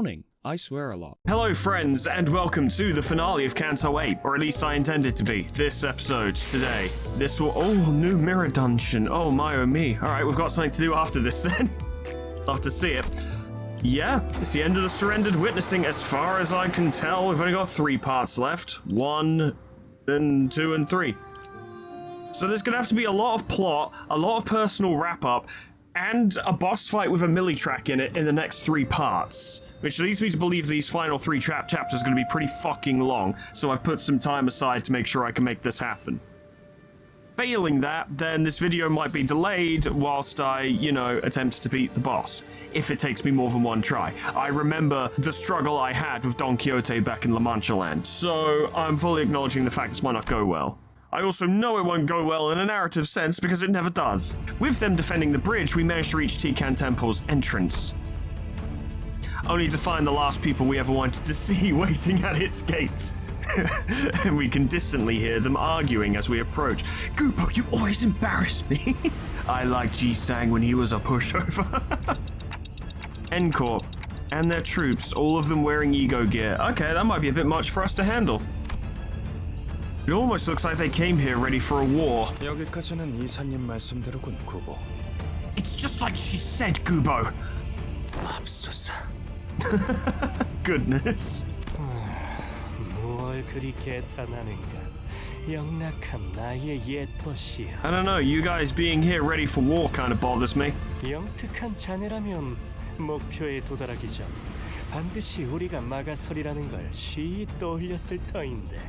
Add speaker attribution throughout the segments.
Speaker 1: warning, I swear a lot.
Speaker 2: Hello friends, and welcome to the finale of Canto 8, or at least I intend it to be, this episode, today. This will- oh, new mirror dungeon, oh my oh me. Alright, we've got something to do after this then. Love to see it. Yeah, it's the end of the surrendered witnessing as far as I can tell. We've only got 3 parts left. 1, and 2, and 3. So there's gonna have to be a lot of plot, a lot of personal wrap-up, and a boss fight with a melee track in it in the next 3 parts. Which leads me to believe these final 3 chapters are going to be pretty fucking long, so I've put some time aside to make sure I can make this happen. Failing that, then this video might be delayed whilst I, attempt to beat the boss, if it takes me more than 1 try. I remember the struggle I had with Don Quixote back in La Mancha Land, so I'm fully acknowledging the fact this might not go well. I also know it won't go well in a narrative sense because it never does. With them defending the bridge, we managed to reach Tikan Temple's entrance, only to find the last people we ever wanted to see waiting at its gates. And we can distantly hear them arguing as we approach. Gubo, you always embarrass me. I liked Ji-Sang when he was a pushover. N-Corp and their troops, all of them wearing ego gear. Okay, that might be a bit much for us to handle. It almost looks like they came here ready for a war.
Speaker 3: 여기까지는 이사님 말씀대로군, 구보.
Speaker 2: It's just like she said, Gubo.
Speaker 3: 맙소사.
Speaker 2: Goodness.
Speaker 4: 뭘 그리 개탄하는가? 영락한 나의 옛벗이야.
Speaker 2: I don't know, you guys being here ready for war kind of bothers me.
Speaker 4: 영특한 자네라면 목표에 도달하기 전 반드시 우리가 막아서리라는 걸 쉬이 떠올렸을 터인데.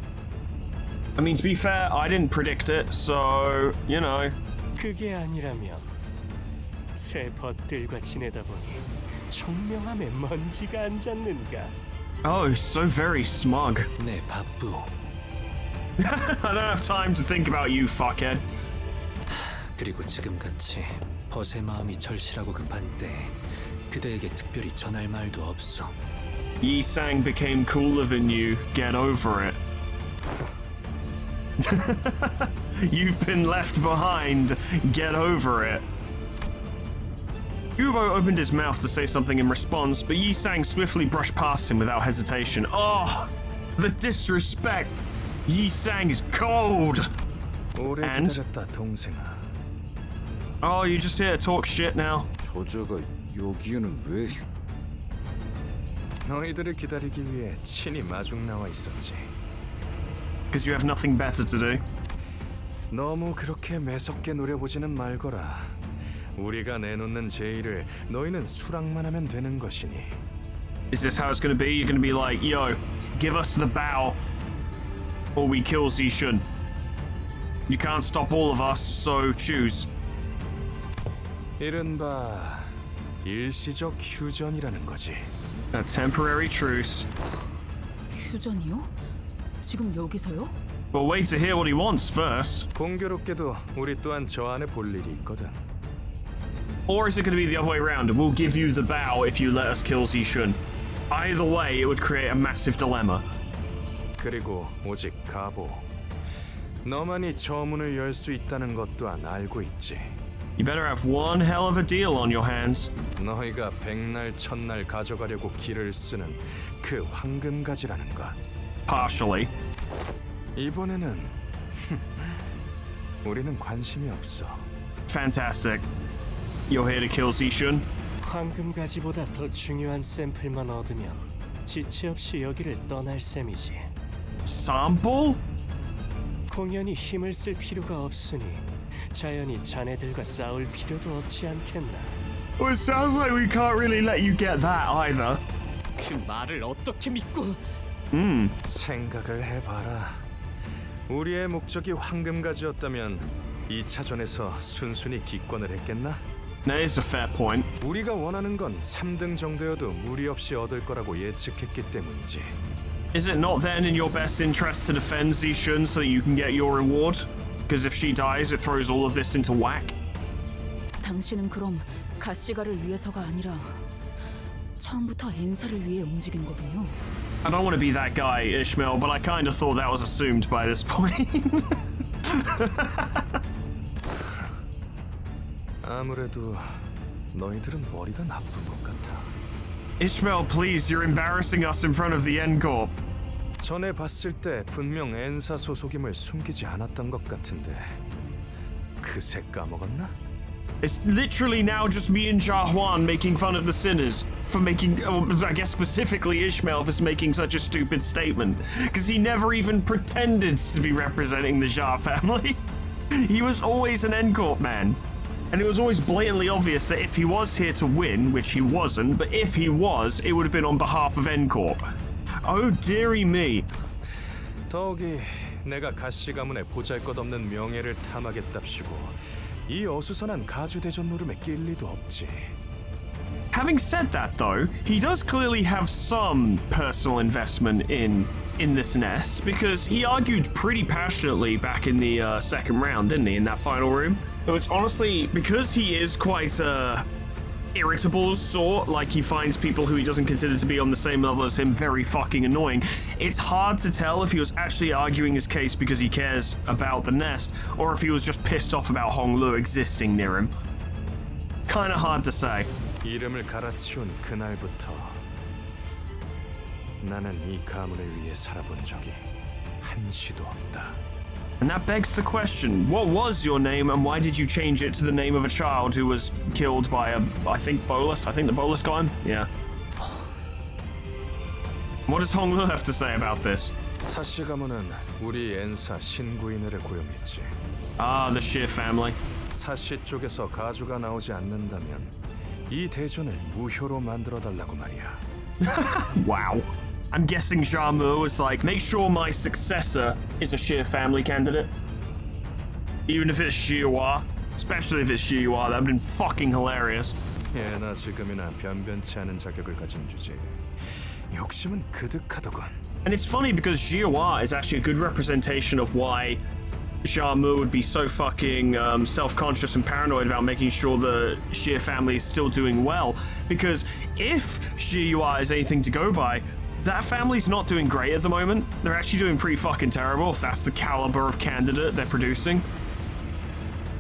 Speaker 2: I mean, to be fair, I didn't predict it, so,
Speaker 4: 그게 아니라면 새 벗들과 지내다 보니 총명함에 먼지가 안 닿는가?
Speaker 2: Oh, so very smug.
Speaker 3: 내 바쁘.
Speaker 2: I don't have time to think about you, fuckhead.
Speaker 3: 그리고 지금같이 벗의 마음이 절실하고 급한 때 그대에게 특별히 전할 말도 없어.
Speaker 2: Yi-Sang became cooler than you. Get over it. You've been left behind. Get over it. Gubo opened his mouth to say something in response, but Yi-Sang swiftly brushed past him without hesitation. Oh, the disrespect! Yi-Sang is cold! And? Oh, you just here to talk shit now?
Speaker 5: 저자가 여기에는 왜?
Speaker 3: 너희들을 기다리기 위해 친히 마중 나와 있었지.
Speaker 2: Because you have nothing better to do.
Speaker 3: 너무 그렇게 매섭게 노려보지는 말거라. 우리가 내놓는 제의를 너희는 수락만 하면 되는 것이니.
Speaker 2: Is this how it's gonna be? You're gonna be like, yo, give us the bow, or we kill Zishun. You can't stop all of us, so choose.
Speaker 3: 이른바 일시적 휴전이라는 거지.
Speaker 2: A temporary truce.
Speaker 6: 휴전이요? 지금 여기서요?
Speaker 2: Well, wait to hear what he wants first.
Speaker 3: 공교롭게도 우리 또한 저 안에 볼 일이 있거든.
Speaker 2: Or is it going to be the other way around? We'll give you the bow if you let us kill Zishun. Either way, it would create a massive dilemma.
Speaker 3: 그리고 오직 가보. 너만이 저 문을 열 수 있다는 것 또한 알고 있지.
Speaker 2: You better have one hell of a deal on your hands.
Speaker 3: 너희가 백날 천날 가져가려고 길을 쓰는 그 황금가지라는 것.
Speaker 2: Partially.
Speaker 3: 이번에는 우리는 관심이 없어.
Speaker 2: Fantastic. You're here to kill Zishun?
Speaker 4: 황금가지보다 더 중요한 샘플만 얻으면 지체 없이 여기를 떠날 셈이지.
Speaker 2: Sample?
Speaker 4: 공연히 힘을 쓸 필요가 없으니 자연히 자네들과 싸울 필요도 없지 않겠나.
Speaker 2: Well, it sounds like we can't really let you get that either.
Speaker 4: 그 말을 어떻게 믿고?
Speaker 3: 생각을 해봐라. 우리의 목적이 황금가지였다면 2차전에서 순순히 기권을 했겠나?
Speaker 2: That is a fair point.
Speaker 3: 우리가 원하는 건 3등 정도여도 무리 없이 얻을 거라고 예측했기 때문이지.
Speaker 2: Is it not then in your best interest to defend Zishun so that you can get your reward? Because if she dies, it throws all of this into whack.
Speaker 6: 당신은 그럼 가시가를 위해서가 아니라 처음부터 엔사를 위해 움직인 거군요.
Speaker 2: I don't want to be that guy, Ishmael, but I kind of thought that was assumed by this point.
Speaker 3: 아무래도 너희들은 머리가 나쁜 것 같아.
Speaker 2: Ishmael, please, you're embarrassing us in front of the N-Corp.
Speaker 3: 전에 봤을 때 분명 엔사 소속임을 숨기지 않았던 것 같은데 그새 까먹었나?
Speaker 2: It's literally now just me and Jahuan making fun of the sinners for making, I guess specifically Ishmael for making such a stupid statement. Because he never even pretended to be representing the Jah family. He was always an N-Corp man. And it was always blatantly obvious that if he was here to win, which he wasn't, but if he was, it would have been on behalf of N-Corp. Oh dearie me.
Speaker 3: 더욱이 내가 가시 가문의 보잘것없는 명예를 탐하겠답시고 이 어수선한 가주대전 노름에 낄 리도 없지.
Speaker 2: Having said that though, he does clearly have some personal investment in this nest, because he argued pretty passionately back in the second round, didn't he, in that final room? So it's honestly, because he is quite irritable sort, like he finds people who he doesn't consider to be on the same level as him very fucking annoying, it's hard to tell if he was actually arguing his case because he cares about the nest, or if he was just pissed off about Honglu existing near him. Kinda hard to say.
Speaker 3: 이름을 갈아치운 그날부터 나는 이 가문을 위해 살아본 적이 한시도 없다.
Speaker 2: And that begs the question, what was your name and why did you change it to the name of a child who was killed by I think the bolus got him? Yeah. What does Honglu have to say about this?
Speaker 3: 사씨 가문은 우리 엔사 신구인을 고용했지.
Speaker 2: Ah, the Shear family.
Speaker 3: 사씨 쪽에서 가주가 나오지 않는다면 이 대전을 무효로 만들어달라고 말이야.
Speaker 2: Wow. I'm guessing Jamu was like, make sure my successor is a Shear family candidate. Even if it's Shiwa. Especially if it's Shiwa, that would have been fucking hilarious.
Speaker 3: 예나 지금이나 변변치 않은 자격을 가진 주제에 욕심은 그득하더군.
Speaker 2: And it's funny because Shiwa is actually a good representation of why Jamu would be so fucking self-conscious and paranoid about making sure the Shear family is still doing well. Because if Shiwa is anything to go by, that family's not doing great at the moment. They're actually doing pretty fucking terrible if that's the caliber of candidate they're producing.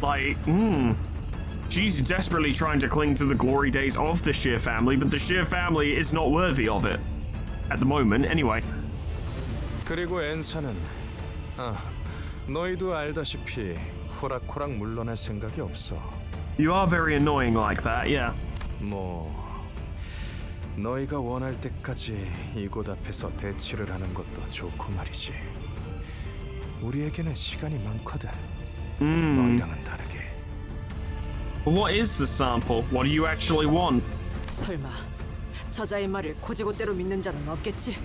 Speaker 2: Like, she's desperately trying to cling to the glory days of the Shear family, but the Shear family is not worthy of it. At the moment, anyway.
Speaker 3: 그리고 엔사는 너희도 알다시피 호락호락 물러날 생각이 없어.
Speaker 2: You are very annoying like that, yeah.
Speaker 3: 뭐 너희가 원할 때까지 이곳 앞에서 대치를 하는 것도 좋고 말이지. 우리에게는 시간이 많거든. 너희랑은 다르게.
Speaker 2: What is the sample? What do you actually want?
Speaker 6: 설마 저자의 말을 고지고대로 믿는 자는 없겠지?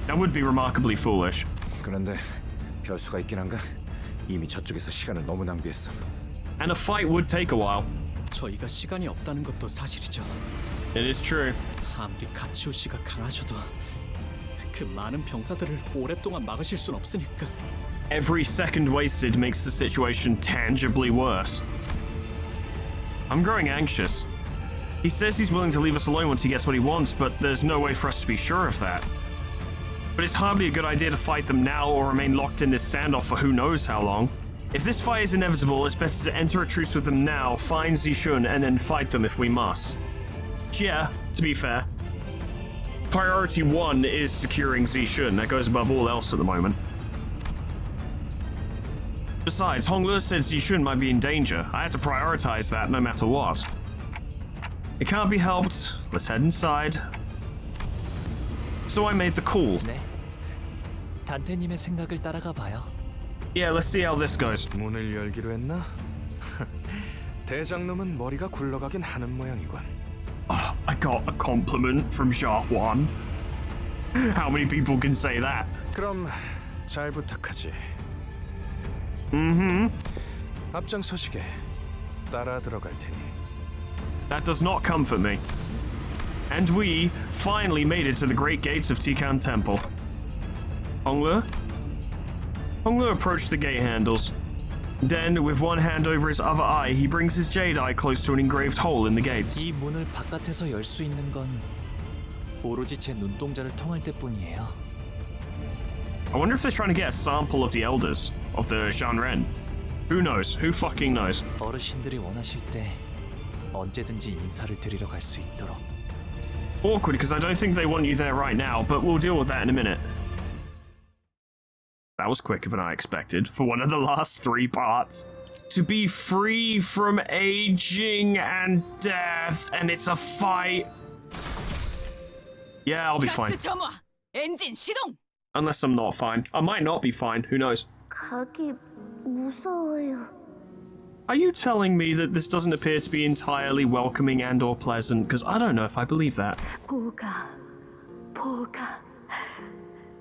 Speaker 2: That would be remarkably foolish.
Speaker 5: 그런데 별 수가 있긴 한가? 이미 저쪽에서 시간을 너무 낭비했어.
Speaker 2: And a fight would take a while.
Speaker 1: 저희가 시간이 없다는 것도 사실이죠.
Speaker 2: It is true.
Speaker 1: 아무리 가치우 씨가 강하셔도 그 많은 병사들을 오랫동안 막으실 순 없으니까.
Speaker 2: Every second wasted makes the situation tangibly worse. I'm growing anxious. He says he's willing to leave us alone once he gets what he wants, but there's no way for us to be sure of that. But it's hardly a good idea to fight them now or remain locked in this standoff for who knows how long. If this fight is inevitable, it's better to enter a truce with them now, find Zishun, and then fight them if we must. Yeah, to be fair. Priority 1 is securing Zishun. That goes above all else at the moment. Besides, Honglu said Zishun might be in danger. I had to prioritize that no matter what. It can't be helped. Let's head inside. So I made the call.
Speaker 1: 네. 단테님의 생각을 따라가 봐요.
Speaker 2: Yeah, let's see how this goes.
Speaker 3: 문을 열기로 했나? 대장놈은 머리가 굴러가긴 하는 모양이군.
Speaker 2: I got a compliment from Jahuan. How many people can say that?
Speaker 3: 그럼 잘 부탁하지. 앞장서시게 따라 들어갈 테니.
Speaker 2: That does not comfort me. And we finally made it to the great gates of Tikan Temple. Honglu? Honglu approached the gate handles. Then, with one hand over his other eye, he brings his jade eye close to an engraved hole in the gates.
Speaker 1: 이 문을 바깥에서 열 수 있는 건 오로지 제 눈동자를 통할 때뿐이에요.
Speaker 2: I wonder if they're trying to get a sample of the elders, of the Shanren. Who knows? Who fucking knows?
Speaker 1: 어르신들이 원하실 때 언제든지 인사를 드리러 갈 수 있도록.
Speaker 2: awkward because I don't think they want you there right now, but we'll deal with that in a minute. That was quicker than I expected for one of the last 3 parts. To be free from aging and death, and it's a fight. Yeah, I'll be fine.
Speaker 7: 엔진 시동.
Speaker 2: Unless I'm not fine. I might not be fine, who knows?
Speaker 8: 가기 무서워요.
Speaker 2: Are you telling me that this doesn't appear to be entirely welcoming and or pleasant? Because I don't know if I believe that.
Speaker 8: 보가,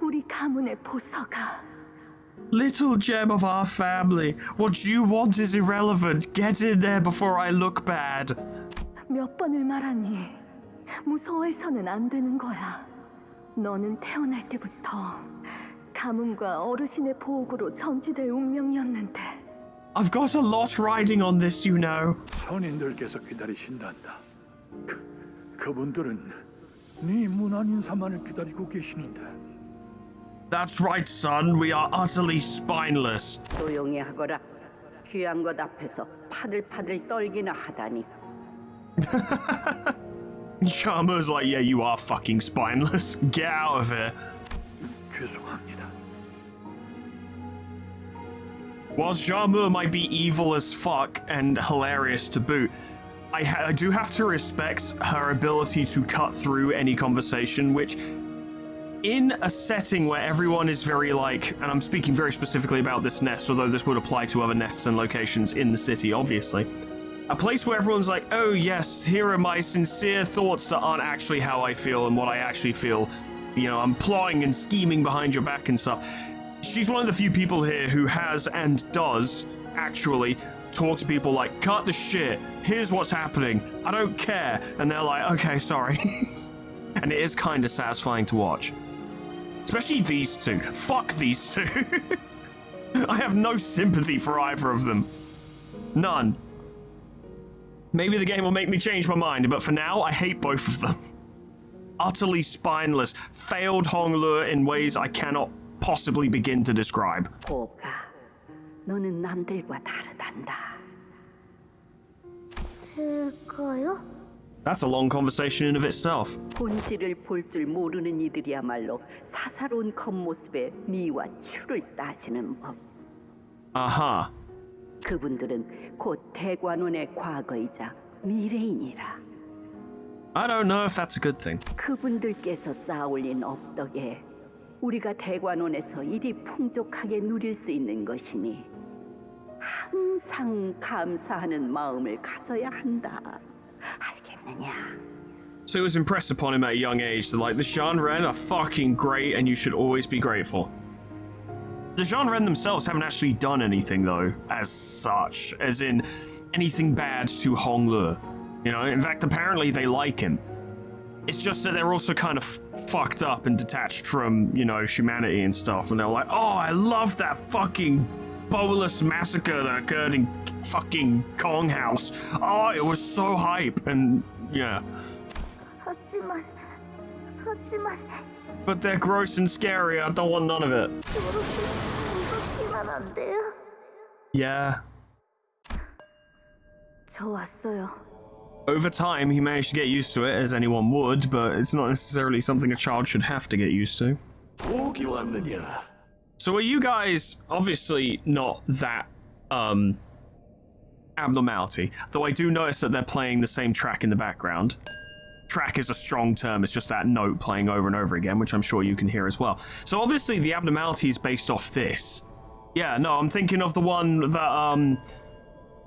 Speaker 8: 우리 가문의 보석아.
Speaker 2: Little gem of our family. What you want is irrelevant. Get in there before I look bad.
Speaker 8: 몇 번을 말하니 무서워해서는 안 되는 거야. 너는 태어날 때부터 가문과 어르신의 보호구로 전지될 운명이었는데.
Speaker 2: I've got a lot riding on this, you know.
Speaker 9: 선인들께서 기다리신단다. 그분들은 네 문안 인사만을 기다리고 계시는데.
Speaker 2: That's right, son. We are utterly spineless.
Speaker 7: 조용히 하거라. 귀한 것 앞에서 파들파들 떨기나 하다니.
Speaker 2: Charmer's like, yeah, you are fucking spineless. Get out of here.
Speaker 9: 죄송합니다.
Speaker 2: Whilst Charmer might be evil as fuck and hilarious to boot, I do have to respect her ability to cut through any conversation, which, in a setting where everyone is very like, and I'm speaking very specifically about this nest, although this would apply to other nests and locations in the city, obviously. A place where everyone's like, oh yes, here are my sincere thoughts that aren't actually how I feel and what I actually feel. You know, I'm plotting and scheming behind your back and stuff. She's one of the few people here who has and does actually talk to people like, cut the shit, here's what's happening, I don't care. And they're like, okay, sorry. And it is kind of satisfying to watch. Especially these two. Fuck these two. I have no sympathy for either of them. None. Maybe the game will make me change my mind, but for now, I hate both of them. Utterly spineless, failed Honglur in ways I cannot possibly begin to describe.
Speaker 7: 보가, 너는 남들과 다르단다.
Speaker 8: 제가요?
Speaker 2: That's a long conversation in of itself.
Speaker 7: 본질을 볼 줄 모르는 이들이야말로 사사로운 겉모습에 미와 추를 따지는 법.
Speaker 2: Uh-huh.
Speaker 7: 그분들은 곧 대관원의 과거이자 미래인이라.
Speaker 2: I don't know if that's a good thing.
Speaker 7: 그분들께서 쌓아올린 업덕에 우리가 대관원에서 이리 풍족하게 누릴 수 있는 것이니 항상 감사하는 마음을 가져야 한다. 알겠느냐?
Speaker 2: So it was impressed upon him at a young age that, like, the Shanren are fucking great and you should always be grateful. The Shanren themselves haven't actually done anything, though, as such, as in anything bad to Honglur. You know, in fact, apparently they like him. It's just that they're also kind of fucked up and detached from, you know, humanity and stuff, and they're like, oh, I love that fucking bolus massacre that occurred in fucking Kong House. Oh, it was so hype, and yeah.
Speaker 8: 하지만
Speaker 2: But they're gross and scary, I don't want none of it.
Speaker 8: 무섭지만 안 돼요?
Speaker 2: Yeah.
Speaker 8: 저 왔어요.
Speaker 2: Over time, he managed to get used to it, as anyone would, but it's not necessarily something a child should have to get used to.
Speaker 9: 복이 왔느냐?
Speaker 2: So are you guys obviously not that, abnormality, though I do notice that they're playing the same track in the background. Track is a strong term, it's just that note playing over and over again, which I'm sure you can hear as well. So obviously the abnormality is based off this. Yeah, no, I'm thinking of the one that,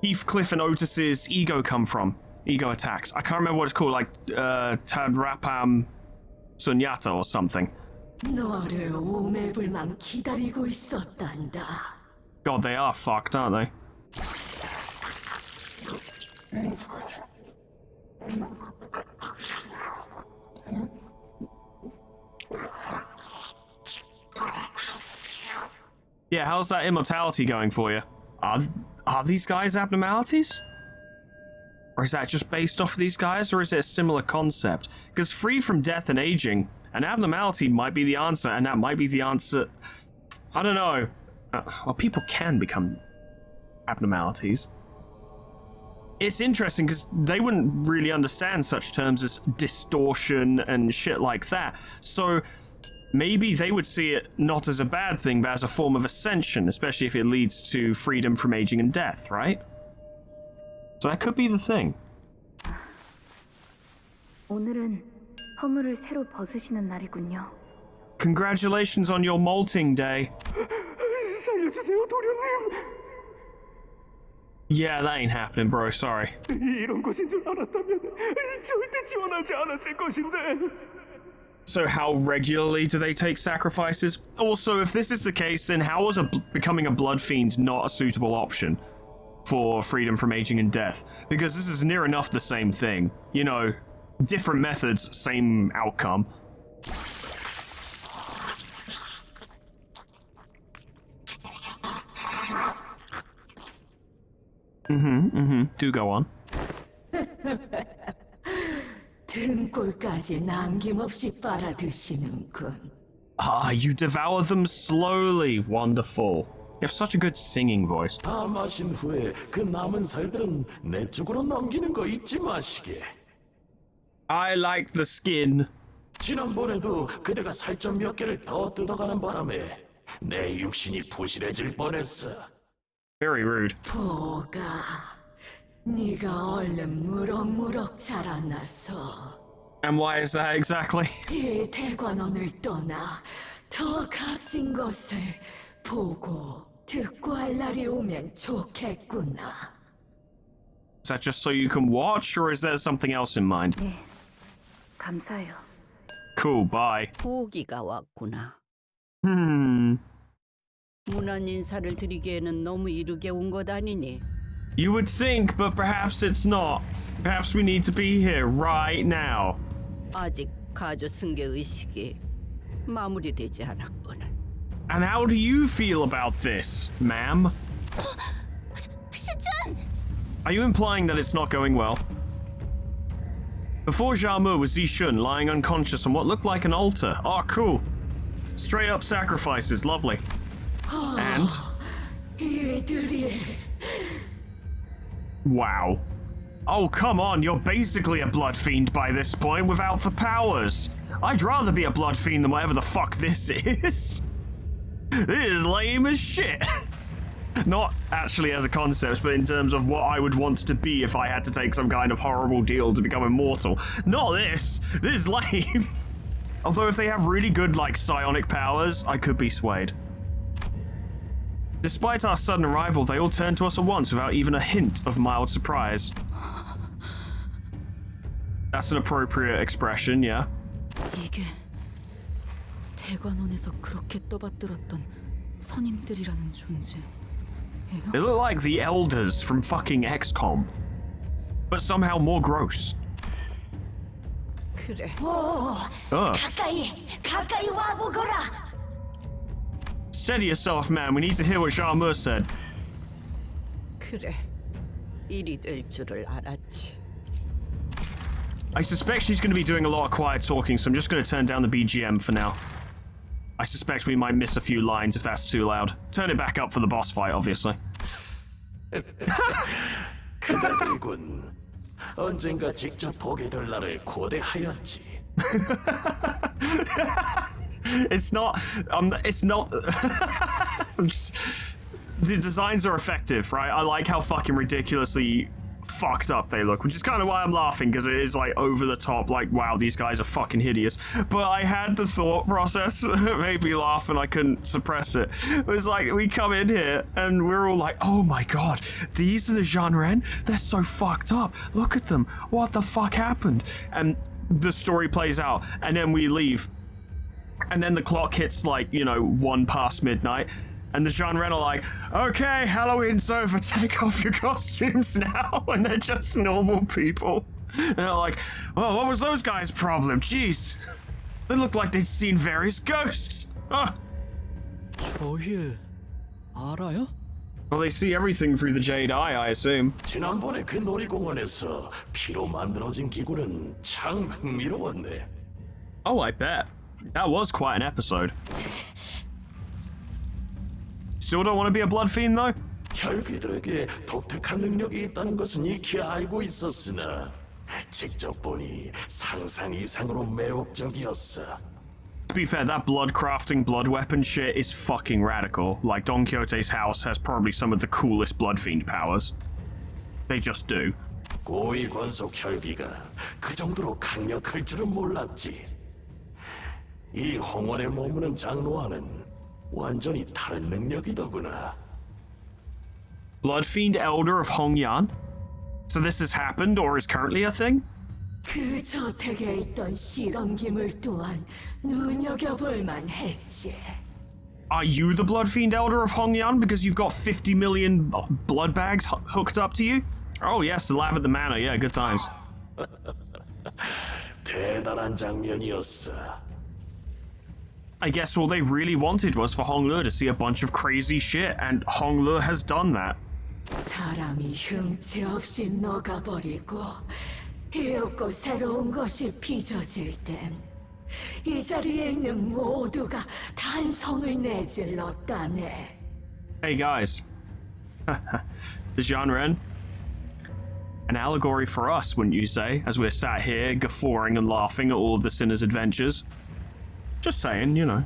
Speaker 2: Heathcliff and Otis's ego come from. Ego attacks. I can't remember what it's called, like, Tadrapam Sunyata or something.
Speaker 6: 너를 오매불망 기다리고 있었단다.
Speaker 2: God, they are fucked, aren't they? Yeah, how's that immortality going for you? Are these guys abnormalities? Or is that just based off these guys, or is it a similar concept? Because free from death and aging, an abnormality might be the answer, and that might be the answer... I don't know. Well, people can become abnormalities. it's interesting because they wouldn't really understand such terms as distortion and shit like that. So maybe they would see it not as a bad thing, but as a form of ascension, especially if it leads to freedom from aging and death, right? So that could be the thing.
Speaker 8: 오늘은 허물을 새로 벗으시는 날이군요.
Speaker 2: Congratulations on your molting day.
Speaker 9: 살려주세요, 도련님.
Speaker 2: Yeah, that ain't happening, bro. Sorry.
Speaker 9: 이런 것인 줄 알았다면 절대 지원하지 않았을 것인데.
Speaker 2: So how regularly do they take sacrifices? Also, if this is the case, then how was becoming a blood fiend not a suitable option for freedom from aging and death? Because this is near enough the same thing. You know, different methods, same outcome. Do go on.
Speaker 6: 등골까지 남김없이 빨아드시는군.
Speaker 2: Ah, you devour them slowly. Wonderful. You have such a good singing voice.
Speaker 10: 다 마신 후에 그 남은 살들은 내 쪽으로 넘기는 거 잊지 마시게.
Speaker 2: I like the skin.
Speaker 10: 지난번에도 그대가 살점 몇 개를 더 뜯어가는 바람에 내 육신이 부실해질 뻔했어.
Speaker 2: Very rude.
Speaker 6: 보가, 네가 얼른 무럭무럭 자라나서
Speaker 2: And why is that exactly?
Speaker 6: 이 대관원을 떠나 더 값진 것을 보고 듣고 할 날이 오면 좋겠구나.
Speaker 2: Is that just so you can watch, or is there something else in mind?
Speaker 8: 네, 감사해요.
Speaker 2: Cool, bye.
Speaker 11: 보기가 왔구나.
Speaker 12: 무난 인사를 드리기에는 너무 이르게 온 것 아니니?
Speaker 2: You would think, but perhaps it's not. Perhaps we need to be here right now.
Speaker 12: 아직 가조 승계 의식이 마무리되지 않았군.
Speaker 2: And how do you feel about this, ma'am?
Speaker 8: 시준!
Speaker 2: Are you implying that it's not going well? Before Xiaomu was Zishun lying unconscious on what looked like an altar. Oh, cool. Straight up sacrifices, lovely. And?
Speaker 6: 이들이
Speaker 2: Wow. Oh, come on, you're basically a blood fiend by this point without the powers. I'd rather be a blood fiend than whatever the fuck this is. This is lame as shit. Not actually as a concept, but in terms of what I would want to be if I had to take some kind of horrible deal to become immortal. Not this. This is lame. Although if they have really good, like, psionic powers, I could be swayed. Despite our sudden arrival, they all turned to us at once without even a hint of mild surprise. That's an appropriate expression, yeah?
Speaker 6: 이게 대관원에서 그렇게 떠받들었던 선임들이라는 존재.
Speaker 2: They look like the elders from fucking XCOM, but somehow more gross.
Speaker 12: 그래.
Speaker 8: 가까이 와보거라.
Speaker 2: Steady yourself, man. We need to hear what Xiaomu said.
Speaker 12: 그래. 일이 될 줄을 알았지.
Speaker 2: I suspect she's going to be doing a lot of quiet talking, so I'm just going to turn down the BGM for now. I suspect we might miss a few lines if that's too loud. Turn it back up for the boss fight, obviously.
Speaker 10: 그대들군. 언젠가 직접 보게 될 날을 고대하였지.
Speaker 2: It's not. It's not. I'm just, the designs are effective, right? I like how fucking ridiculously fucked up they look, which is kind of why I'm laughing, because it is like over the top, like, wow, these guys are fucking hideous. But I had the thought process that made me laugh and I couldn't suppress it. It was like, we come in here and we're all like, oh my god, these are the Jeanren? They're so fucked up. Look at them. What the fuck happened? And the story plays out, and then we leave. And then the clock hits, like, you know, 1 past midnight. And the Jeanren are like, okay, Halloween's over, take off your costumes now. And they're just normal people. And they're like, oh, what was those guys' problem? Jeez. They look like they'd seen various ghosts.
Speaker 1: 저희 알아요?
Speaker 2: Well, they see everything through the Jade Eye, I assume.
Speaker 10: 지난번에 그 놀이공원에서 피로 만들어진 기구는 참 흥미로웠네.
Speaker 2: Oh, I bet. That was quite an episode. Still don't want to be a blood fiend, though?
Speaker 10: 혈귀들에게 독특한 능력이 있다는 것은 익히 알고 있었으나 직접 보니 상상 이상으로 매혹적이었어.
Speaker 2: To be fair, that blood crafting blood weapon shit is fucking radical. Like, Don Quixote's house has probably some of the coolest blood fiend powers. They just do.
Speaker 10: 고위 권속 혈기가 그 정도로 강력할 줄은 몰랐지. 이 홍원에 머무는 장로와는 완전히 다른 능력이더구나.
Speaker 2: Blood Fiend Elder of Hongyan? So this has happened or is currently a thing?
Speaker 13: 그 저택에 있던 실험기물 또한 눈여겨볼 만했지.
Speaker 2: Are you the Blood Fiend Elder of Hongyan because you've got 50 million blood bags hooked up to you? Oh yes, the lab at the manor, yeah, good times.
Speaker 10: 대단한 장면이었어.
Speaker 2: I guess all they really wanted was for Honglu to see a bunch of crazy shit, and Honglu has done that.
Speaker 13: 사람이 흠체 없이 녹아버리고 이없고 새로운 것이 빚어질 땐 이 자리에 있는 모두가 탄성을 내질렀다네.
Speaker 2: Hey guys. The genre, an allegory for us, wouldn't you say, as we're sat here guffawing and laughing at all of the sinner's adventures? Just saying, you know.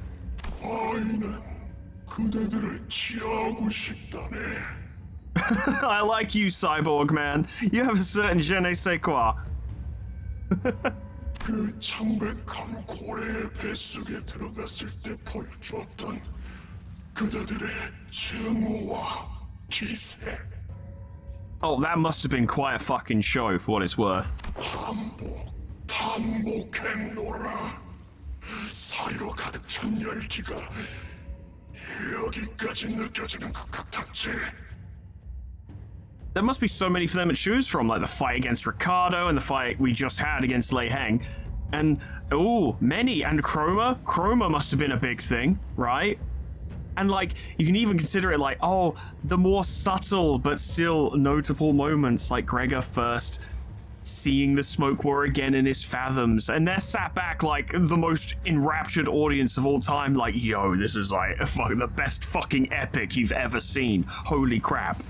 Speaker 10: 아이는 그대들을 취하고 싶다네.
Speaker 2: I like you, Cyborg Man. You have a certain je ne sais quoi.
Speaker 10: 그 창백한 고래의 뱃속에 들어갔을 때 보여주었던 그대들의 증오와 기세.
Speaker 2: Oh, that must have been quite a fucking show for what it's worth.
Speaker 10: 반복했노라. 사이로 가득 찬 열기가 여기까지 느껴지는 것 같았지.
Speaker 2: There must be so many for them to choose from, like the fight against Ricardo and the fight we just had against Lei Heng. And, oh, many. And Chroma? Chroma must have been a big thing, right? And, like, you can even consider it like, oh, the more subtle but still notable moments, like Gregor first seeing the smoke war again in his fathoms, and they're sat back like the most enraptured audience of all time, like, yo, this is like the best fucking epic you've ever seen. Holy crap.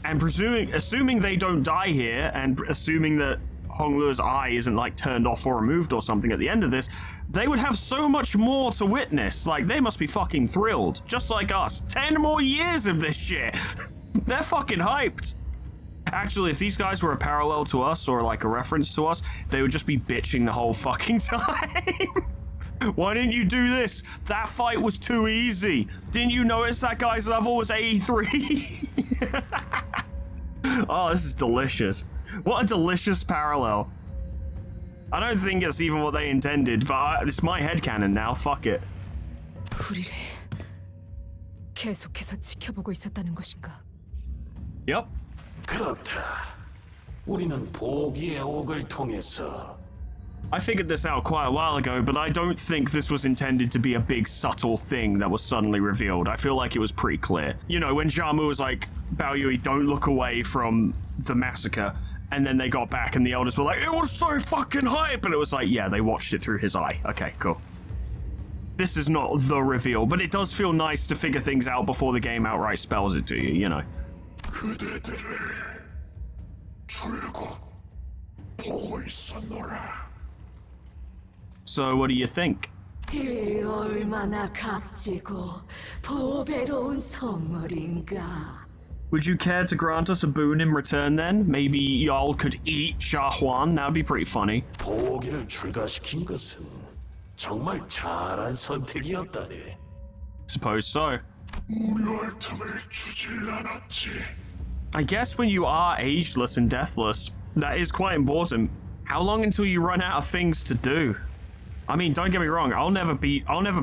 Speaker 2: And assuming they don't die here, and assuming that Honglu's eye isn't like turned off or removed or something at the end of this, they would have so much more to witness. Like, they must be fucking thrilled, just like us. 10 more years of this shit. They're fucking hyped. Actually, if these guys were a parallel to us or like a reference to us, they would just be bitching the whole fucking time. Why didn't you do this? That fight was too easy. Didn't you notice that guy's level was 83? Oh, this is delicious. What a delicious parallel. I don't think it's even what they intended, but it's my headcanon now. Fuck it.
Speaker 6: 우리를 계속해서 지켜보고 있었다는 것인가?
Speaker 2: Yep.
Speaker 10: 그렇다. 우리는 보기의 옥을 통해서
Speaker 2: I figured this out quite a while ago, but I don't think this was intended to be a big subtle thing that was suddenly revealed. I feel like it was pretty clear. You know, when Jamu was like, Bao Yui, don't look away from the massacre, and then they got back and the elders were like, it was so fucking hype, and it was like, yeah, they watched it through his eye. Okay, cool. This is not the reveal, but it does feel nice to figure things out before the game outright spells it to you, you know.
Speaker 10: 그대들을 줄곧 보고 있었노라.
Speaker 2: So what do you think?
Speaker 13: 이 얼마나 값지고 보배로운 선물인가.
Speaker 2: Would you care to grant us a boon in return then? Maybe y'all could eat Xia Huan? That would be pretty funny.
Speaker 10: 보기를 출가시킨 것은 정말 잘한 선택이었다네.
Speaker 2: Suppose so.
Speaker 10: 무료할 틈을 주질 않았지.
Speaker 2: I guess when you are ageless and deathless, that is quite important. How long until you run out of things to do? I mean, don't get me wrong, I'll never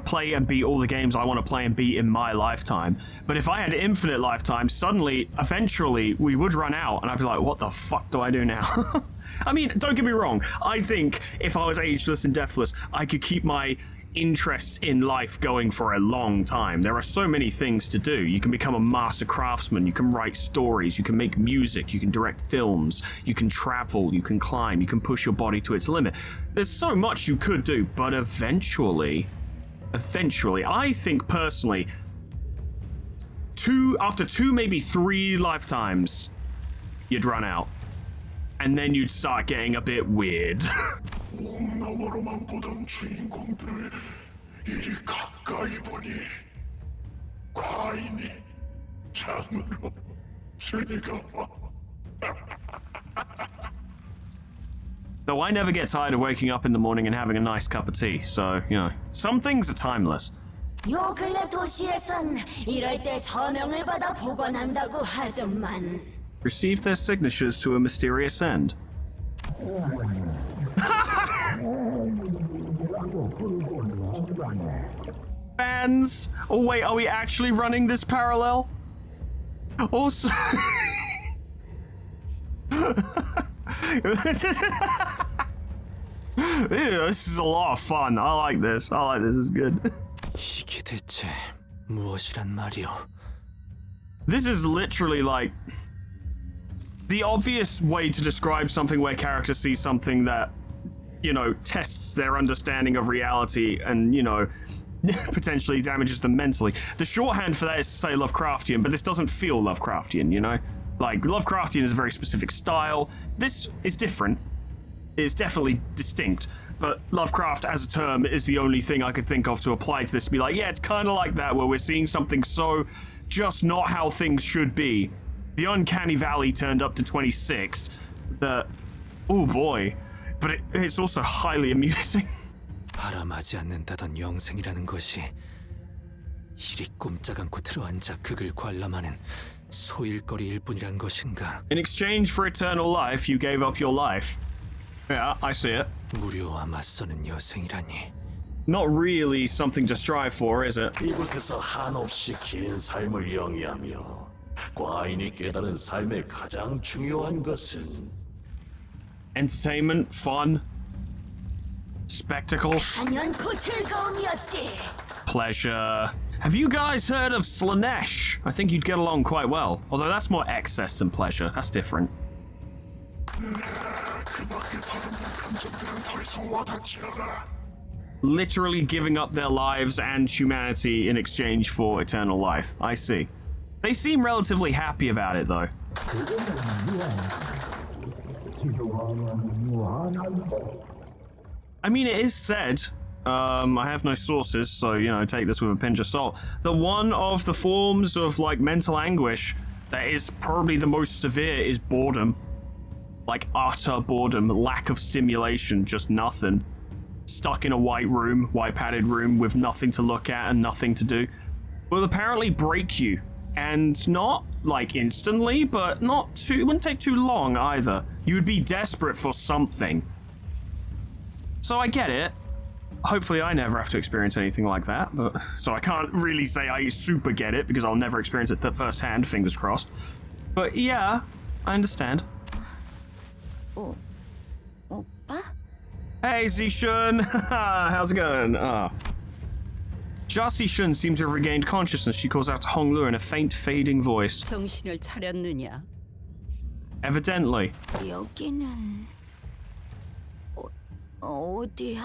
Speaker 2: play and beat all the games I want to play and beat in my lifetime. But if I had infinite lifetimes, suddenly, eventually, we would run out, and I'd be like, what the fuck do I do now? I mean, don't get me wrong, I think if I was ageless and deathless, I could keep my interests in life going for a long time. There are so many things to do. You can become a master craftsman, you can write stories, you can make music, you can direct films, you can travel, you can climb, you can push your body to its limit. There's so much you could do, but eventually, I think personally, after two, maybe 3 lifetimes, you'd run out. And then you'd start getting a bit weird.
Speaker 10: 너머로만 보던 주인공들을 이리 가까이 보니 과인이 장으로 즐거워.
Speaker 2: Though I never get tired of waking up in the morning and having a nice cup of tea, so, you know, some things are timeless.
Speaker 13: 요 근래 도시에선 이럴 때 서명을 받아 복원한다고 하더만.
Speaker 2: Receive their signatures to a mysterious end. Fans! Oh wait, are we actually running this parallel? Also... Yeah, this is a lot of fun. I like this. It's good.
Speaker 3: 이게 대체 무엇이란 말이오?
Speaker 2: This is literally like the obvious way to describe something where characters see something that, you know, tests their understanding of reality and, you know, potentially damages them mentally. The shorthand for that is to say Lovecraftian, but this doesn't feel Lovecraftian, you know? Like, Lovecraftian is a very specific style. This is different. It's definitely distinct, but Lovecraft as a term is the only thing I could think of to apply to this, to be like, yeah, it's kind of like that, where we're seeing something so just not how things should be. The uncanny valley turned up to 26. Oh boy. But it's also highly amusing.
Speaker 3: 바람하지 않는다던 영생이라는 것이 이리 꼼짝 않고 들어앉아 극을 관람하는 소일거리일 뿐이란 것인가?
Speaker 2: In exchange for eternal life, you gave up your life. Yeah, I see it.
Speaker 3: 무료와 맞서는 여생이라니.
Speaker 2: Not really something to strive for, is it?
Speaker 10: 이곳에서 한없이 긴 삶을 영위하며 과인이 깨달은 삶의 가장 중요한 것은
Speaker 2: Entertainment, fun, spectacle,
Speaker 13: 단연코 즐거움이었지.
Speaker 2: pleasure. Have you guys heard of Slanesh? I think you'd get along quite well. Although that's more excess than pleasure. That's different. Literally giving up their lives and humanity in exchange for eternal life. I see. They seem relatively happy about it, though. I mean, it is said, I have no sources, so, you know, take this with a pinch of salt, that one of the forms of, like, mental anguish that is probably the most severe is boredom. Like, utter boredom, lack of stimulation, just nothing. Stuck in a white padded room with nothing to look at and nothing to do. Will apparently break you. And not, like, instantly, but it wouldn't take too long either. You would be desperate for something. So I get it. Hopefully I never have to experience anything like that, but so I can't really say I super get it because I'll never experience it firsthand, fingers crossed. But yeah, I understand.
Speaker 13: 오빠?
Speaker 2: Hey, Zishun! How's it going? Jia Zishun seems to have regained consciousness. She calls out to Honglu in a faint, fading voice.
Speaker 12: 정신을 차렸느냐?
Speaker 2: Evidently.
Speaker 13: 여기는 어디야?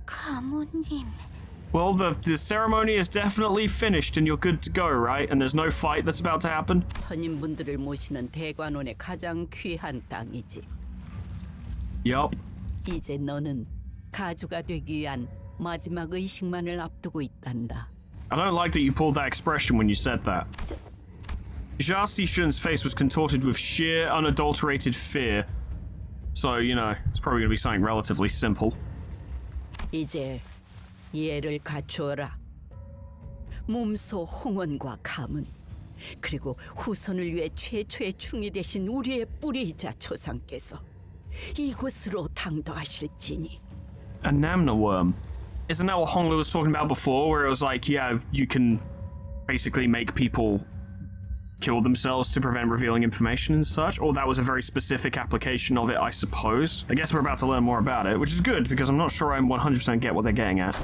Speaker 13: 가모님.
Speaker 2: Well, the ceremony is definitely finished and you're good to go, right? And there's no fight that's about to happen?
Speaker 12: 선임분들을 모시는 대관원의 가장 귀한 땅이지.
Speaker 2: Yup.
Speaker 12: 이제 너는 가주가 되기 위한 마지막 의식만을 앞두고 있단다.
Speaker 2: I don't like that you pulled that expression when you said that. Jia Zishun's face was contorted with sheer, unadulterated fear. So, you know, it's probably going to be something relatively simple.
Speaker 12: 이제 예를 갖추어라. 몸소 홍원과 가문, 그리고 후손을 위해 최초의 충이 되신 우리의 뿌리이자 조상께서 이곳으로 당도하실지니.
Speaker 2: A Namna worm. Isn't that what Honglu was talking about before, where it was like, yeah, you can basically make people kill themselves to prevent revealing information and such? Or that was a very specific application of it, I suppose. I guess we're about to learn more about it, which is good, because I'm not sure I 100% get what they're getting at.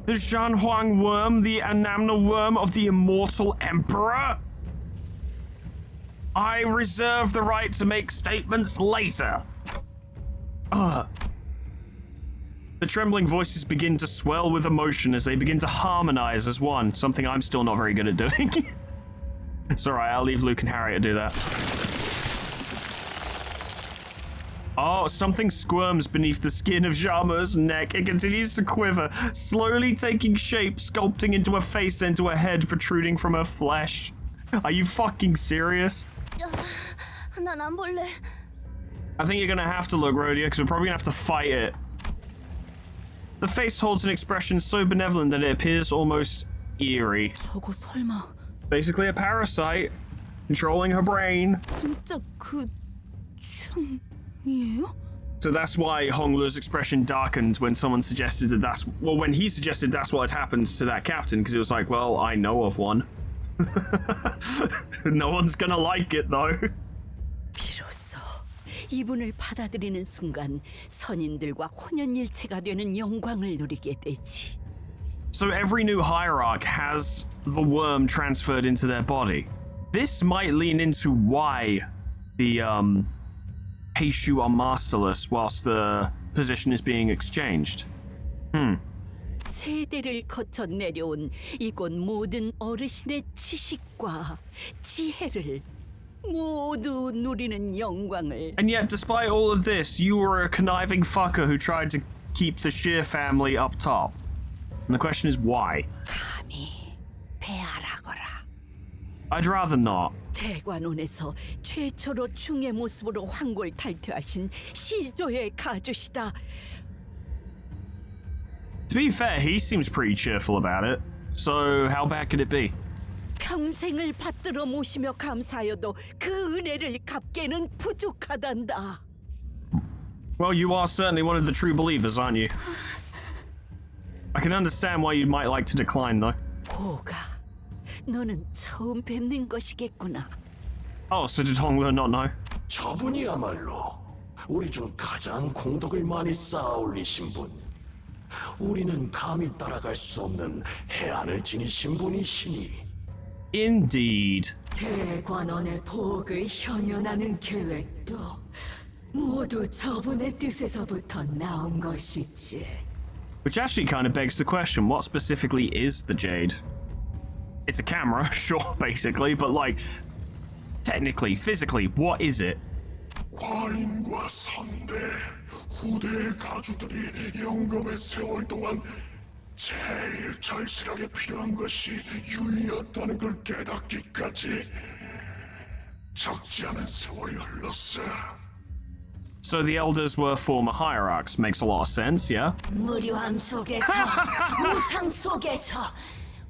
Speaker 2: The Zhanhuang worm, the Anamna worm of the immortal emperor? I reserve the right to make statements later. The trembling voices begin to swell with emotion as they begin to harmonize as one, something I'm still not very good at doing. It's alright, I'll leave Luke and Harry to do that. Oh, something squirms beneath the skin of Jama's neck. It continues to quiver, slowly taking shape, sculpting into a face, into a head protruding from her flesh. Are you fucking serious?
Speaker 13: 난 안 볼래.
Speaker 2: I think you're gonna have to look, Rhodia, because we're probably gonna have to fight it. The face holds an expression so benevolent that it appears almost eerie.
Speaker 12: 저거 설마
Speaker 2: Basically a parasite, controlling her brain.
Speaker 12: 진짜 그 춤이에요?
Speaker 2: So that's why Honglu's expression darkened when someone suggested that when he suggested that's what had happened to that captain, because it was like, well, I know of one. No one's gonna like it, though.
Speaker 12: 비로소 이분을 받아들이는 순간 선인들과 혼연일체가 되는 영광을 누리게 되지.
Speaker 2: So every new hierarch has the worm transferred into their body. This might lean into why the Heishu are masterless whilst the position is being exchanged.
Speaker 12: 세대를 거쳐 내려온 이곳 모든 어르신의 지식과 지혜를 모두 누리는 영광을.
Speaker 2: And yet, despite all of this, you were a conniving fucker who tried to keep the Shear family up top. And the question is why?
Speaker 12: 감히 배알아거라.
Speaker 2: I'd rather not.
Speaker 12: 대관원에서 최초로 중의 모습으로 황골 탈퇴하신 시조의 가주시다.
Speaker 2: To be fair, he seems pretty cheerful about it. So how bad could it be?
Speaker 12: 평생을 받들어 모시며 감사하여도 그 은혜를 갚기에는 부족하단다.
Speaker 2: Well, you are certainly one of the true believers, aren't you? I can understand why you might like to decline, though.
Speaker 12: 보가, 너는 처음 뵙는 것이겠구나.
Speaker 2: Oh, so did Honglu not know?
Speaker 10: 저분이야말로 우리 중 가장 공덕을 많이 쌓아 올리신 분. 우리는 감히 따라갈 수 없는 해안을 지니신 분이시니.
Speaker 2: Indeed.
Speaker 13: 대관원의 복을 현현하는 계획도 모두 저분의 뜻에서부터 나온 것이지.
Speaker 2: Which actually kind of begs the question, what specifically is the Jade? It's a camera, sure, basically, but like, technically, physically, what is it?
Speaker 10: 과인과 선대, 후대의 가주들이 영겁의 세월 동안 제일 절실하게 필요한 것이 유의였다는 걸 깨닫기까지 적지 않은 세월이 흘렀어.
Speaker 2: So the elders were former hierarchs. Makes a lot of sense, yeah?
Speaker 13: 무료함 속에서, 무상 속에서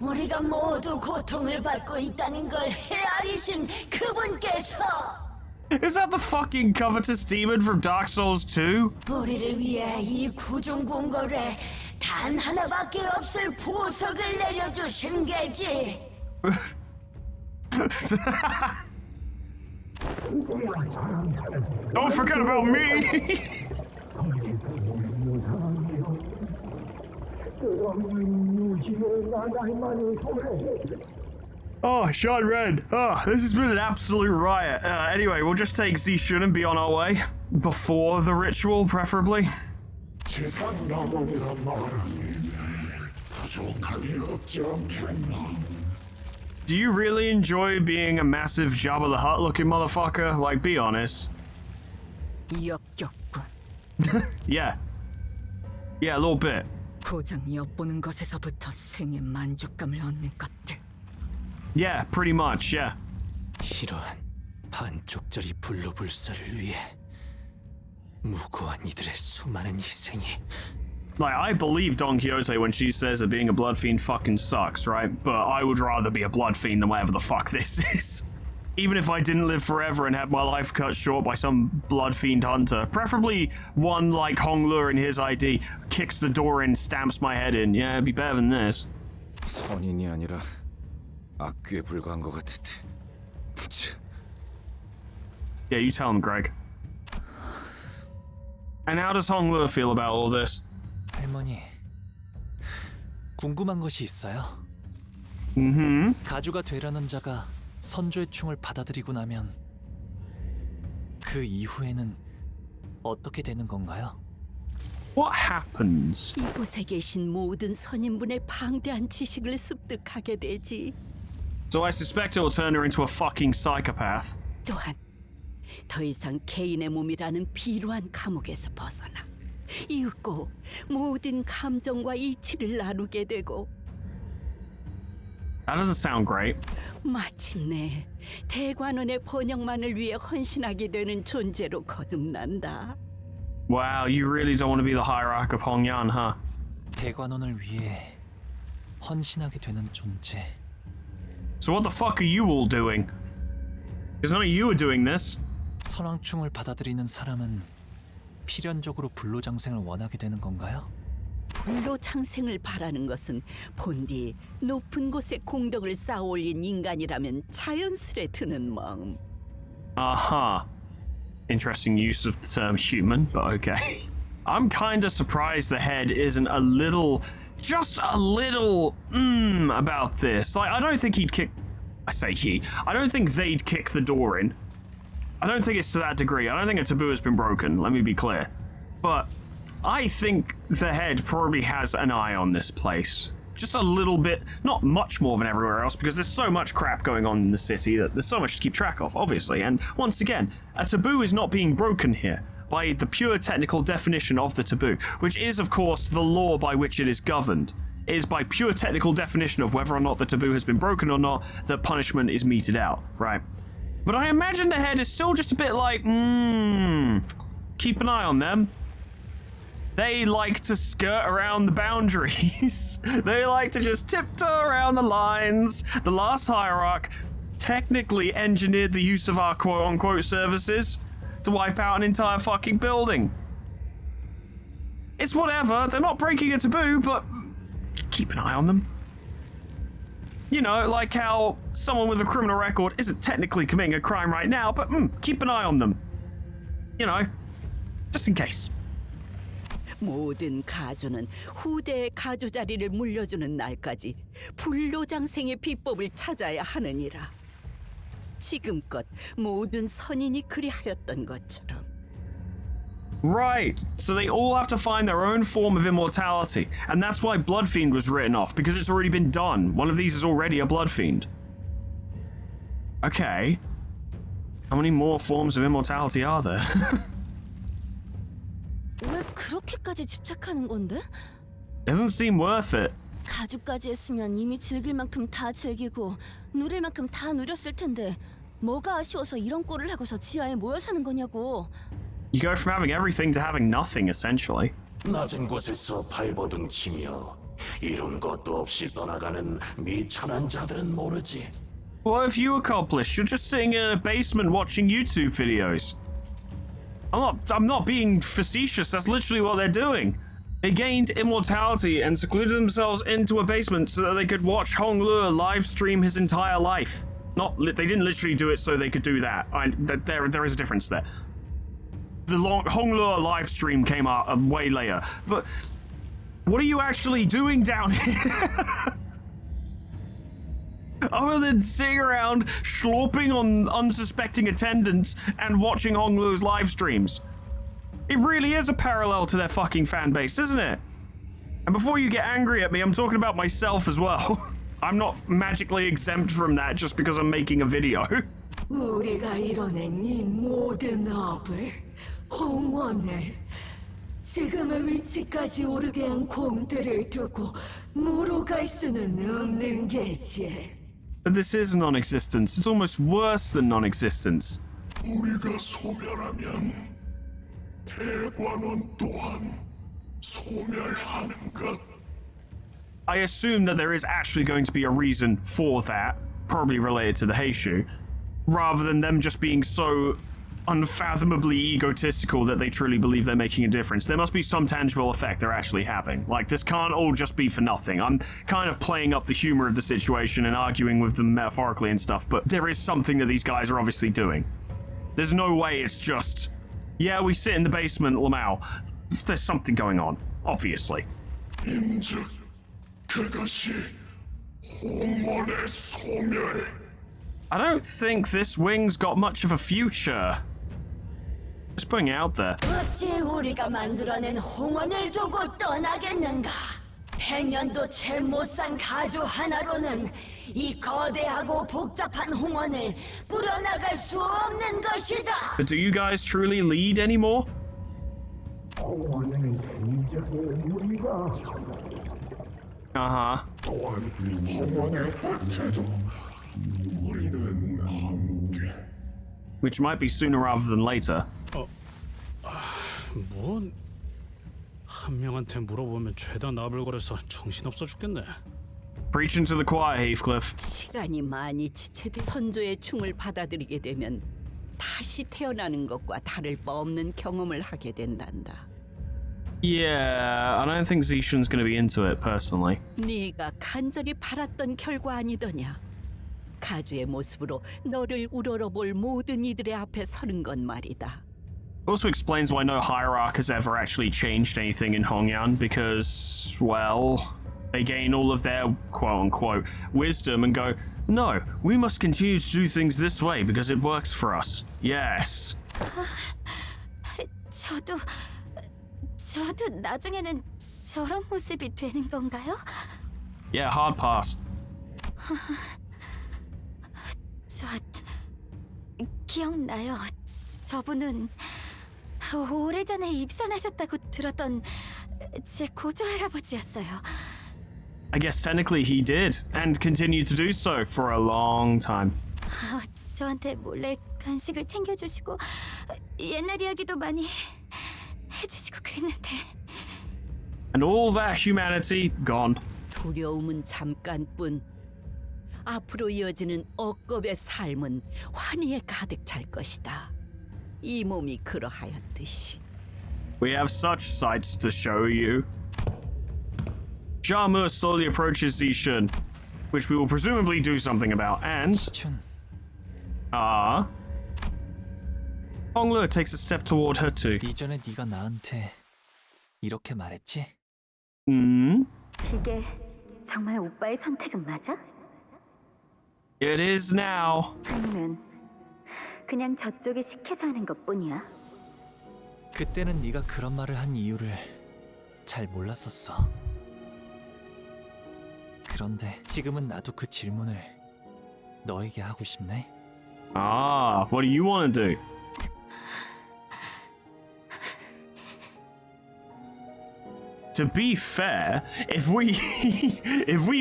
Speaker 13: 우리가 모두 고통을 받고 있다는 걸 헤아리신 그분께서
Speaker 2: Is that the fucking covetous demon from Dark Souls 2?
Speaker 13: 우리를 위해 이 구중궁궐에 단 하나밖에 없을 보석을 내려주신 게지.
Speaker 2: Don't forget about me! Oh, Sean Red. Oh, this has been an absolute riot. Anyway, we'll just take Zishun and be on our way. Before the ritual, preferably. Do you really enjoy being a massive Jabba the Hutt looking motherfucker? Like, be honest.
Speaker 6: 역겹군.
Speaker 2: Yeah. Yeah, a little bit.
Speaker 6: 고장 엿보는 것에서부터 생의 만족감을 얻는 것들.
Speaker 2: Yeah, pretty much, yeah.
Speaker 4: 이런 반쪽짜리 불로불사를 위해 무고한 이들의 수많은 희생이.
Speaker 2: Like, I believe Don Quixote when she says that being a blood fiend fucking sucks, right? But I would rather be a blood fiend than whatever the fuck this is. Even if I didn't live forever and had my life cut short by some blood fiend hunter. Preferably one like Honglu in his ID, kicks the door in, stamps my head in. Yeah, it'd be better than this.
Speaker 5: 선인이 아니라 악귀에 불과한 것 같은데.
Speaker 2: Yeah, you tell him, Greg. And how does Honglu feel about all this?
Speaker 4: 할머니, 궁금한 것이 있어요.
Speaker 2: Mm-hmm.
Speaker 4: 가주가 되려는 자가 선조의 충을 받아들이고 나면
Speaker 1: 그 이후에는 어떻게 되는 건가요?
Speaker 2: What happens?
Speaker 12: 이곳에 계신 모든 선인분의 방대한 지식을 습득하게 되지.
Speaker 2: So I suspect it will turn her into a fucking psychopath.
Speaker 12: 또한 더 이상 개인의 몸이라는 비루한 감옥에서 벗어나 이윽고 모든 감정과 이치를 나누게 되고
Speaker 2: That doesn't sound great.
Speaker 12: 마침내 대관원의 번영만을 위해 헌신하게 되는 존재로 거듭난다.
Speaker 2: Wow, you really don't want to be the hierarch of Hongyan, huh?
Speaker 1: 대관원을 위해 헌신하게 되는 존재.
Speaker 2: So what the fuck are you all doing? Because none of you are doing this.
Speaker 1: 선왕충을 받아들이는 사람은 필연적으로 불로장생을 원하게 되는 건가요?
Speaker 12: 불로장생을 바라는 것은 본디 높은 곳에 공덕을 쌓아올린 인간이라면 자연스레 드는 마음.
Speaker 2: Uh-huh. Interesting use of the term human, but okay. I'm kinda surprised the head isn't a little, just a little, about this. Like, I don't think he'd kick, I say he, I don't think they'd kick the door in. I don't think it's to that degree. I don't think a taboo has been broken, let me be clear. But I think the head probably has an eye on this place. Just a little bit, not much more than everywhere else, because there's so much crap going on in the city that there's so much to keep track of, obviously. And once again, a taboo is not being broken here by the pure technical definition of the taboo, which is, of course, the law by which it is governed. It is by pure technical definition of whether or not the taboo has been broken or not that punishment is meted out, right? But I imagine the head is still just a bit like, keep an eye on them. They like to skirt around the boundaries. They like to just tiptoe around the lines. The last hierarch technically engineered the use of our quote-unquote services to wipe out an entire fucking building. It's whatever. They're not breaking a taboo, but keep an eye on them. You know, like how someone with a criminal record isn't technically committing a crime right now, but keep an eye on them. You know, just in case.
Speaker 12: 모든 가주는 후대의 가주 자리를 물려주는 날까지 불로장생의 비법을 찾아야 하느니라. 지금껏 모든 선인이 그리하였던 것처럼.
Speaker 2: Right, so they all have to find their own form of immortality, and that's why Bloodfiend was written off, because it's already been done. One of these is already a Bloodfiend. Okay. How many more forms of immortality are there?
Speaker 8: 왜 그렇게까지 집착하는 건데?
Speaker 2: Doesn't seem worth it.
Speaker 8: 가죽까지 했으면 이미 즐길 만큼 다 즐기고 누릴 만큼 다 누렸을 텐데 뭐가 아쉬워서 이런 꼴을 하고서 지하에 모여 사는 거냐고.
Speaker 2: You go from having everything to having nothing, essentially.
Speaker 10: 낮은 곳에서 발버둥 치며 이룬 것도 없이 떠나가는 미천한 자들은 모르지.
Speaker 2: What have you accomplished? You're just sitting in a basement watching YouTube videos. I'm not being facetious, that's literally what they're doing. They gained immortality and secluded themselves into a basement so that they could watch Hong Luo live stream his entire life. They didn't literally do it so they could do that. There is a difference there. The Hong Luo live stream came out way later. But what are you actually doing down here? Other than sitting around slurping on unsuspecting attendants and watching Hong Luo's live streams. It really is a parallel to their fucking fan base, isn't it? And before you get angry at me, I'm talking about myself as well. I'm not magically exempt from that just because I'm making a video.
Speaker 6: 우리가 이뤄낸 이 모든 업을, 홍원을, 지금의 위치까지 오르게 한 공들을 두고 뭐로 갈 수는 없는 게지.
Speaker 2: But this is non-existence. It's almost worse than non-existence.
Speaker 10: 우리가 소멸하면 대관원 또한 소멸하는 것.
Speaker 2: I assume that there is actually going to be a reason for that, probably related to the Heishu, rather than them just being so unfathomably egotistical that they truly believe they're making a difference. There must be some tangible effect they're actually having. Like, this can't all just be for nothing. I'm kind of playing up the humor of the situation and arguing with them metaphorically and stuff, but there is something that these guys are obviously doing. There's no way it's just, yeah, we sit in the basement, Lamau. There's something going on, obviously.
Speaker 10: 인즉 그것이 홍원의 소멸.
Speaker 2: I don't think this wing's got much of a future. Just putting it out there.
Speaker 13: 어찌 우리가 만들어낸 홍원을 두고 떠나겠는가? 100년도 채 못 산 가주 하나로는 이 거대하고 복잡한 홍원을 꾸려나갈 수 없는 것이다.
Speaker 2: But do you guys truly lead anymore? Uh-huh. Which might be sooner rather than later.
Speaker 1: 뭔? 한 명한테 물어보면 죄다 나불거려서 정신없어 죽겠네.
Speaker 2: Preaching to the choir, Heathcliff.
Speaker 12: 시간이 많이 지체돼 선조의 충을 받아들이게 되면 다시 태어나는 것과 다를 바 없는 경험을 하게 된단다.
Speaker 2: Yeah, I don't think Zishun's gonna be into it, personally.
Speaker 12: 네가 간절히 바랐던 결과 아니더냐? 가주의 모습으로 너를 우러러볼 모든 이들의 앞에 서는 건 말이다.
Speaker 2: Also explains why no hierarch has ever actually changed anything in Hongyan, because, well, they gain all of their quote-unquote wisdom and go, no, we must continue to do things this way because it works for us. Yes.
Speaker 8: 저도 나중에는 저런 모습이 되는 건가요?
Speaker 2: Yeah, hard pass.
Speaker 8: 저 기억나요. 저분은 오래전에 입선하셨다고 들었던 제 고조 할아버지였어요.
Speaker 2: I guess technically he did, and continued to do so for a long time.
Speaker 8: 저한테 몰래 간식을 챙겨주시고 옛날 이야기도 많이 해주시고 그랬는데.
Speaker 2: And all that humanity gone.
Speaker 12: 두려움은 잠깐뿐. 앞으로 이어지는 억겁의 삶은 환희에 가득 찰 것이다. 이 몸이 그러하였듯이.
Speaker 2: We have such sights to show you. Jarmuth slowly approaches Zishun, which we will presumably do something about, and... Honglu takes a step toward her too.
Speaker 1: 이전에 네가 나한테 이렇게 말했지?
Speaker 7: 이게 정말 오빠의 선택은 맞아?
Speaker 2: It is now.
Speaker 7: 아니면 그냥 저쪽에 시켜서 하는 것뿐이야?
Speaker 1: 그때는 네가 그런 말을 한 이유를 잘 몰랐었어. 그런데 지금은 나도 그 질문을 너에게 하고 싶네.
Speaker 2: What do you want to do? To be fair, if we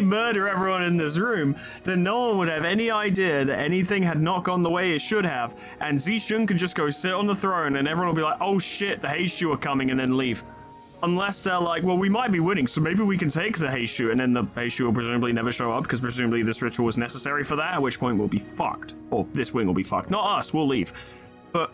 Speaker 2: murder everyone in this room, then no one would have any idea that anything had not gone the way it should have, and Zishun could just go sit on the throne and everyone will be like, oh shit, the Heishu are coming, and then leave. Unless they're like, well, we might be winning, so maybe we can take the Heishu, and then the Heishu will presumably never show up, because presumably this ritual was necessary for that, at which point we'll be fucked. Or this wing will be fucked. Not us, we'll leave. But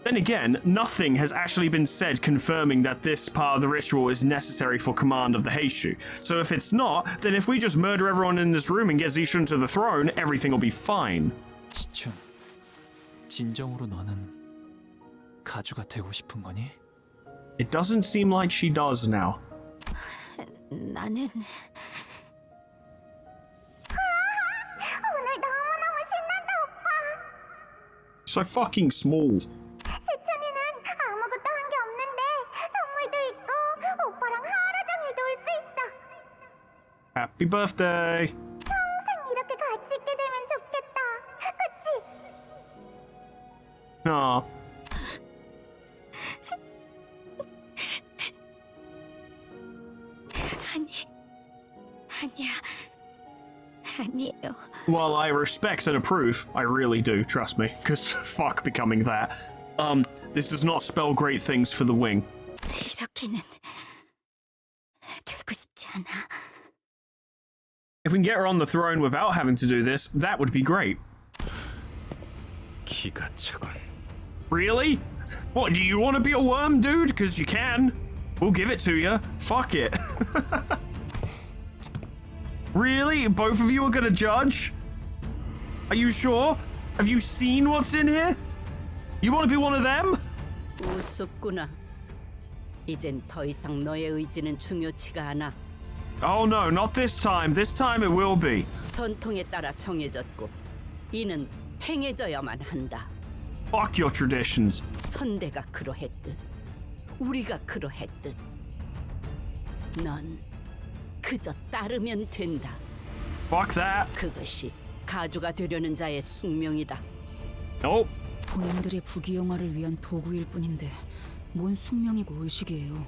Speaker 2: then again, nothing has actually been said confirming that this part of the ritual is necessary for command of the Heishu. So if it's not, then if we just murder everyone in this room and get Zishun to the throne, everything will be fine.
Speaker 1: 시춘, 진정으로 너는 가주가 되고 싶은 거니?
Speaker 2: It doesn't seem like she does now.
Speaker 8: 나는
Speaker 13: 오늘 너무너무 신난다, 오빠.
Speaker 2: So fucking small.
Speaker 13: 시춘이는 아무것도 한 게 없는데 선물도 있고 오빠랑 하루 종일 놀 수 있어.
Speaker 2: Happy birthday.
Speaker 13: 평생 이렇게 같이 있게 되면 좋겠다. 그치?
Speaker 2: Aw.
Speaker 8: 아니에요.
Speaker 2: Well, I respect and approve. I really do, trust me. Because fuck becoming that. This does not spell great things for the wing.
Speaker 8: 이렇게는 되고 싶지 않아.
Speaker 2: If we can get her on the throne without having to do this, that would be great.
Speaker 3: 기가 차군.
Speaker 2: Really? What, do you want to be a worm, dude? Because you can. We'll give it to you. Fuck it. Really? Both of you are gonna judge? Are you sure? Have you seen what's in here? You want to be one of them?
Speaker 12: 우습구나. 이젠 더 이상 너의 의지는 중요치가 않아.
Speaker 2: Oh no, not this time. This time it will be.
Speaker 12: 전통에 따라 정해졌고 이는 행해져야만 한다.
Speaker 2: Fuck your traditions.
Speaker 12: 선대가 그러했듯 우리가 그러했듯 넌 그저 따르면 된다.
Speaker 2: Fuck that.
Speaker 12: 그것이 가주가 되려는 자의 숙명이다.
Speaker 2: Nope.
Speaker 6: 본인들의 부귀영화를 위한 도구일 뿐인데 뭔 숙명이고 의식이에요.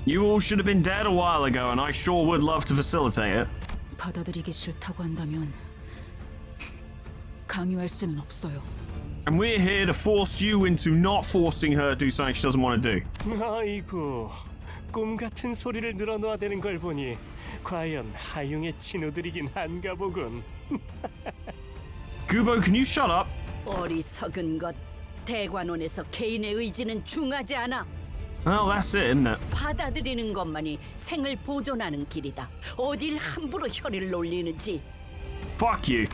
Speaker 2: You all should have been dead a while ago, and I sure would love to facilitate it.
Speaker 6: 받아들이기 싫다고 한다면 강요할 수는 없어요.
Speaker 2: And we're here to force you into not forcing her to do something she doesn't want to do.
Speaker 4: 아이고, 꿈 같은 소리를 늘어놓아대는 걸 보니 과연 하융의 친우들이긴 한가 보군.
Speaker 2: Kubo, can you shut up?
Speaker 12: 어리석은 것. 대관원에서 개인의 의지는 중하지 않아.
Speaker 2: Well, that's it, isn't it?
Speaker 12: 받아들이는 것만이 생을 보존하는 길이다. 어딜 함부로 혀를 놀리는지.
Speaker 2: Fuck you.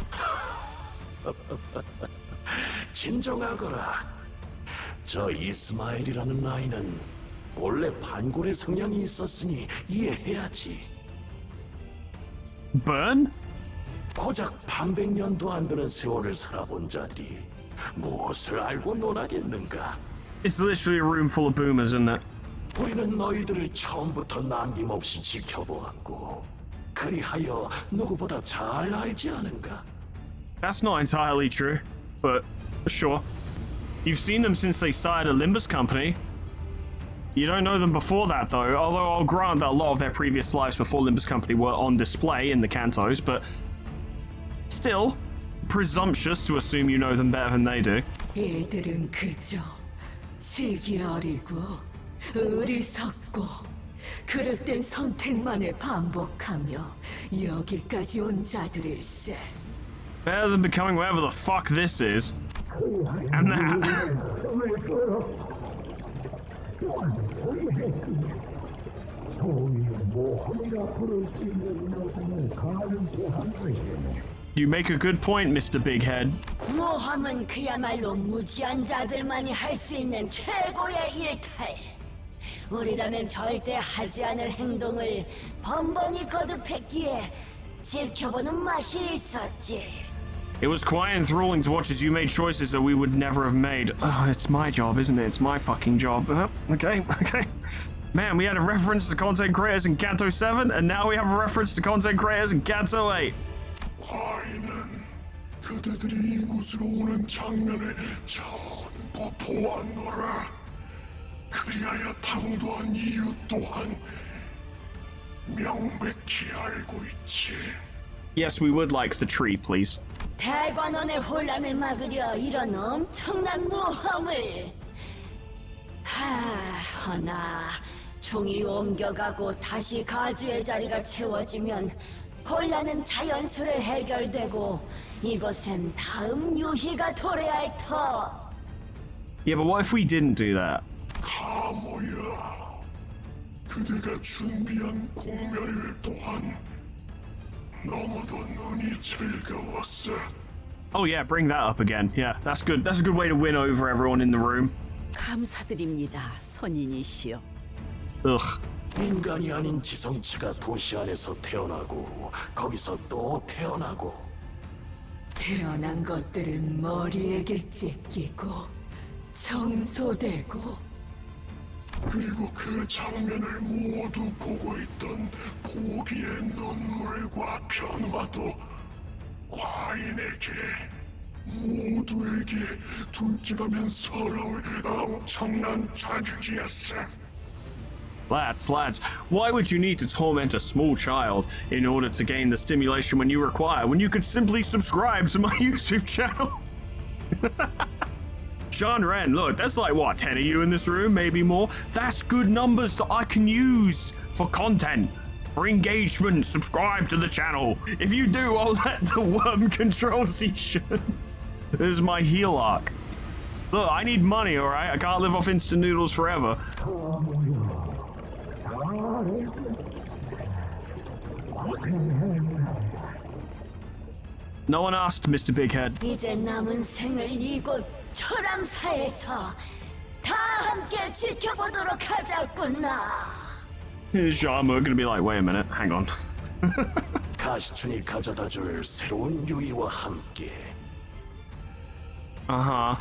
Speaker 10: 진정하거라. 저 이스마엘이라는 아이는 원래 반골의 성향이 있었으니 이해해야지.
Speaker 2: Burn?
Speaker 10: 고작 반백년도 안 되는 세월을 살아본 자들이 무엇을 알고 논하겠는가?
Speaker 2: It's literally a room full of boomers, isn't it?
Speaker 10: 우리는 너희들을 처음부터 남김없이 지켜보았고 그리하여 누구보다 잘 알지 않은가?
Speaker 2: That's not entirely true, but sure. You've seen them since they started a Limbus company. You don't know them before that, though, although I'll grant that a lot of their previous lives before Limbus company were on display in the cantos, but still, presumptuous to assume you know them better than they do.
Speaker 13: 얘들은 그저 지기 어리고 어리석고 그릇된 선택만을 반복하며 여기까지 온 자들일세.
Speaker 2: Better than becoming whatever the fuck this is. And that. You make a good point, Mr. Big Head.
Speaker 13: 모함은 그야말로 무지한 자들만이 할 수 있는 최고의 일탈. 우리라면 절대 하지 않을 행동을 번번이 거듭했기에 지켜보는 맛이 있었지.
Speaker 2: It was quite enthralling to watch as you made choices that we would never have made. It's my job, isn't it? It's my fucking job. Okay. Man, we had a reference to content creators in Canto 7, and now we have a reference to content creators in Canto 8.
Speaker 10: 과인은 그대들이 이곳으로 오는 장면을 전부 보았노라. 그리하여 당도한 이유 또한 명백히 알고 있지.
Speaker 2: Yes, we would like the tree, please.
Speaker 13: 대관원의 혼란을 막으려 이런 엄청난 모험을. 허나 중이 옮겨가고 다시 가주의 자리가 채워지면 혼란은 자연스레 해결되고 이곳엔 다음 유희가 도래할 터.
Speaker 2: Yeah, but what if we didn't do that?
Speaker 10: 가모야, 그대가 준비한 공멸일 또한 너무도 눈이 즐거웠어.
Speaker 2: Oh yeah, bring that up again. Yeah, that's good. That's a good way to win over everyone in the room.
Speaker 12: 감사드립니다, 선인이시여.
Speaker 2: Ugh.
Speaker 10: 인간이 아닌 지성체가 도시 안에서 태어나고 거기서 또 태어나고
Speaker 13: 태어난 것들은 머리에게 찢기고 청소되고
Speaker 10: 그리고 그 장면을 모두 보고 있던 보기의 눈물과 변화도 과인에게 모두에게 둘째가면 서러울 엄청난 자극이었어.
Speaker 2: Lads, why would you need to torment a small child in order to gain the stimulation when you require, when you could simply subscribe to my YouTube channel? Sean Ren, look, there's like, what, 10 of you in this room, maybe more? That's good numbers that I can use for content, for engagement. Subscribe to the channel. If you do, I'll let the worm control Zishan. This is my heal arc. Look, I need money, alright? I can't live off instant noodles forever. No one asked, Mr. Bighead.
Speaker 13: 이제 남은 생을 이곳 철암사에서 다 함께 지켜보도록 하자꾸나.
Speaker 2: Is Zhamu gonna be like, wait a minute, hang on.
Speaker 10: 가시춘이 가져다줄 새로운 유의와 함께.
Speaker 2: Uh-huh.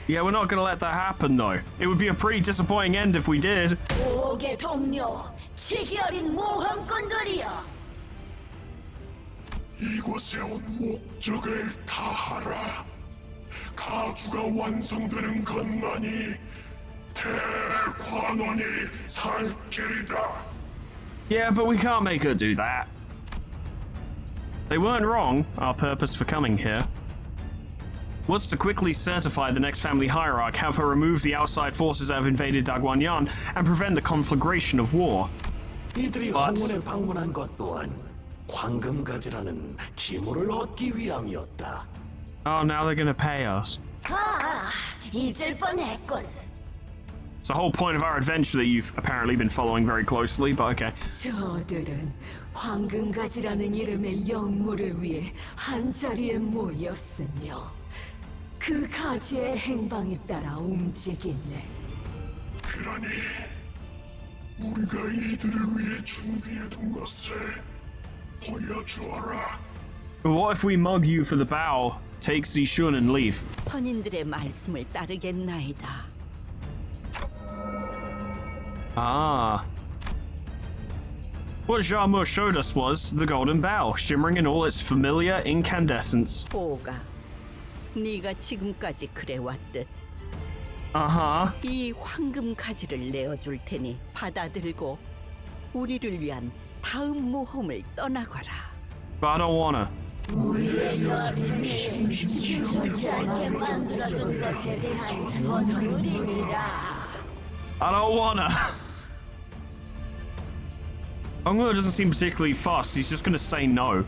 Speaker 2: Yeah, we're not gonna let that happen though. It would be a pretty disappointing end if we did.
Speaker 13: 고개 동료, 치기 어린 모험꾼들이여.
Speaker 10: 이곳에 온 목적을 다하라. 가주가 완성되는 것만이 대관원이 살 길이다.
Speaker 2: Yeah, but we can't make her do that. They weren't wrong, our purpose for coming here was to quickly certify the next family hierarch, have her remove the outside forces that have invaded Dagwanyan, and prevent the conflagration of war.
Speaker 10: 이들이 황혼에 방문한 것 또한 황금가지라는 기물을 얻기 위함이었다.
Speaker 2: Oh, now they're gonna pay us.
Speaker 13: 아, 잊을 뻔했군.
Speaker 2: It's the whole point of our adventure that you've apparently been following very closely, but okay.
Speaker 6: 저들은 황금가지라는 이름의 영물을 위해 한자리에 모였으며 그 가지의 행방에 따라 움직이네.
Speaker 10: 그러니 우리가 이들을 위해 준비해둔 것을 보여주어라.
Speaker 2: What if we mug you for the bow, take Zishun and leave?
Speaker 12: 선인들의 말씀을 따르겠나이다.
Speaker 2: Ah. What Jarmu showed us was the golden bow, shimmering in all its familiar incandescence.
Speaker 12: 보가, 네가 지금까지 그래왔듯
Speaker 2: Uh-huh.
Speaker 12: 이 황금 가지를 내어줄 테니 받아들고 우리를 위한 다음 모험을 떠나거라.
Speaker 2: But I don't wanna.
Speaker 13: 우리의 여생을 좋지 않게 만들어준 것에 대한 선물이라.
Speaker 2: I don't wanna. Onglo doesn't seem particularly fussed. He's just gonna say no.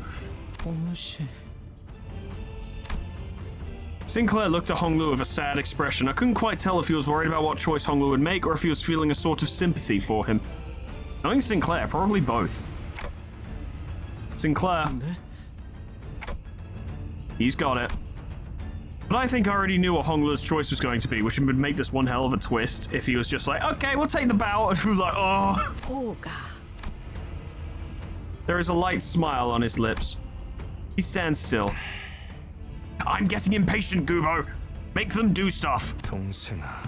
Speaker 2: Sinclair looked at Honglu with a sad expression. I couldn't quite tell if he was worried about what choice Honglu would make or if he was feeling a sort of sympathy for him. Knowing Sinclair, probably both. Sinclair. He's got it. But I think I already knew what Honglu's choice was going to be, which would make this one hell of a twist if he was just like, okay, we'll take the bow. And we were like, oh.
Speaker 12: 보가,
Speaker 2: There is a light smile on his lips. He stands still. I'm getting impatient, Gubo. Make them do stuff.
Speaker 3: 동생아,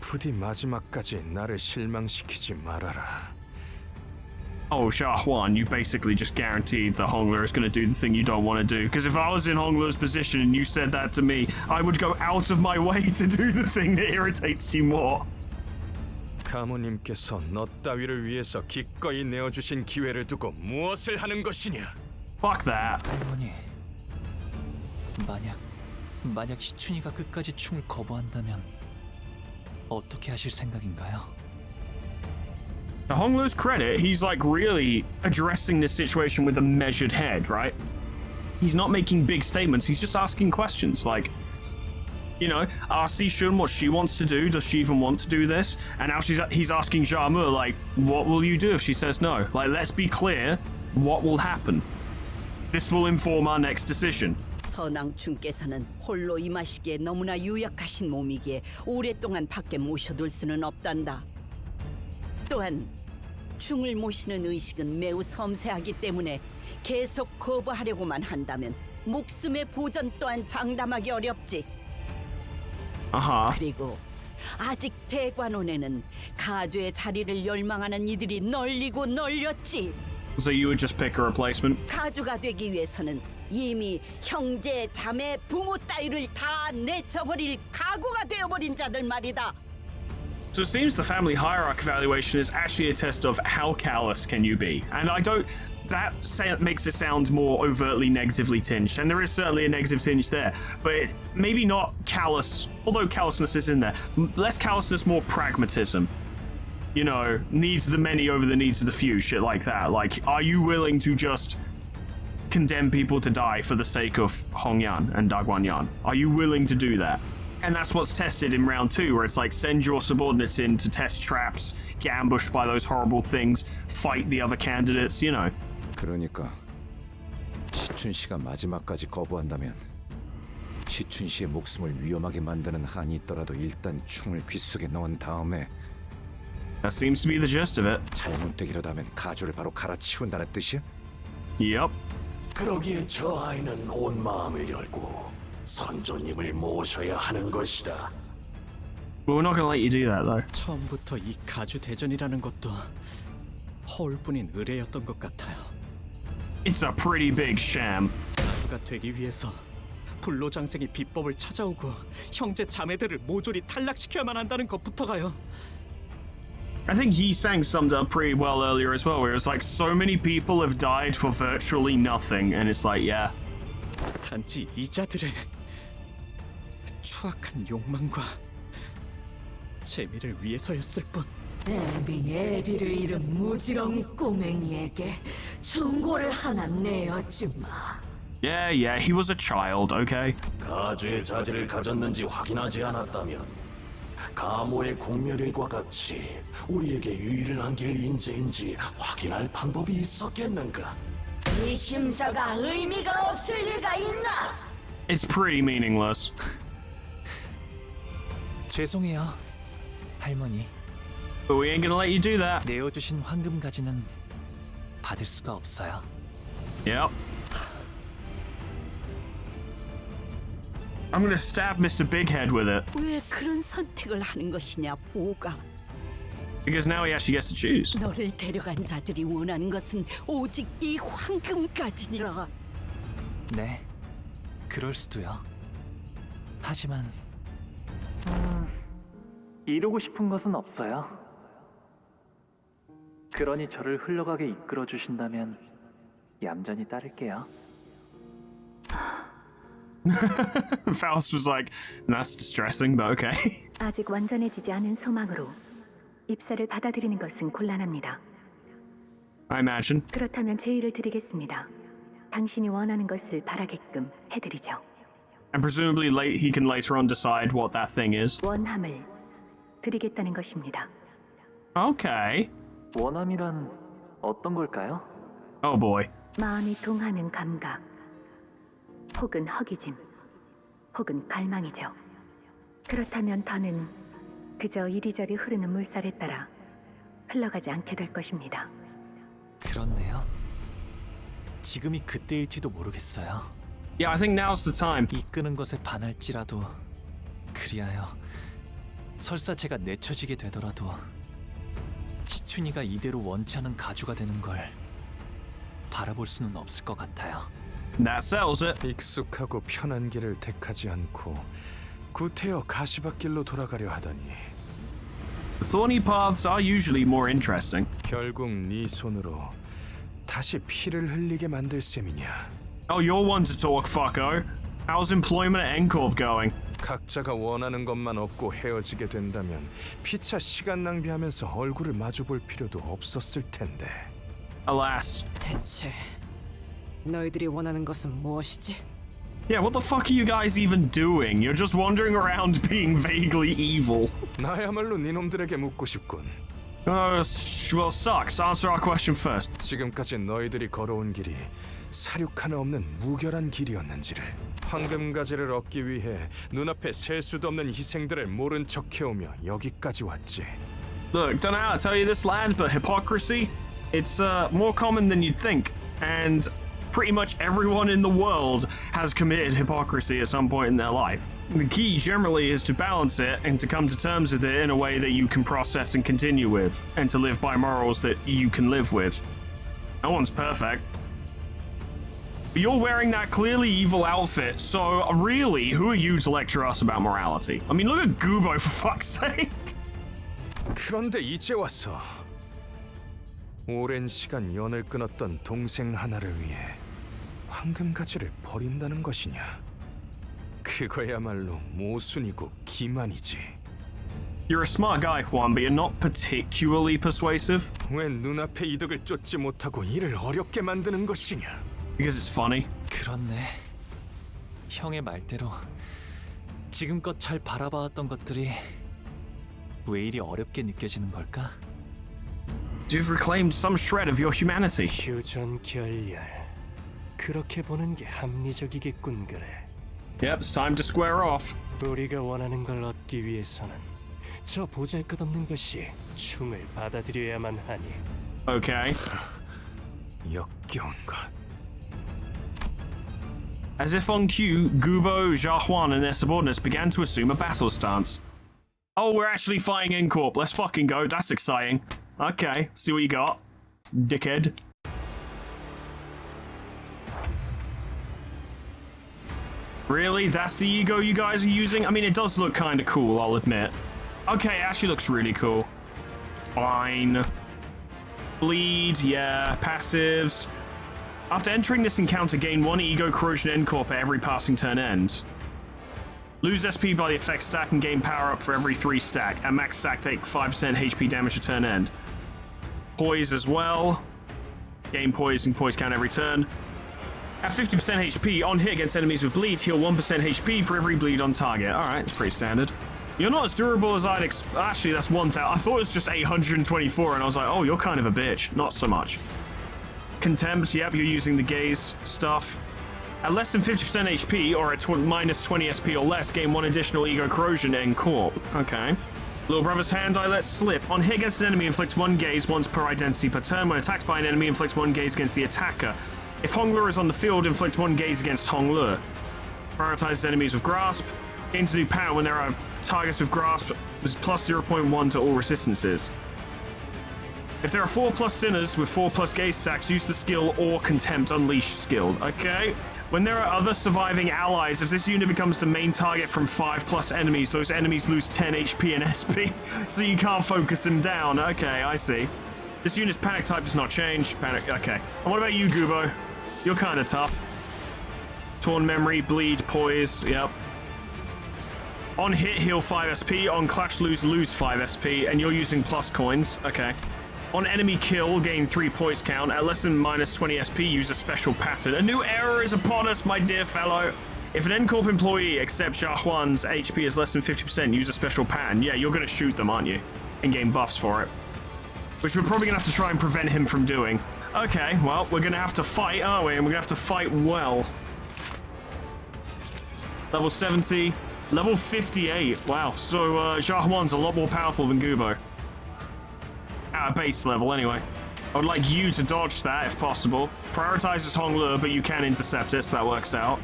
Speaker 3: 부디 마지막까지 나를 실망시키지 말아라.
Speaker 2: Oh, Shahuan, you basically just guaranteed that Honglu is going to do the thing you don't want to do. Because if I was in Honglu's position and you said that to me, I would go out of my way to do the thing that irritates you more.
Speaker 3: 가모님께서 너 따위를 위해서 기꺼이 내어주신 기회를 두고 무엇을 하는 것이냐?
Speaker 2: Fuck that.
Speaker 1: 할머니, 만약 시춘이가 끝까지 충을 거부한다면 어떻게 하실 생각인가요?
Speaker 2: To Honglu's credit, he's like really addressing this situation with a measured head, right? He's not making big statements, he's just asking questions like, you know, ask Zishun what she wants to do, does she even want to do this? And now he's asking Jarmu, like, what will you do if she says no? Like, let's be clear, what will happen? This will inform our next decision.
Speaker 12: 선왕충께서는 홀로 임하시기에 너무나 유약하신 몸이기에 오랫동안 밖에 모셔둘 수는 없단다. 또한 충을 모시는 의식은 매우 섬세하기 때문에 계속 거부하려고만 한다면 목숨의 보전 또한 장담하기 어렵지. 그리고 아직 대관원에는 가주의 자리를 열망하는 이들이 널리고 널렸지.
Speaker 2: So you would just pick a replacement?
Speaker 12: 가주가 되기 위해서는 이미 형제, 자매, 부모 따위를 다 내쳐버릴 각오가 되어버린 자들 말이다.
Speaker 2: So it seems the family hierarchy evaluation is actually a test of how callous can you be. And that makes it sound more overtly negatively tinged, and there is certainly a negative tinge there, but maybe not callous, although callousness is in there. Less callousness, more pragmatism. You know, needs of the many over the needs of the few, shit like that. Like, are you willing to just condemn people to die for the sake of Hongyan and Dagwanyan? Are you willing to do that? And that's what's tested in round 2, where it's like, send your subordinates in to test traps, get ambushed by those horrible things, fight the other candidates, you know.
Speaker 5: 그러니까 시춘 씨가 마지막까지 거부한다면 시춘 씨의 목숨을 위험하게 만드는 한이 있더라도 일단 충을 귓속에 넣은 다음에
Speaker 2: That seems to be the gist of it.
Speaker 5: 잘못되기라도 하면 가주를 바로 갈아치운다는 뜻이야?
Speaker 2: Yep.
Speaker 10: 그러기에 저 아이는 온 마음을 열고 선조님을 모셔야 하는 것이다.
Speaker 2: But we're not gonna let you do that though.
Speaker 1: 처음부터 이 가주 대전이라는 것도 허울뿐인 의뢰였던 것 같아요.
Speaker 2: It's a pretty big sham.
Speaker 1: 가주가 되기 위해서 불로장생이 비법을 찾아오고 형제 자매들을 모조리 탈락시켜야만 한다는 것부터가요.
Speaker 2: I think Yi Sang summed it up pretty well earlier as well, where it's like so many people have died for virtually nothing, and it's like, yeah.
Speaker 1: 단지 이자들의 추악한 욕망과 재미를 위해서였을 뿐.
Speaker 13: 애비를 잃은 무지렁이 꼬맹이에게 충고를 하나 내어주마.
Speaker 2: Yeah, he was a child, okay?
Speaker 10: 가주의 자질을 가졌는지 확인하지 않았다면 가모의 공멸일과 같이 우리에게 유의를 안길 인재인지 확인할 방법이 있었겠는가?
Speaker 13: 이 심사가 의미가 없을 리가 있나?
Speaker 2: It's pretty meaningless.
Speaker 14: 죄송해요, 할머니.
Speaker 2: But we ain't gonna let you do that.
Speaker 14: 내어주신 황금 가지는 받을 수가 없어요.
Speaker 2: Yep. I'm gonna stab Mr. Bighead with it.
Speaker 12: 왜 그런 선택을 하는 것이냐, 보가.
Speaker 2: Because now he actually gets to choose.
Speaker 12: 너를 데려간 자들이 원하는 것은 오직 이 황금까지니라.
Speaker 14: 네, 그럴 수도요. 하지만 이루고 싶은 것은 없어요. 그러니 저를 흘러가게 이끌어 주신다면 얌전히 따를게요.
Speaker 2: Faust was like, that's distressing, but okay.
Speaker 15: 아직 완전해지지 않은 소망으로 입사를 받아들이는 것은 곤란합니다.
Speaker 2: I imagine.
Speaker 15: 그렇다면 제의를 드리겠습니다. 당신이 원하는 것을 바라게끔 해드리죠.
Speaker 2: And presumably he can later on decide what that thing is.
Speaker 15: 원함을 드리겠다는 것입니다.
Speaker 2: Okay.
Speaker 14: 원함이란 어떤 걸까요?
Speaker 2: Oh boy.
Speaker 15: 마음이 동하는 감각, 혹은 허기짐, 혹은 갈망이죠. 그렇다면 더는 그저 이리저리 흐르는 물살에 따라 흘러가지 않게 될 것입니다.
Speaker 14: 그렇네요. 지금이 그때일지도 모르겠어요.
Speaker 2: Yeah, I think now's the time.
Speaker 14: 이끄는 것에 반할지라도 그리하여 설사 제가 내쳐지게 되더라도 시춘이가 이대로 원치 않은 가주가 되는 걸 바라볼 수는 없을 것 같아요.
Speaker 2: That settles it.
Speaker 3: 익숙하고 편한 길을 택하지 않고 구태여 가시밭길로 돌아가려 하다니.
Speaker 2: Thorny paths are usually more interesting.
Speaker 3: 결국 네 손으로 다시 피를 흘리게 만들 셈이냐.
Speaker 2: Oh, you're one to talk, fucko. How's employment at N-Corp going?
Speaker 3: 각자가 원하는 것만 얻고 헤어지게 된다면 피차 시간 낭비하면서 얼굴을 마주볼 필요도 없었을 텐데.
Speaker 2: Alas.
Speaker 16: 대체 너희들이 원하는 것은 무엇이지?
Speaker 2: Yeah, what the fuck are you guys even doing? You're just wandering around being vaguely evil.
Speaker 3: 나야말로 니놈들에게 묻고 싶군.
Speaker 2: Well, sucks. Answer our question first.
Speaker 3: 지금까지 너희들이 걸어온 길이 사륙 하나 없는 무결한 길이었는지를, 황금가지를 얻기 위해 눈앞에 셀 수도 없는 희생들을 모른 척해오며 여기까지 왔지.
Speaker 2: Look, don't know how to tell you this, lad, but hypocrisy, it's more common than you'd think, and pretty much everyone in the world has committed hypocrisy at some point in their life. The key generally is to balance it and to come to terms with it in a way that you can process and continue with, and to live by morals that you can live with. No one's perfect. But you're wearing that clearly evil outfit, so really, who are you to lecture us about morality? I mean, look at Gubo, for fuck's sake!
Speaker 3: 그런데 이제 와서 오랜 시간 연을 끊었던 동생 하나를 위해 황금가지를 버린다는 것이냐? 그거야말로 모순이고 기만이지.
Speaker 2: You're a smart guy, Juan, but you're not particularly persuasive.
Speaker 3: 왜 눈앞의 이득을 쫓지 못하고 이를 어렵게 만드는 것이냐?
Speaker 2: Because it's funny.
Speaker 14: 그렇네. 형의 말대로 지금껏 잘 바라봐왔던 것들이 왜 이리 어렵게 느껴지는 걸까?
Speaker 2: You've reclaimed some shred of your humanity.
Speaker 4: 휴전 결렬. 그렇게 보는 게 합리적이겠군 그래.
Speaker 2: Yep, it's time to square off.
Speaker 4: 우리가 원하는 걸 얻기 위해서는 저 보잘것없는 것이 충을 받아들여야만 하니.
Speaker 2: Okay.
Speaker 3: 역겨운 것.
Speaker 2: As if on cue, Gubo, Jahuan, and their subordinates began to assume a battle stance. Oh, we're actually fighting in Corp. Let's fucking go. That's exciting. Okay, see what you got, dickhead. Really? That's the ego you guys are using? I mean, it does look kind of cool, I'll admit. Okay, it actually looks really cool. Fine. Bleed, yeah. Passives. After entering this encounter, gain 1 ego corrosion end corp at every passing turn end. Lose SP by the effect stack and gain power up for every 3 stack. At max stack, take 5% HP damage at turn end. Poise as well. Gain poise and poise count every turn. At 50% HP, on hit against enemies with bleed, heal 1% HP for every bleed on target. Alright, it's pretty standard. You're not as durable as I'd actually, that's 1,000. I thought it was just 824, and I was like, oh, you're kind of a bitch. Not so much. Contempt, yep, you're using the gaze stuff. At less than 50% HP, or at minus 20 SP or less, gain 1 additional ego corrosion and corp. Okay. Little Brother's Hand, I let slip. On hit against an enemy, inflicts 1 gaze once per identity per turn. When attacked by an enemy, inflicts 1 gaze against the attacker. If Honglur is on the field, inflict 1 gaze against Honglur. Prioritizes enemies with grasp. Gains a new power when there are targets with grasp. Is plus 0.1 to all resistances. If there are 4+ sinners with 4+ gaze stacks, use the skill or Contempt Unleash skill. Okay. When there are other surviving allies, if this unit becomes the main target from 5+ enemies, those enemies lose 10 HP and SP, so you can't focus them down. Okay, I see. This unit's panic type does not change. Panic, okay. And what about you, Gubo? You're kind of tough. Torn Memory, Bleed, Poise, yep. On hit, heal 5 SP. On clash, lose 5 SP. And you're using plus coins. Okay. On enemy kill, gain 3 poise count. At less than minus 20 SP, use a special pattern. A new error is upon us, my dear fellow. If an N-Corp employee accepts Jahuan's HP is less than 50%, use a special pattern. Yeah, you're going to shoot them, aren't you? And gain buffs for it. Which we're probably going to have to try and prevent him from doing. Okay, well, we're going to have to fight, aren't we? And we're going to have to fight well. Level 70. Level 58. Wow, so Jahuan's a lot more powerful than Gubo. At a base level, anyway. I would like you to dodge that, if possible. Prioritizes Honglur, but you can intercept it, so that works out.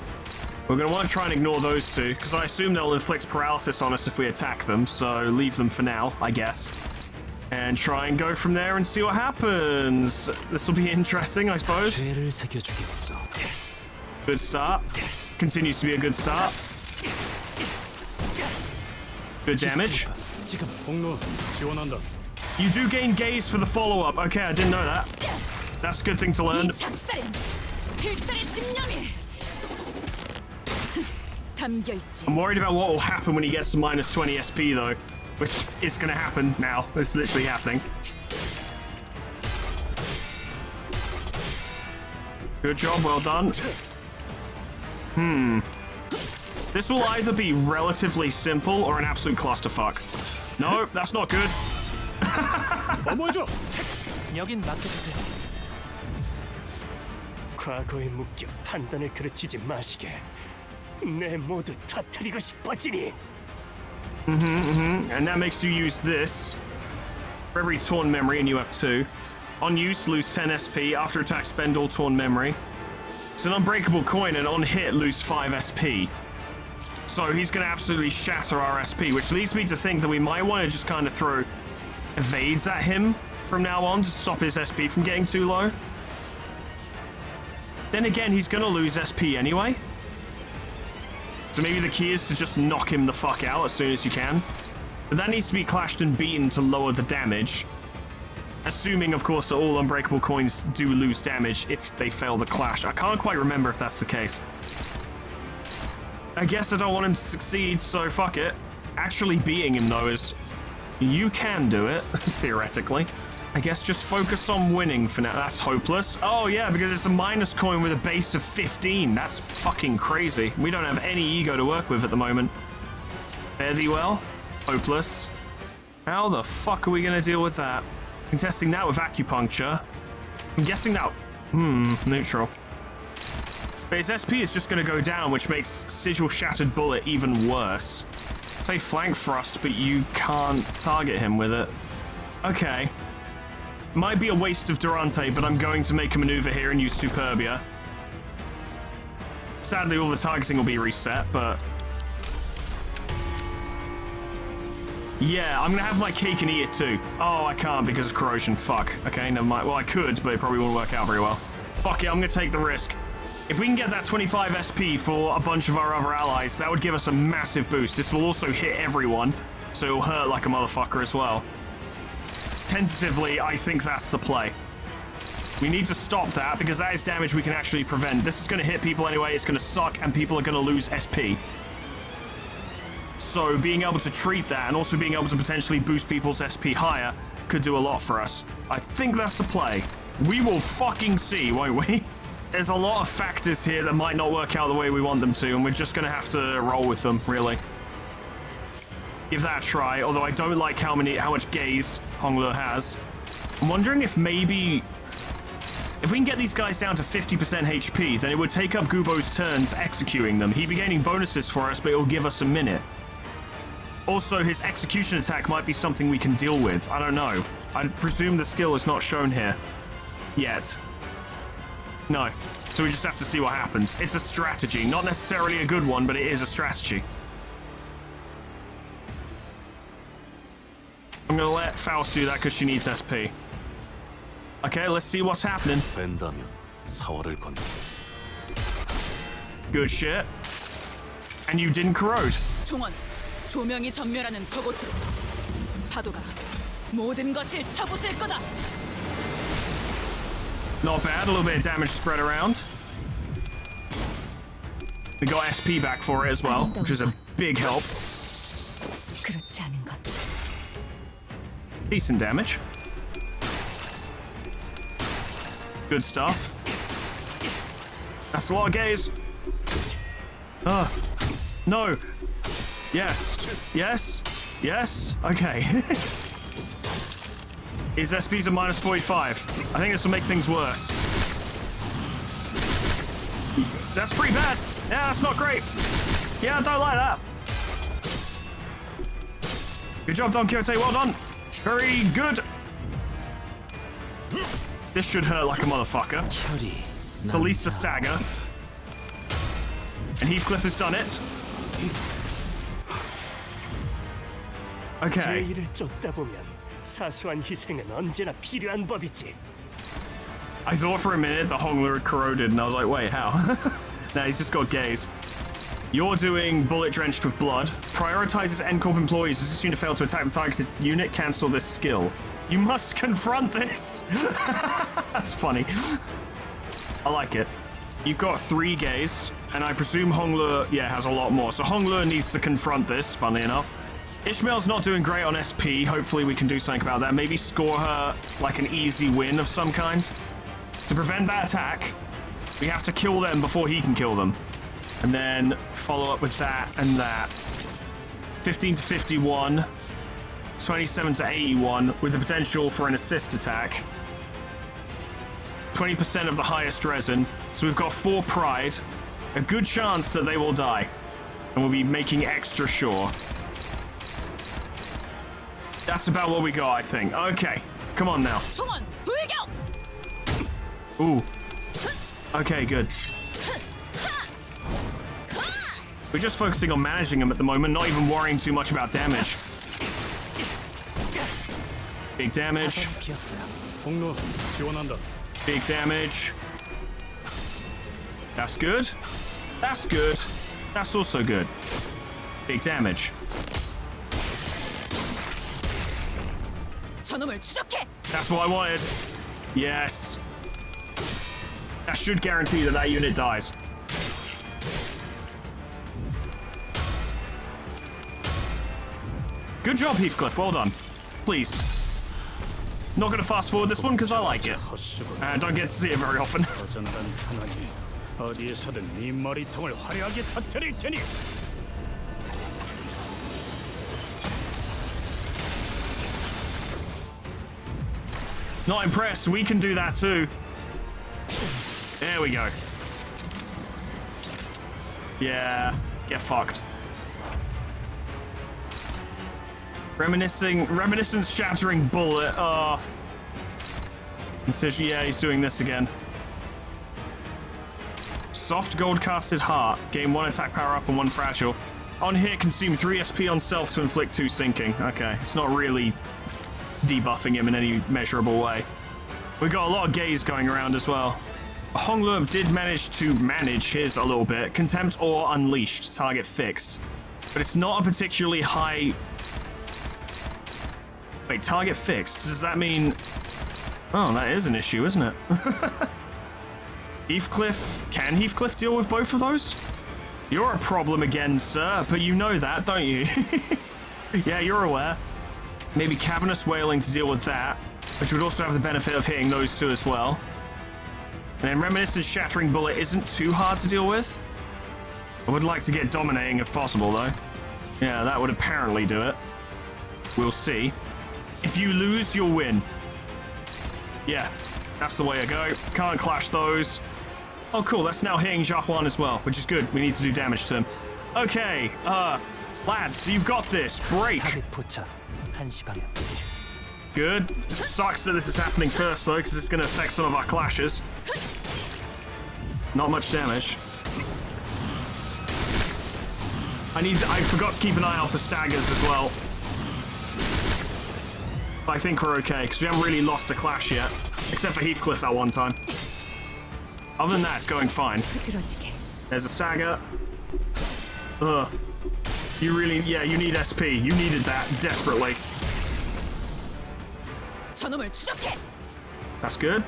Speaker 2: We're going to want to try and ignore those two, because I assume they'll inflict paralysis on us if we attack them, so leave them for now, I guess. And try and go from there and see what happens. This will be interesting, I suppose. Good start. Continues to be a good start. Good damage. You do gain gaze for the follow-up. Okay, I didn't know that. That's a good thing to learn. I'm worried about what will happen when he gets to minus 20 SP, though. Which is going to happen now. It's literally happening. Good job, well done. This will either be relatively simple or an absolute clusterfuck. No, that's not good.
Speaker 4: 여긴 맡겨주세요. 과거에 묶여 판단을 그르치지 마시게. 내 모두 터뜨리고 싶어지니.
Speaker 2: And that makes you use this. For every torn memory, and you have 2. On use, lose 10 SP. After attack, spend all torn memory. It's an unbreakable coin, and on hit, lose 5 SP. So he's going to absolutely shatter our SP, which leads me to think that we might want to just kind of throw evades at him from now on to stop his SP from getting too low. Then again, he's going to lose SP anyway. So maybe the key is to just knock him the fuck out as soon as you can. But that needs to be clashed and beaten to lower the damage. Assuming, of course, that all unbreakable coins do lose damage if they fail the clash. I can't quite remember if that's the case. I guess I don't want him to succeed, so fuck it. Actually beating him, though, is... You can do it, theoretically. I guess just focus on winning for now. That's hopeless. Oh, yeah, because it's a minus coin with a base of 15. That's fucking crazy. We don't have any ego to work with at the moment. Fare thee well. Hopeless. How the fuck are we going to deal with that? Contesting that with acupuncture. I'm guessing that... neutral. But his SP is just going to go down, which makes Sigil Shattered Bullet even worse. Say flank thrust, but you can't target him with it. Okay. Might be a waste of Durante, but I'm going to make a maneuver here and use Superbia. Sadly, all the targeting will be reset, but... Yeah, I'm gonna have my cake and eat it too. Oh, I can't because of corrosion. Fuck. Okay, never mind. Well, I could, but it probably won't work out very well. Fuck it, I'm gonna take the risk. If we can get that 25 SP for a bunch of our other allies, that would give us a massive boost. This will also hit everyone, so it'll hurt like a motherfucker as well. Tentatively, I think that's the play. We need to stop that because that is damage we can actually prevent. This is going to hit people anyway, it's going to suck, and people are going to lose SP. So being able to treat that and also being able to potentially boost people's SP higher could do a lot for us. I think that's the play. We will fucking see, won't we? There's a lot of factors here that might not work out the way we want them to, and we're just going to have to roll with them, really. Give that a try, although I don't like how much gaze Honglu has. I'm wondering if maybe... If we can get these guys down to 50% HP, then it would take up Gubo's turns executing them. He'd be gaining bonuses for us, but it will give us a minute. Also, his execution attack might be something we can deal with. I don't know. I presume the skill is not shown here. Yet. No. So we just have to see what happens. It's a strategy. Not necessarily a good one, but it is a strategy. I'm gonna let Faust do that because she needs SP. Okay, let's see what's happening. Good shit. And you didn't corrode.
Speaker 17: 총원, 조명이 전멸하는 저곳으로 파도가 모든 것을 쳐부술 거다.
Speaker 2: Not bad, a little bit of damage spread around. We got SP back for it as well, which is a big help.
Speaker 6: 그렇지 않은 것.
Speaker 2: Decent damage. Good stuff. That's a lot of gaze. No. Yes. Yes. Yes. Okay. His SP's a minus 45. I think this will make things worse. That's pretty bad. Yeah, that's not great. Yeah, I don't like that. Good job, Don Quixote. Well done. Very good. This should hurt like a motherfucker. It's at least a stagger. And Heathcliff has done it. Okay.
Speaker 4: 제의를 쫓다 보면 사소한 희생은 언제나 필요한 법이지.
Speaker 2: I thought for a minute the Hongler had corroded, and I was like, wait, how? Nah, he's just got gaze. You're doing bullet drenched with blood. Prioritizes NCorp employees. If this unit failed to attack the targeted unit, cancel this skill. You must confront this. That's funny. I like it. You've got 3 gaze, and I presume Hongler, yeah, has a lot more. So Hongler needs to confront this, funnily enough. Ishmael's not doing great on SP. Hopefully we can do something about that. Maybe score her like an easy win of some kind. To prevent that attack, we have to kill them before he can kill them. And then follow up with that and that. 15 to 51. 27 to 81 with the potential for an assist attack. 20% of the highest resin. So we've got 4 pride. A good chance that they will die. And we'll be making extra sure. That's about what we got, I think. Okay, come on now. Ooh. Okay, good. We're just focusing on managing them at the moment, not even worrying too much about damage. Big damage. Big damage. That's good. That's good. That's also good. Big damage. That's what I wanted. Yes. That should guarantee that that unit dies. Good job, Heathcliff. Well done. Please. Not going to fast forward this one because I like it. And don't get to see it very often. Not impressed. We can do that too. There we go. Yeah. Get fucked. Reminiscence shattering bullet. Oh. Yeah, he's doing this again. Soft gold casted heart. Gain 1 attack power up and 1 fragile. On here, consume 3 SP on self to inflict 2 sinking. Okay, it's not really debuffing him in any measurable way. We got a lot of gaze going around as well. Honglu did manage to manage his a little bit. Contempt or unleashed, target fixed. But it's not a particularly high... Wait, target fixed? Does that mean... Oh, that is an issue, isn't it? Heathcliff... Can Heathcliff deal with both of those? You're a problem again, sir, but you know that, don't you? Yeah, you're aware. Maybe Cavernous Wailing to deal with that, which would also have the benefit of hitting those two as well. And then Reminiscent Shattering Bullet isn't too hard to deal with. I would like to get Dominating if possible, though. Yeah, that would apparently do it. We'll see. If you lose, you'll win. Yeah, that's the way to go. Can't clash those. Oh, cool. That's now hitting Jahuan as well, which is good. We need to do damage to him. Okay, lads, you've got this. Break. Good. Sucks that this is happening first, though, because it's going to affect some of our clashes. Not much damage. I forgot to keep an eye out for staggers as well. But I think we're okay, because we haven't really lost a clash yet. Except for Heathcliff that one time. Other than that, it's going fine. There's a stagger. Ugh. You really, yeah, you need SP. You needed that desperately. That's good.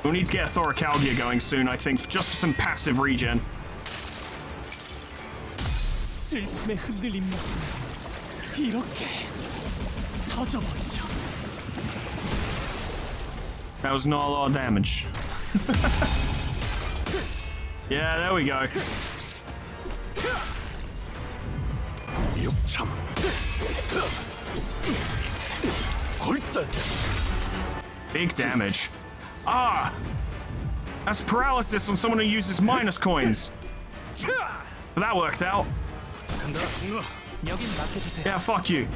Speaker 2: We'll need to get a Thoracalgia going soon, I think, just for some passive regen. That was not a lot of damage. Yeah, there we go. Big damage. Ah! That's paralysis on someone who uses minus coins. But that worked out. Yeah, fuck you.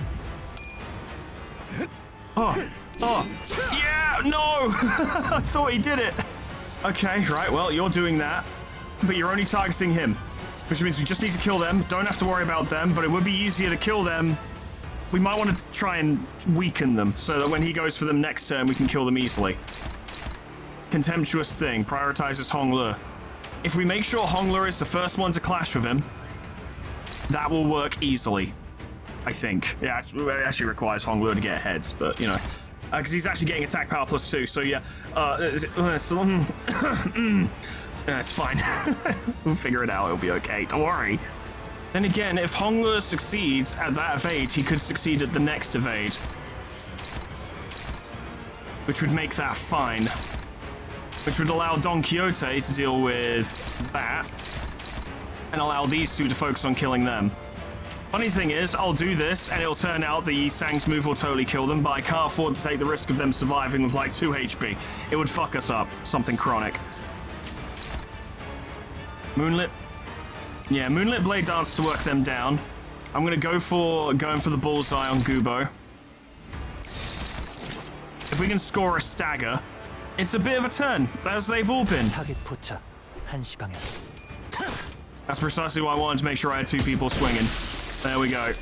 Speaker 2: Oh. Oh. Yeah, no! I thought he did it. Okay, right, well, you're doing that. But you're only targeting him. Which means we just need to kill them. Don't have to worry about them, but it would be easier to kill them. We might want to try and weaken them so that when he goes for them next turn, we can kill them easily. Contemptuous thing. Prioritizes Honglu. If we make sure Honglu is the first one to clash with him, that will work easily. I think. Yeah, it actually requires Honglu to get heads, but, you know. Because he's actually getting attack power +2, so yeah. It's fine. We'll figure it out. It'll be okay. Don't worry. Then again, if Honglu succeeds at that evade, he could succeed at the next evade. Which would make that fine. Which would allow Don Quixote to deal with that. And allow these two to focus on killing them. Funny thing is, I'll do this, and it'll turn out the Sang's move will totally kill them, but I can't afford to take the risk of them surviving with like 2 HP. It would fuck us up. Something chronic. Moonlit. Yeah, Moonlit Blade Dance to work them down. I'm gonna go for going for the bullseye on Gubo. If we can score a stagger, it's a bit of a turn, as they've all been. That's precisely why I wanted to make sure I had 2 people swinging. There we go.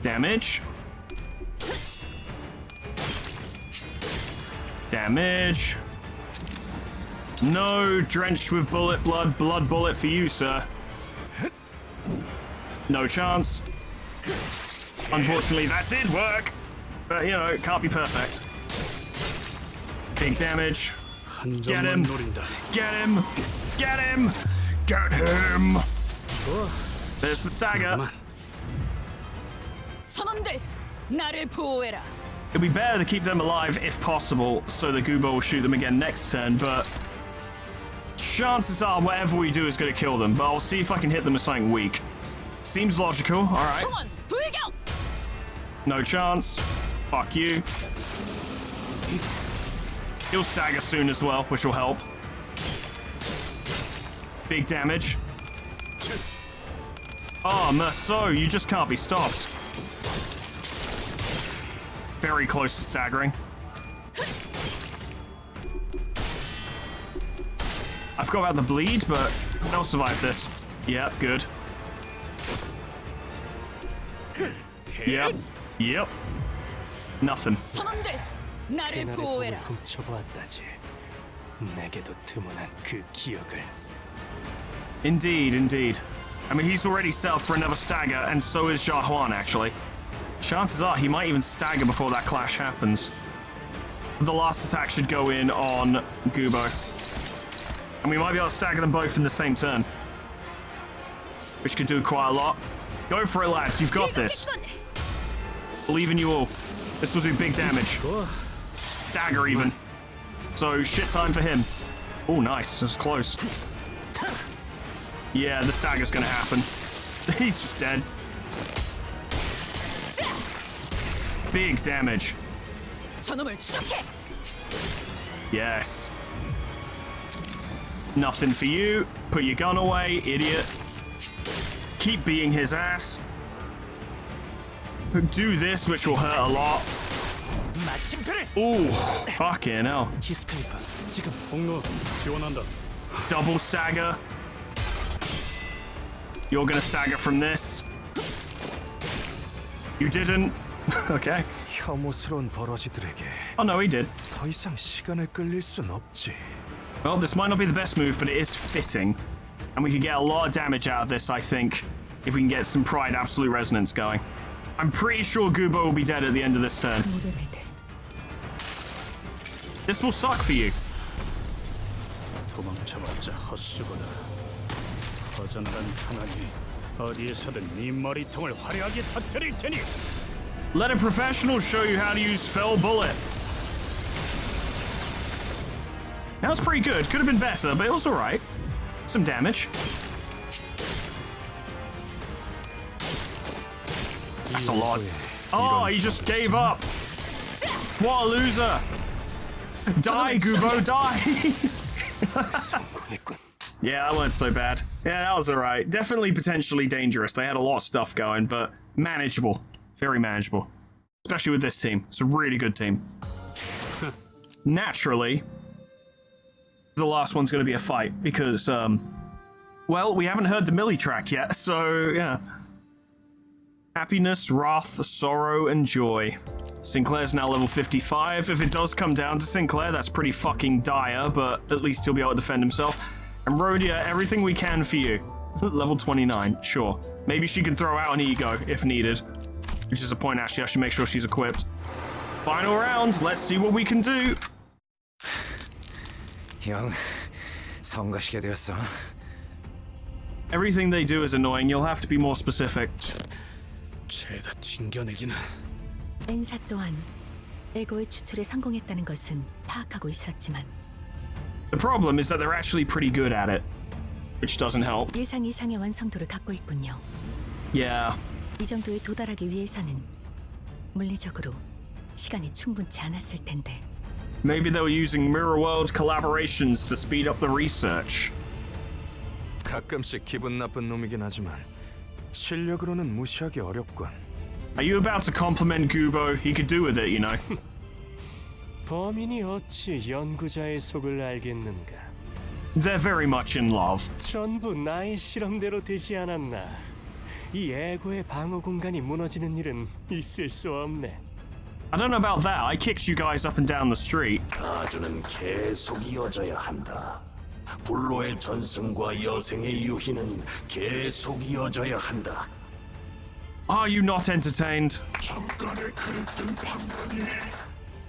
Speaker 2: Damage. Damage. No, drenched with bullet blood, blood bullet for you, sir. No chance. Unfortunately, that did work. But, you know, it can't be perfect. Big damage. Get him. Get him. Get him. Get him. There's the stagger. It'd be better to keep them alive if possible, so the Gubo will shoot them again next turn, but chances are whatever we do is going to kill them, but I'll see if I can hit them with something weak. Seems logical, alright. No chance. Fuck you. He'll stagger soon as well, which will help. Big damage. Oh, Merceau, you just can't be stopped. Very close to staggering. I forgot about the bleed, but they'll survive this. Yep, good. Yep. Yep. Nothing.
Speaker 17: 선원들, 나를
Speaker 4: 그날의
Speaker 17: 보호해라.
Speaker 4: 꿈을 훔쳐보았다지. 내게도 드문한 그 기억을.
Speaker 2: Indeed, indeed. I mean, he's already set up for another stagger, and so is Xiaohuan, actually. Chances are he might even stagger before that clash happens. The last attack should go in on Gubo. And we might be able to stagger them both in the same turn. Which could do quite a lot. Go for it, lads. You've got this. Believe in you all. This will do big damage. Stagger even. So, shit time for him. Oh, nice. That's close. Yeah, the stagger's gonna happen. He's just dead. Big damage.
Speaker 17: 저놈을 추적해.
Speaker 2: Yes. Nothing for you. Put your gun away, idiot. Keep beating his ass. Do this, which will hurt a lot. Ooh, fucking hell. Double stagger. You're gonna stagger from this. You didn't. Okay.
Speaker 3: 혐오스러운 버러지들에게.
Speaker 2: Oh no, he did.
Speaker 3: 더 이상 시간을 끌릴 순 없지.
Speaker 2: Well, this might not be the best move, but it is fitting. And we could get a lot of damage out of this, I think, if we can get some Pride Absolute Resonance going. I'm pretty sure Gubo will be dead at the end of this turn. This will suck for you.
Speaker 9: 도망쳐봤자 헛수고다. 허전한 탄환이 어디에서든 네 머리통을 화려하게 터뜨릴 테니.
Speaker 2: Let a professional show you how to use Fell Bullet. That was pretty good. Could have been better, but it was alright. Some damage. That's a lot. Oh, he just gave up. What a loser. Die, Gubo, die. Yeah, that weren't so bad. Yeah, that was alright. Definitely potentially dangerous. They had a lot of stuff going, but manageable. Very manageable. Especially with this team. It's a really good team. Naturally, the last one's going to be a fight because, well, we haven't heard the Millie track yet, so yeah. Happiness, wrath, sorrow, and joy. Sinclair's now level 55. If it does come down to Sinclair, that's pretty fucking dire, but at least he'll be able to defend himself. And Rhodia, everything we can for you. Level 29, sure. Maybe she can throw out an ego if needed. Which is a point, actually. I should make sure she's equipped. Final round. Let's see what we can do.
Speaker 5: 형, 성가시게 되었어.
Speaker 2: Everything they do is annoying. You'll have to be more specific.
Speaker 10: 죄다 튕겨내기는.
Speaker 15: 엔사 또한 에고의 추출에 성공했다는 것은 파악하고 있었지만
Speaker 2: The problem is that they're actually pretty good at it, which doesn't help.
Speaker 15: 예상 이상의 완성도를 갖고 있군요.
Speaker 2: Yeah.
Speaker 15: 이 정도에 도달하기 위해서는 물리적으로 시간이 충분치 않았을 텐데.
Speaker 2: Maybe they were using Mirror World collaborations to speed up the research.
Speaker 3: 가끔씩 기분 나쁜 놈이긴 하지만 실력으로는 무시하기 어렵군.
Speaker 2: Are you about to compliment Gubo? He could do with it, you know.
Speaker 4: 범인이 어찌 연구자의 속을 알겠는가?
Speaker 2: They're very much in love.
Speaker 4: 전부 나의 실험대로 되지 않았나? 이 에고의 방어 공간이 무너지는 일은 있을 수 없네.
Speaker 2: I don't know about that. I kicked you guys up and down the street.
Speaker 10: 가주는 계속 이어져야 한다. 불로의 전승과 여생의 유희는 계속 이어져야 한다.
Speaker 2: Are you not entertained?
Speaker 10: 잠깐의 그릇된 판단이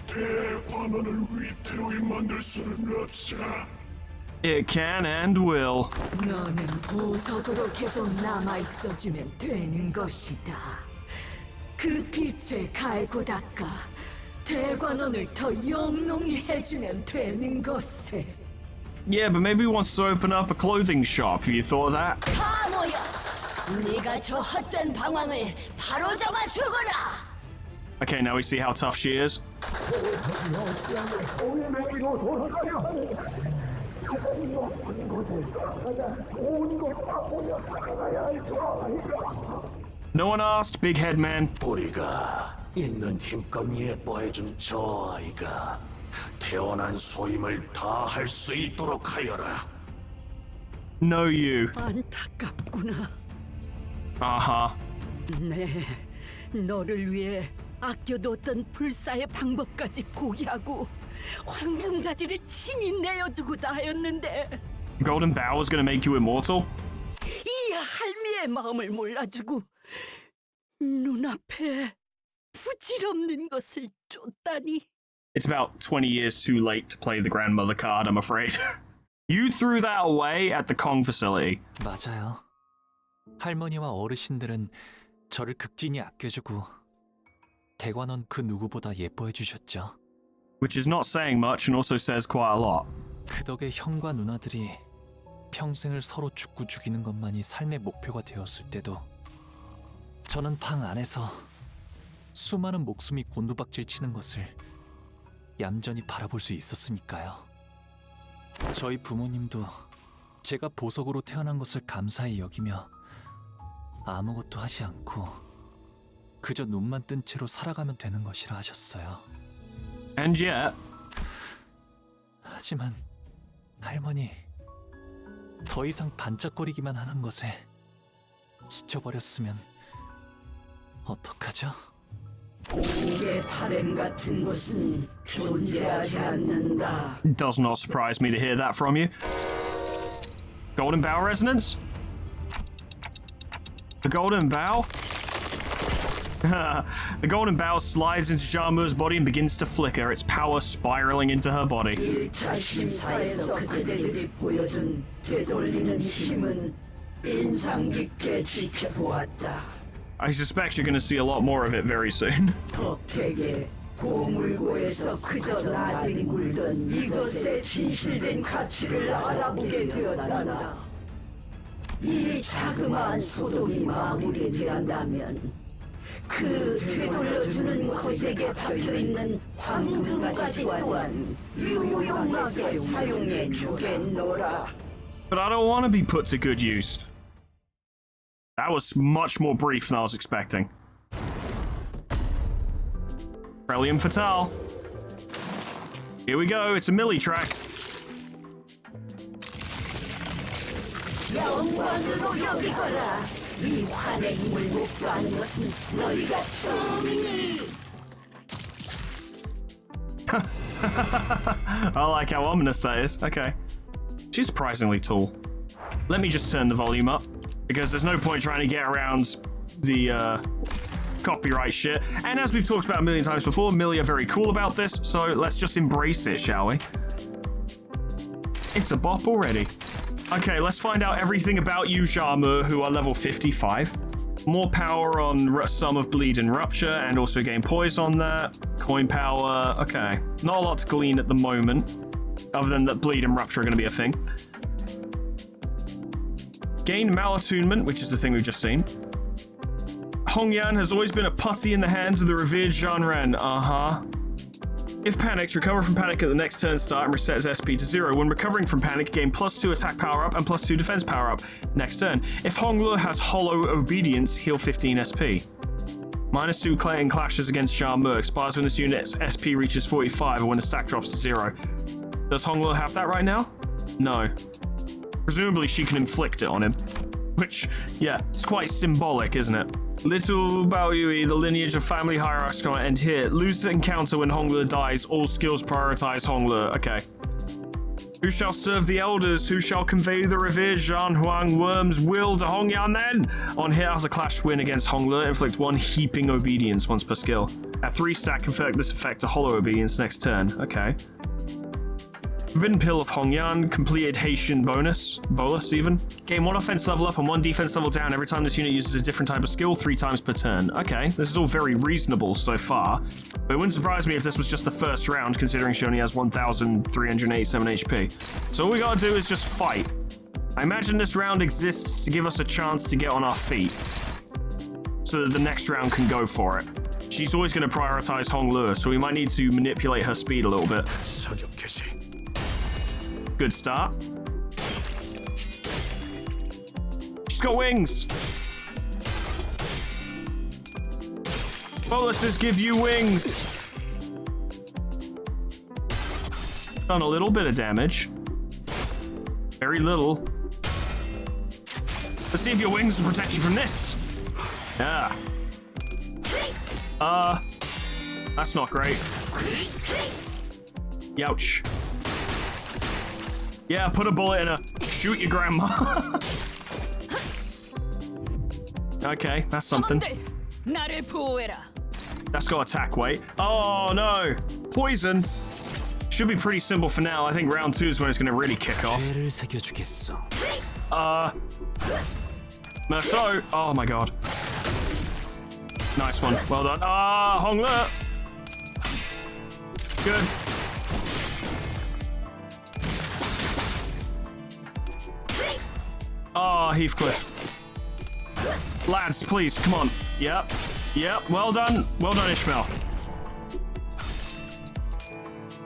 Speaker 10: 대관원을 위태로이 만들 수는 없어.
Speaker 2: It can and will.
Speaker 6: 너는 보석으로 계속 남아있어주면 되는 것이다. 그 빛을 갈고 닦아 대관원을 더 영롱히 해주면 되는 것을.
Speaker 2: Yeah, but maybe he wants to open up a clothing shop. Have you thought of that?
Speaker 13: 다 모여! 네가 저 헛된 방황을 바로잡아 주거라!
Speaker 2: Okay, now we see how tough she is.
Speaker 10: No
Speaker 2: one asked, big head man.
Speaker 10: 우리가 있는 힘껏 예뻐해준 저 아이가 태어난 소임을 다 할 수 있도록 하여라.
Speaker 2: No, you.
Speaker 12: 안타깝구나.
Speaker 2: Uh-huh.
Speaker 12: 네, 너를 위해 아껴뒀던 불사의 방법까지 포기하고 황금가지를 친히 내어주고자 하였는데
Speaker 2: Golden Bow was gonna make you immortal?
Speaker 12: 이 할미의 마음을 몰라주고 눈앞에 부질없는 것을 쫓다니.
Speaker 2: It's about 20 years too late to play the grandmother card, I'm afraid. You threw that away at the Kong facility.
Speaker 14: 맞아요. 할머니와 어르신들은 저를 극진히 아껴주고 대관원 그 누구보다 예뻐해 주셨죠.
Speaker 2: Which is not saying much and also says quite a lot.
Speaker 14: 그 덕에 형과 누나들이 평생을 서로 죽고 죽이는 것만이 삶의 목표가 되었을 때도 저는 방 안에서 수많은 목숨이 곤두박질 치는 것을 얌전히 바라볼 수 있었으니까요. 저희 부모님도 제가 보석으로 태어난 것을 감사히 여기며 아무것도 하지 않고 그저 눈만 뜬 채로 살아가면 되는 것이라 하셨어요.
Speaker 2: And yet...
Speaker 14: 하지만 할머니, 더 이상 반짝거리기만 하는 것에 지쳐버렸으면 어떡하죠?
Speaker 12: 공의 바램 같은 것은 존재하지 않는다.
Speaker 2: Does not surprise me to hear that from you. Golden Bow resonance? The Golden Bow? The Golden Bow slides into Jarmu's body and begins to flicker, its power spiraling into her body.
Speaker 12: 1차 심사에서 그대들이 보여준 되돌리는 힘은 인상 깊게 지켜보았다.
Speaker 2: I suspect you're going to see a lot more of it very soon.
Speaker 12: 덕택에 고물고에서 그저 나뒹굴던 이것의 진실된 가치를 알아보게 되었단다. 이 자그마한 소동이 마무리된다면 그 되돌려주는 것에게 박혀있는 황금가지 또한 유용하게 사용해 주겠노라.
Speaker 2: But I don't want to be put to good use. That was much more brief than I was expecting. Prelium Fatale. Here we go, it's a Millie track.
Speaker 12: 영광으로 여기거라. 이 환의 힘을 목도하는 것은 너희가 처음이니.
Speaker 2: I like how ominous that is. Okay. She's surprisingly tall. Let me just turn the volume up, because there's no point trying to get around the copyright shit. And as we've talked about a million times before, Millie are very cool about this, so let's just embrace it, shall we? It's a bop already. Okay, let's find out everything about you, Jarmu, who are level 55. More power on Sum of Bleed and Rupture, and also gain poise on that. Coin power, okay. Not a lot to glean at the moment, other than that Bleed and Rupture are going to be a thing. Gain Malattunement, which is the thing we've just seen. Hongyan has always been a putty in the hands of the revered Zhanren. Uh-huh. If panicked, recover from panic at the next turn start and reset his SP to 0. When recovering from panic, gain +2 attack power up and +2 defense power up. Next turn. If Honglu has Hollow Obedience, heal 15 SP. -2 Clayton clashes against Jarmu. Expires when this unit's SP reaches 45 or when the stack drops to 0. Does Honglu have that right now? No. Presumably she can inflict it on him. Which, yeah, it's quite symbolic, isn't it? Little Bao Yui, the lineage of family hierarchy can't end here. Lose the encounter when Honglu dies. All skills prioritize Honglu. Okay. Who shall serve the elders? Who shall convey the revered Zhan Huang Worm's will to Hongyan then? On hit after clash win against Honglu, inflict 1 heaping obedience once per skill. At 3 stack, inflict this effect to hollow obedience next turn. Okay. Forbidden Pill of Hongyan, completed Haitian bolus even. Gain 1 offense level up and 1 defense level down every time this unit uses a different type of skill 3 times per turn. Okay, this is all very reasonable so far, but it wouldn't surprise me if this was just the first round, considering she only has 1,387 HP. So all we gotta do is just fight. I imagine this round exists to give us a chance to get on our feet, so that the next round can go for it. She's always going to prioritize Honglu, so we might need to manipulate her speed a little bit. Good start. She's got wings. Boluses give you wings. Done a little bit of damage. Very little. Let's see if your wings will protect you from this. Yeah. That's not great. Youch. Yeah, put a bullet in her. Shoot your grandma. Okay, that's something.
Speaker 17: 나를 보호해라.
Speaker 2: That's got attack weight. Oh no! Poison! Should be pretty simple for now. I think round 2 is when it's gonna really kick off. So, oh my god. Nice one. Well done. Hong Le! Good. Heathcliff. Lads, please, come on. Yep. Well done. Well done, Ishmael.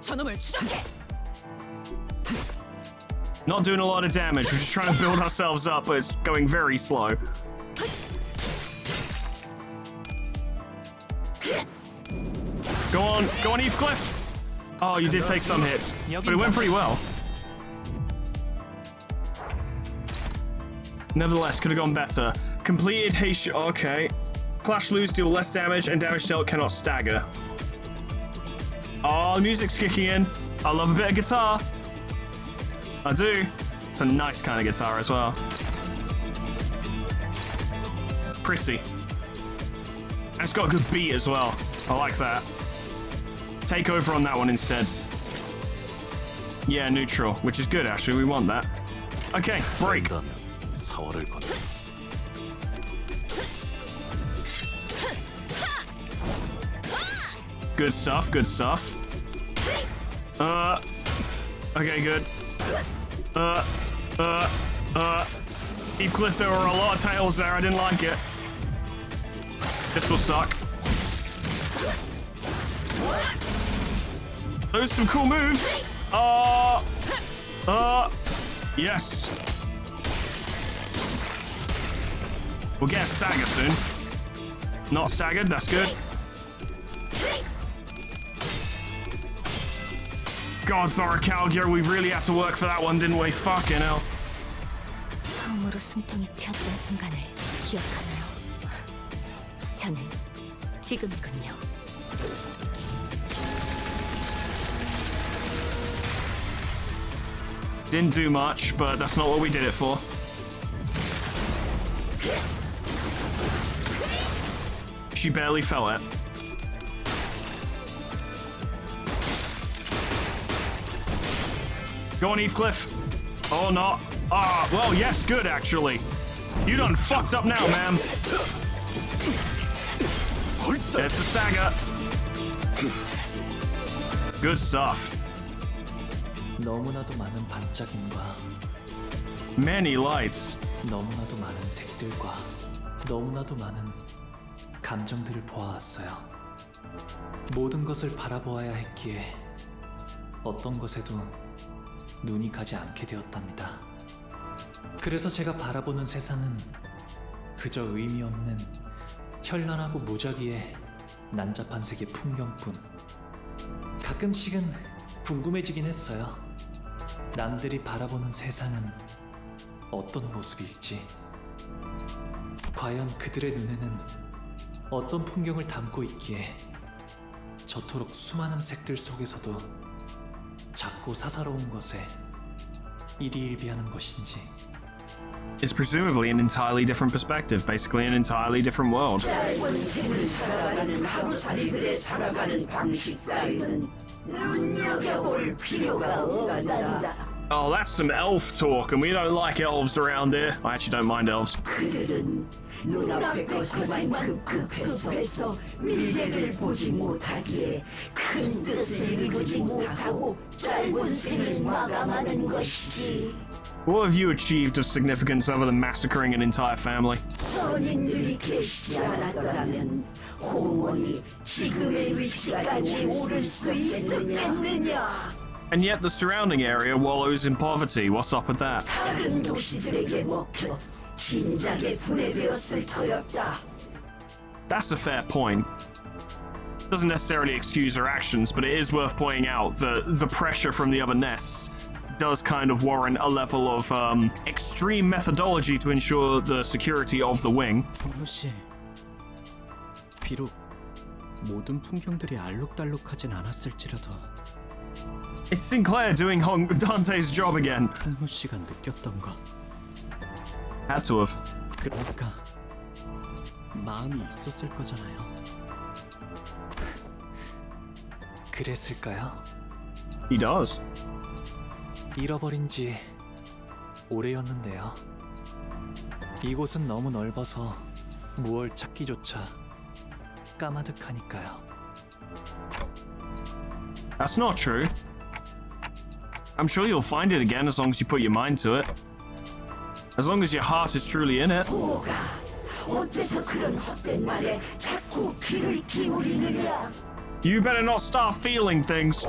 Speaker 17: 저놈을 추적해.
Speaker 2: Not doing a lot of damage. We're just trying to build ourselves up, but it's going very slow. Go on, Heathcliff. Oh, you did take some hits, but it went pretty well. Nevertheless, could have gone better. Completed haste. Okay. Clash loose, deal less damage, and damage dealt cannot stagger. Oh, the music's kicking in. I love a bit of guitar. I do. It's a nice kind of guitar as well. Pretty. And it's got a good beat as well. I like that. Take over on that one instead. Yeah, neutral, which is good actually. We want that. Okay, break. Good stuff, good stuff. Okay, good. Heathcliff, there were a lot of tails there. I didn't like it. This will suck. Those are some cool moves. Yes. We'll get a stagger soon. Not staggered, that's good. God, Thoracalgia, we really had to work for that one, didn't we? Fucking hell.
Speaker 15: 처음으로 숨통이 튀었던 순간을 기억하나요? 저는 지금이군요.
Speaker 2: Didn't do much, but that's not what we did it for. She barely felt it. Go on, Heathcliff. Oh, not. Well, yes, good, actually. You done fucked up now, ma'am. There's the Saga. Good stuff.
Speaker 14: 너무나도 많은 반짝임과
Speaker 2: Many lights.
Speaker 14: 너무나도 많은 색들과 너무나도 많은 감정들을 보아왔어요. 모든 것을 바라보아야 했기에 어떤 것에도 눈이 가지 않게 되었답니다. 그래서 제가 바라보는 세상은 그저 의미 없는 현란하고 무작위의 난잡한 세계 풍경뿐. 가끔씩은 궁금해지긴 했어요. 남들이 바라보는 세상은 어떤 모습일지. 과연 그들의 눈에는 어떤 풍경을 담고 있기에 저토록 수많은 색들 속에서도 작고 사사로운 것에 일희일비하는 것인지.
Speaker 2: It's presumably an entirely different perspective, basically an entirely different world.
Speaker 12: 짧은 생을 살아가는 하루살이들의 살아가는 방식 따위는 눈여겨볼 필요가 없단다.
Speaker 2: Oh, that's some elf talk, and we don't like elves around here. I actually don't mind elves.
Speaker 12: 그들은 눈앞의 것에만 급급해서 미래를 보지 못하기에 큰 뜻을 이루지 못하고 짧은 생을 마감하는 것이지.
Speaker 2: What have you achieved of significance other than massacring an entire family?
Speaker 12: 선인들이 계시지 않았더라면 홍원이 지금의 위치까지 오를 수 있었겠느냐?
Speaker 2: And yet the surrounding area wallows in poverty. What's up with that?
Speaker 12: 다른 도시들에게 먹혀 진작에 분해되었을 터였다.
Speaker 2: That's a fair point. Doesn't necessarily excuse her actions, but it is worth pointing out that the pressure from the other nests does kind of warrant a level of extreme methodology to ensure the security of the wing.
Speaker 1: 씨, 비록 모든 풍경들이 알록달록하진 않았을지라도
Speaker 2: It's Sinclair doing Dante's job again.
Speaker 1: 풍무 씨가 느꼈던 거.
Speaker 2: Had to have.
Speaker 1: 그러니까 마음이 있었을 거잖아요.
Speaker 14: 그랬을까요?
Speaker 2: He does.
Speaker 14: 잃어버린 지 오래였는데요. 이곳은 너무 넓어서 무얼 찾기조차 까마득하니까요.
Speaker 2: That's not true. I'm sure you'll find it again as long as you put your mind to it. As long as your heart is truly in it. You better not start feeling things.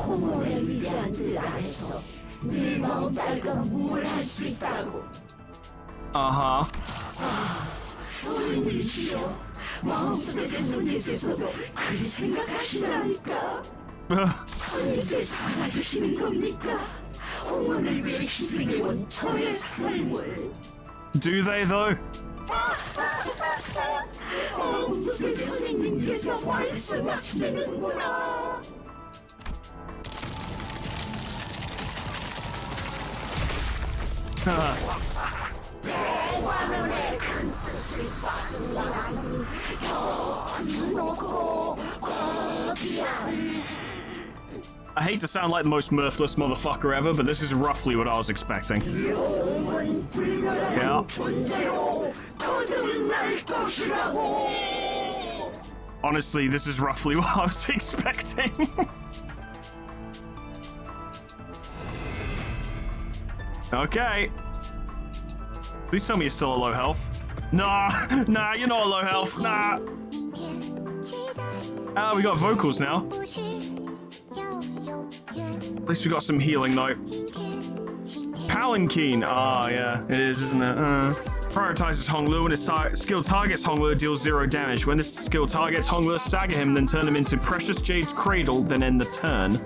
Speaker 2: Uh-huh. Do they though? I hate to sound like the most mirthless motherfucker ever, but this is roughly what I was expecting. Yeah. Honestly, this is roughly what I was expecting. Okay. Please tell me you're still at low health. Nah, you're not at low health. Nah. We got vocals now. At least we got some healing though. Palanquin. Ah, yeah, it is, isn't it? Prioritizes Honglu. When its skill targets Honglu, deals 0 damage. When this skill targets Honglu, stagger him, then turn him into Precious Jade's Cradle, then end the turn.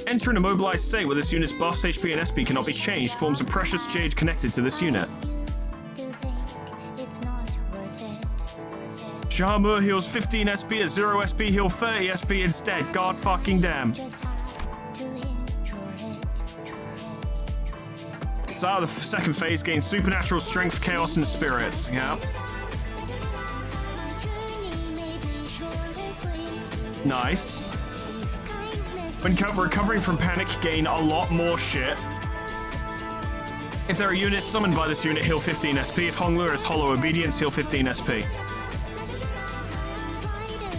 Speaker 2: Enter an immobilized state where this unit's buffs, HP, and SP cannot be changed. Forms a Precious Jade connected to this unit. Shahamur heals 15 SP at 0 SP, heal 30 SP instead. God fucking damn. Start of the second phase, gain supernatural strength, chaos, and spirits. Yeah. Nice. When recovering from panic, gain a lot more shit. If there are units summoned by this unit, heal 15 SP. If Honglu has Hollow Obedience, heal 15 SP.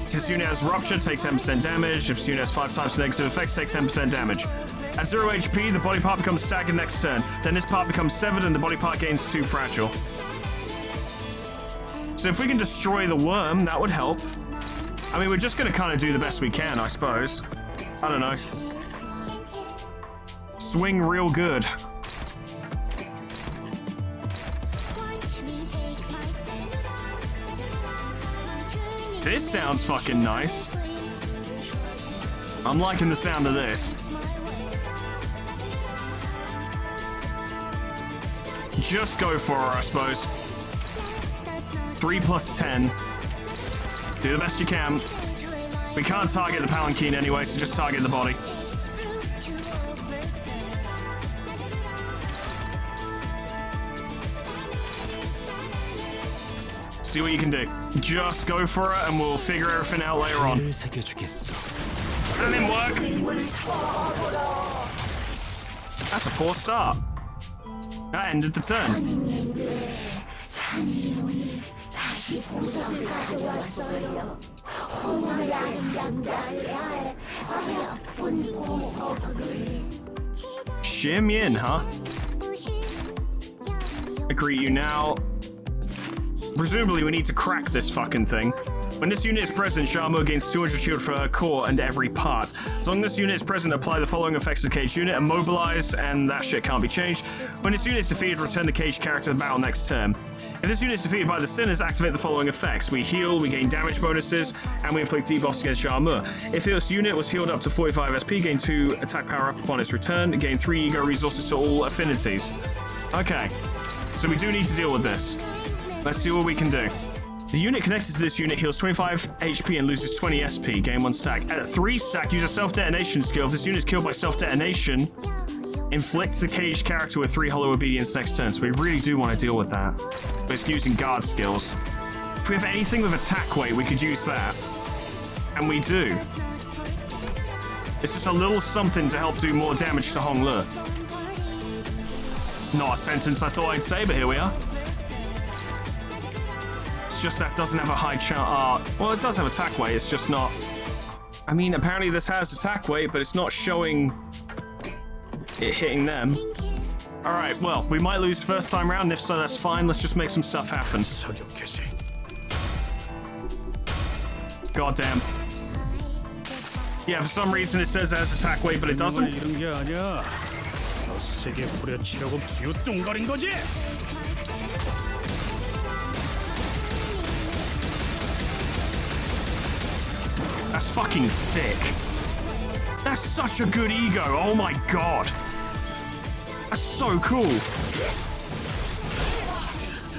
Speaker 2: If this unit has Rupture, take 10% damage. If this unit has 5 times negative effects, take 10% damage. At 0 HP, the body part becomes staggered next turn. Then this part becomes severed and the body part gains 2 fragile. So if we can destroy the worm, that would help. I mean, we're just gonna kind of do the best we can, I suppose. I don't know. Swing real good. This sounds fucking nice. I'm liking the sound of this. Just go for her, I suppose. 3 plus 10. Do the best you can. We can't target the Palanquin anyway, so just target the body. See what you can do. Just go for it and we'll figure everything out later on. That didn't work. That's a poor start. That ended the turn. Shimyin, huh? I greet you now. Presumably we need to crack this fucking thing. When this unit is present, Shamu gains 200 shield for her core and every part. As long as this unit is present, apply the following effects to the caged unit. Immobilized, and that shit can't be changed. When this unit is defeated, return the caged character to the battle next turn. If this unit is defeated by the Sinners, activate the following effects. We heal, we gain damage bonuses, and we inflict debuffs against Shamu. If this unit was healed up to 45 SP, gain 2 attack power up upon its return, gain 3 ego resources to all affinities. Okay, so we do need to deal with this. Let's see what we can do. The unit connected to this unit heals 25 HP and loses 20 SP, gain 1 stack. At 3 stack, use a self-detonation skill. If this unit is killed by self-detonation, inflict the caged character with 3 hollow obedience next turn. So we really do want to deal with that. But it's using guard skills. If we have anything with attack weight, we could use that. And we do. It's just a little something to help do more damage to Honglu. Not a sentence I thought I'd say, but here we are. Just that doesn't have a high chance. Well, it does have attack weight, it's just not. I mean, apparently this has attack weight, but it's not showing it hitting them. Alright, well, we might lose first time round, and if so, that's fine. Let's just make some stuff happen. God damn. Yeah, for some reason it says it has attack weight, but it doesn't. That's fucking sick. That's such a good ego. Oh my god. That's so cool.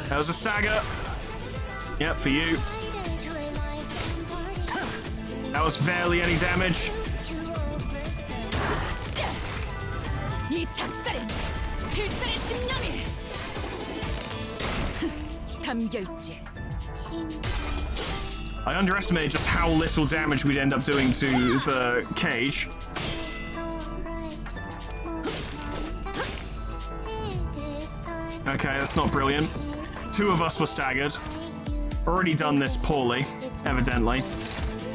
Speaker 2: That was a stagger. Yep, for you. That was barely any damage.
Speaker 17: 이 작살엔 필살의 심령이 담겨 있지.
Speaker 2: I underestimated just how little damage we'd end up doing to the cage. Okay, that's not brilliant. 2 of us were staggered. Already done this poorly, evidently.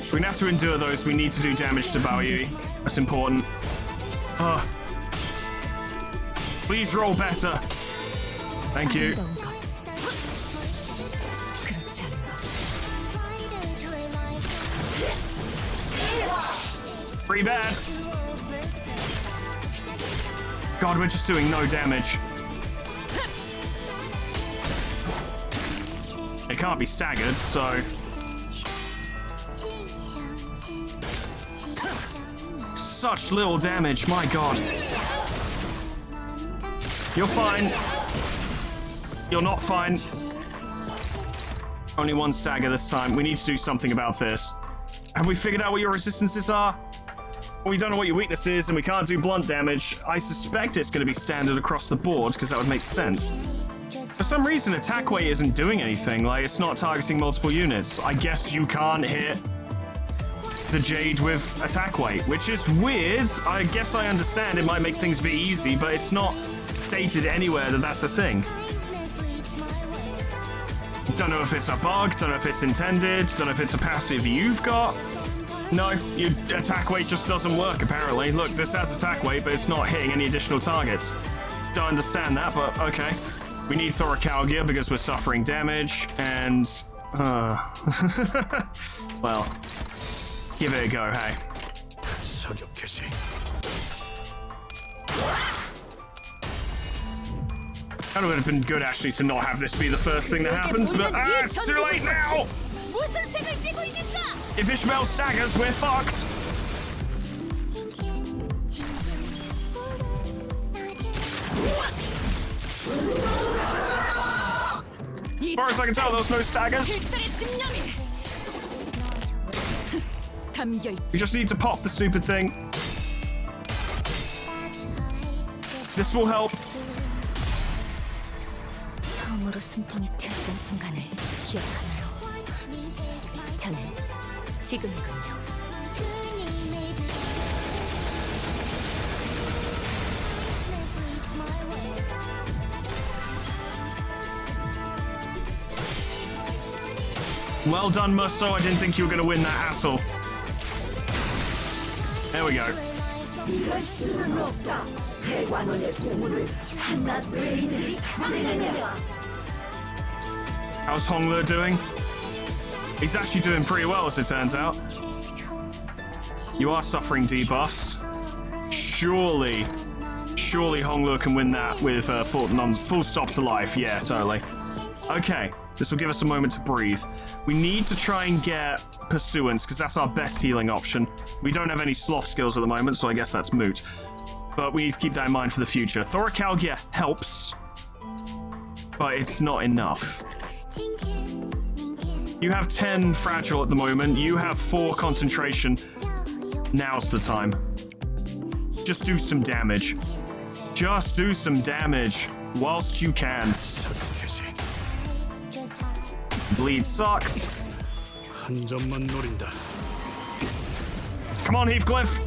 Speaker 2: We're gonna have to endure those. We need to do damage to Bao Yui. That's important. Please roll better. Thank you. Pretty bad. God, we're just doing no damage. It can't be staggered, so... Such little damage, my god. You're fine. You're not fine. Only 1 stagger this time. We need to do something about this. Have we figured out what your resistances are? We don't know what your weakness is, and we can't do blunt damage. I suspect it's going to be standard across the board, because that would make sense. For some reason, attack weight isn't doing anything. Like, it's not targeting multiple units. I guess you can't hit the Jade with attack weight, which is weird. I guess I understand it might make things a bit easy, but it's not stated anywhere that that's a thing. Don't know if it's a bug, don't know if it's intended, don't know if it's a passive you've got. No, your attack weight just doesn't work, apparently. Look, this has attack weight, but it's not hitting any additional targets. Don't understand that, but okay. We need Thoracalgia because we're suffering damage, and... well, give it a go, hey. Kind of would have been good, actually, to not have this be the first thing that happens, but it's too late now! If Ishmael staggers, we're fucked! As far as I can tell, there was no staggers. We just need to pop the stupid thing. This will help.
Speaker 15: 처음으로 숨통이 트였던 순간을 기억하나요? 저는 지금이군요.
Speaker 2: Well done, Musto. I didn't think you were going to win that hassle. There we go. How's Honglu doing? He's actually doing pretty well, as it turns out. You are suffering debuffs. Surely Honglu can win that with full stop to life. Yeah, totally. Okay, this will give us a moment to breathe. We need to try and get Pursuance, because that's our best healing option. We don't have any sloth skills at the moment, so I guess that's moot. But we need to keep that in mind for the future. Thoracalgia helps, but it's not enough. You have 10 fragile at the moment. You have 4 concentration. Now's the time. Just do some damage. Just do some damage whilst you can. Bleed sucks. Come on, Heathcliff.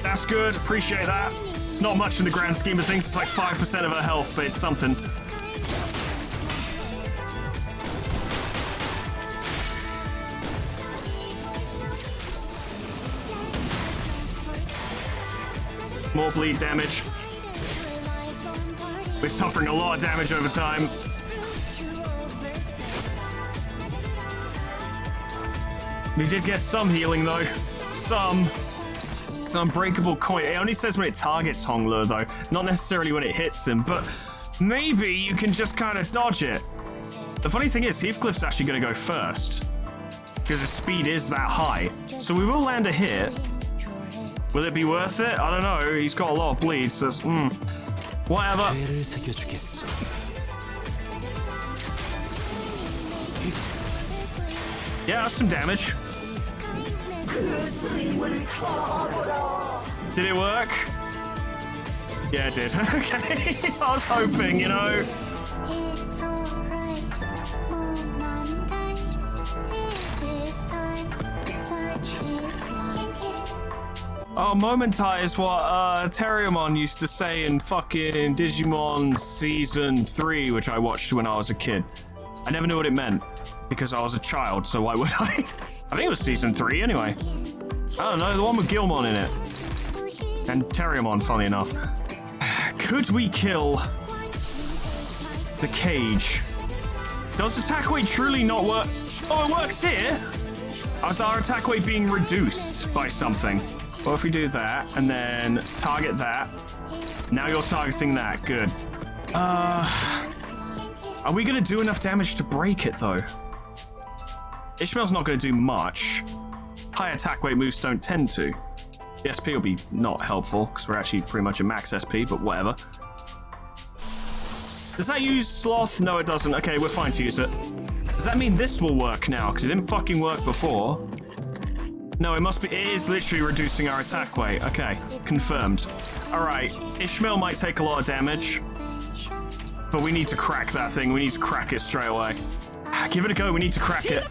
Speaker 2: That's good. Appreciate that. It's not much in the grand scheme of things. It's like 5% of her health, but it's something. More bleed damage. We're suffering a lot of damage over time. We did get some healing though. Some. It's an unbreakable coin. It only says when it targets Honglu though, not necessarily when it hits him, but maybe you can just kind of dodge it. The funny thing is, Heathcliff's actually going to go first because his speed is that high. So we will land a hit. Will it be worth it? I don't know. He's got a lot of bleed, so whatever. Yeah, that's some damage. Did it work? Yeah, it did. Okay. I was hoping, you know. Oh, Momentai is what Terriermon used to say in fucking Digimon Season 3, which I watched when I was a kid. I never knew what it meant, because I was a child, so why would I? I think it was Season 3, anyway. I don't know, the one with Gilmon in it. And Terriermon, funny enough. Could we kill the cage? Does attack weight truly not work? Oh, it works here! Is our attack weight being reduced by something? Well, if we do that, and then target that. Now you're targeting that, good. Are we gonna do enough damage to break it, though? Ishmael's not gonna do much. High attack weight moves don't tend to. The SP will be not helpful, because we're actually pretty much at max SP, but whatever. Does that use Sloth? No, it doesn't. Okay, we're fine to use it. Does that mean this will work now? Because it didn't fucking work before. No, it must be. It is literally reducing our attack weight. Okay, confirmed. All right, Ishmael might take a lot of damage, but we need to crack that thing. We need to crack it straight away. Give it a go. We need to crack it.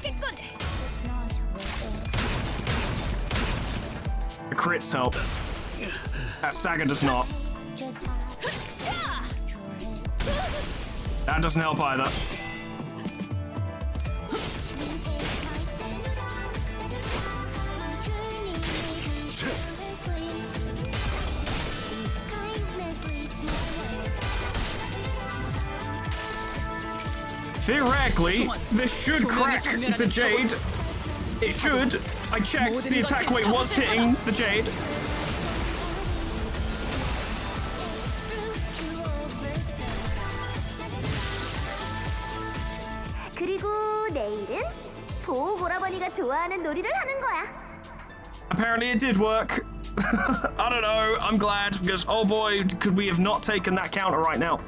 Speaker 2: The crits help. That stagger does not. That doesn't help either. Theoretically, this should crack the Jade. It should. I checked, the attack weight was hitting the Jade.
Speaker 18: 그리고 내일은 보호 오라버니가 좋아하는 놀이를 하는 거야.
Speaker 2: Apparently it did work. I don't know, I'm glad, because oh boy, could we have not taken that counter right now.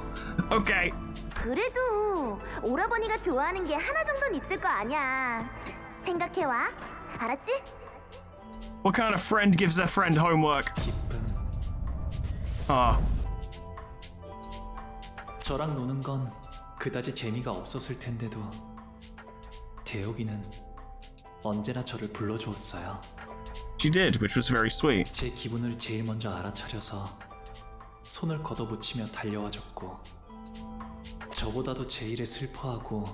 Speaker 2: Okay.
Speaker 18: 그래도 오라버니가 좋아하는 게 하나 정도는 있을 거 아니야. 생각해와. 알았지?
Speaker 2: What kind of friend gives their friend homework? 아.
Speaker 14: 저랑 노는 건 그다지 재미가 없었을 텐데도 대혁이는 언제나 저를 불러주었어요.
Speaker 2: She did, which was very sweet.
Speaker 14: 제 기분을 제일 먼저 알아차려서 손을 걷어붙이며 달려와줬고 저보다도 제 일에 슬퍼하고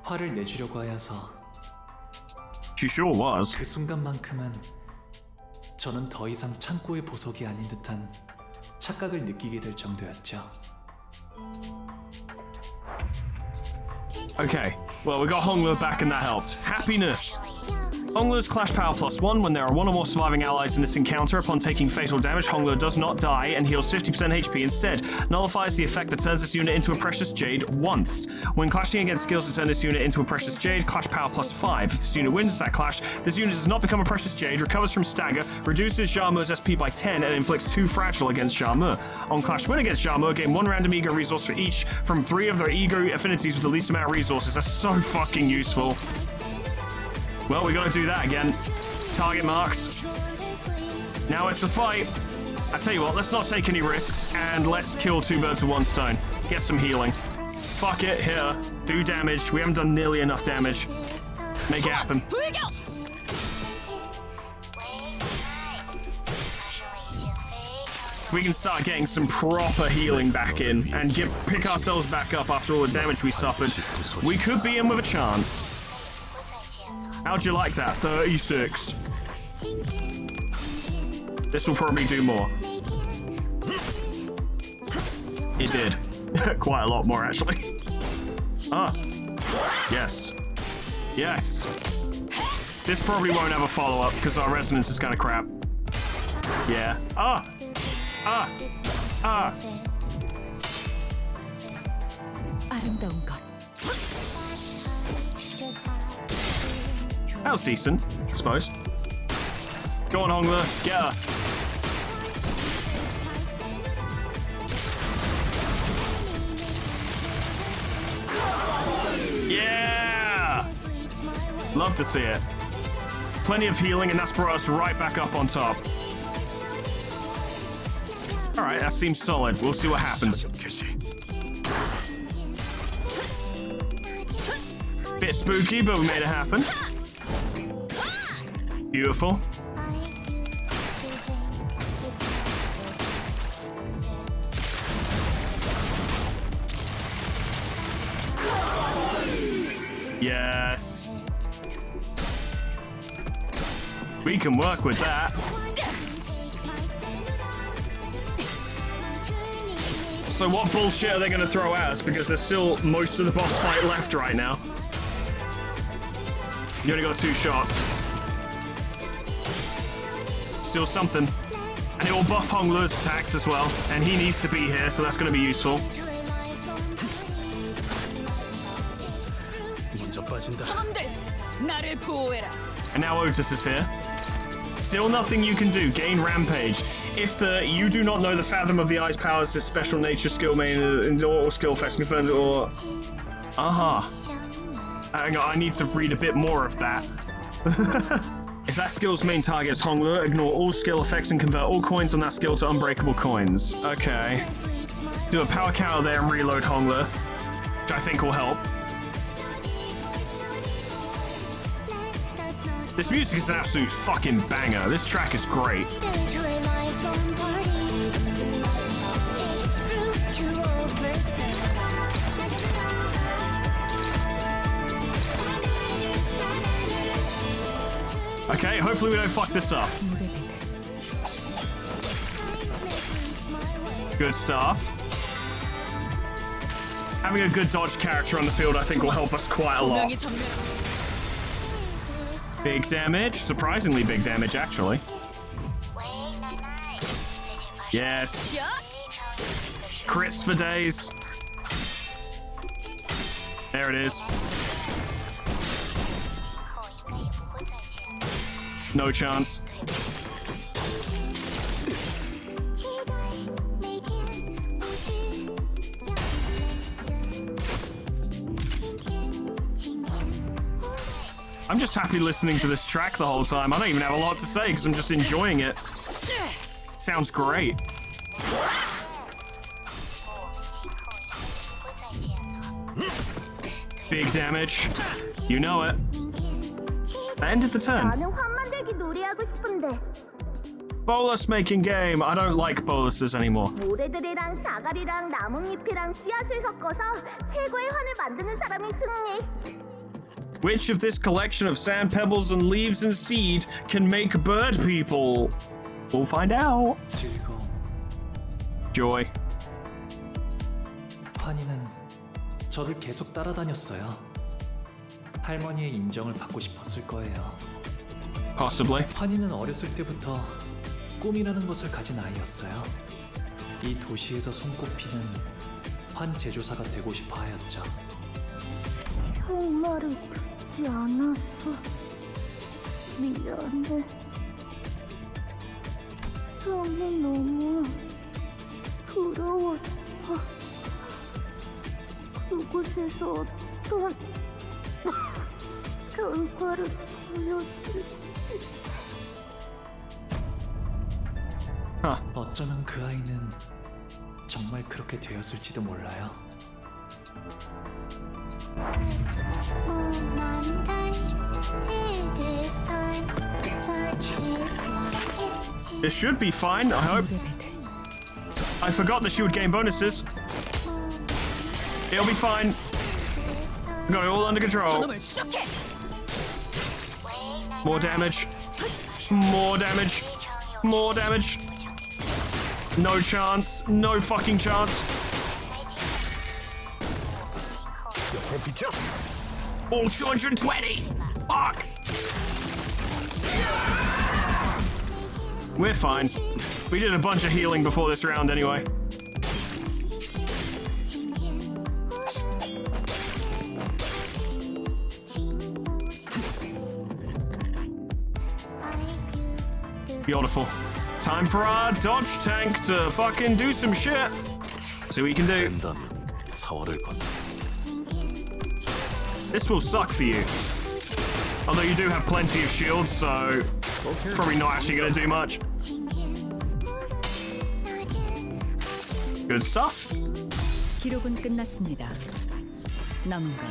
Speaker 14: 화를 내주려고 하여서
Speaker 2: She sure was.
Speaker 14: 그 순간만큼은 저는 더 이상 창고의 보석이 아닌 듯한 착각을 느끼게 될 정도였죠.
Speaker 2: Okay, well, we got Hongler back and that helped. Happiness. Hongler's Clash Power +1. When there are one or more surviving allies in this encounter, upon taking fatal damage, Hongler does not die and heals 50% HP instead. Nullifies the effect that turns this unit into a Precious Jade once. When clashing against skills that turn this unit into a Precious Jade, Clash Power +5. If this unit wins that clash, this unit does not become a Precious Jade, recovers from stagger, reduces Jarmur's SP by 10, and inflicts 2 fragile against Jarmur. On Clash win against Jarmur, gain 1 random ego resource for each from 3 of their ego affinities with the least amount of resources. That's so fucking useful. Well, we gotta do that again. Target marked. Now it's a fight. I tell you what, let's not take any risks and let's kill 2 birds with 1 stone. Get some healing. Fuck it, here. Do damage. We haven't done nearly enough damage. Make it happen. We can start getting some proper healing back in and pick ourselves back up after all the damage we suffered. We could be in with a chance. How'd you like that? 36. This will probably do more. It did. Quite a lot more, actually. Ah. Yes. Yes. This probably won't have a follow-up because our resonance is kind of crap. Yeah. Ah. Ah. Ah.
Speaker 15: 아름다운 것.
Speaker 2: That was decent, I suppose. Go on, Hongler. Get her. Yeah! Love to see it. Plenty of healing, and that's brought us right back up on top. Alright, that seems solid. We'll see what happens. Bit spooky, but we made it happen. Beautiful. Yes. We can work with that. So what bullshit are they going to throw at us? Because there's still most of the boss fight left right now. You only got 2 shots. Still something. And it will buff Hongler's attacks as well. And he needs to be here, so that's going to be useful. And now Otis is here. Still nothing you can do. Gain Rampage. If you do not know the Fathom of the Ice powers, this special nature skill main or skill effects confirmed or... Aha. Hang on, I need to read a bit more of that. If that skill's main target is Hongler, ignore all skill effects and convert all coins on that skill to unbreakable coins. Okay. Do a power counter there and reload Hongler, which I think will help. This music is an absolute fucking banger. This track is great. Okay, hopefully we don't fuck this up. Good stuff. Having a good dodge character on the field, I think, will help us quite a lot. Big damage. Surprisingly big damage, actually. Yes. Crits for days. There it is. No chance. I'm just happy listening to this track the whole time. I don't even have a lot to say because I'm just enjoying it. Sounds great. Big damage. You know it. That ended the turn. Bolus making game. I don't like boluses anymore.
Speaker 18: 모래들이랑 사과리랑 나뭇잎이랑 씨앗을 섞어서 최고의 환을 만드는 사람이 승리.
Speaker 2: Which of this collection of sand, pebbles, and leaves and seed can make bird people? We'll find out.
Speaker 14: 즐거움.
Speaker 2: Joy.
Speaker 14: 환희는 저를 계속 따라다녔어요. 할머니의 인정을 받고 싶었을 거예요.
Speaker 2: Possibly.
Speaker 14: 환희는 어렸을 때부터 꿈이라는 것을 가진 아이였어요. 이 도시에서 손꼽히는 환 제조사가 되고 싶어 하였죠.
Speaker 18: 형 말을 듣지 않았어. 미안해. 형이 너무 부러웠어. 그곳에서 어떤 결과를 보였을지.
Speaker 14: 어쩌면 그 아이는 정말 그렇게 되었을지도 몰라요.
Speaker 2: This should be fine, I hope. I forgot that she would gain bonuses. It'll be fine. Got it all under control. More damage. More damage. More damage. No chance. No fucking chance. All 220. Fuck. We're fine. We did a bunch of healing before this round anyway. Beautiful. Time for our dodge tank to fucking do some shit. See what we can do. This will suck for you. Although you do have plenty of shields, so probably not actually gonna do much. Good stuff.
Speaker 15: 기록은 끝났습니다. 남은 건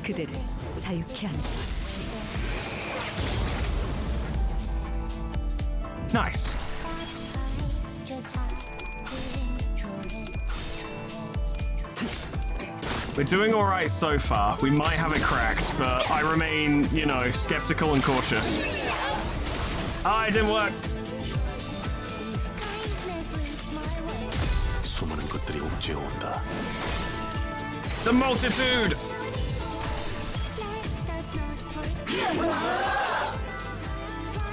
Speaker 15: 그대를 자유케 한다.
Speaker 2: Nice. We're doing all right so far. We might have it cracked, but I remain, you know, skeptical and cautious. Ah, it didn't work. The multitude.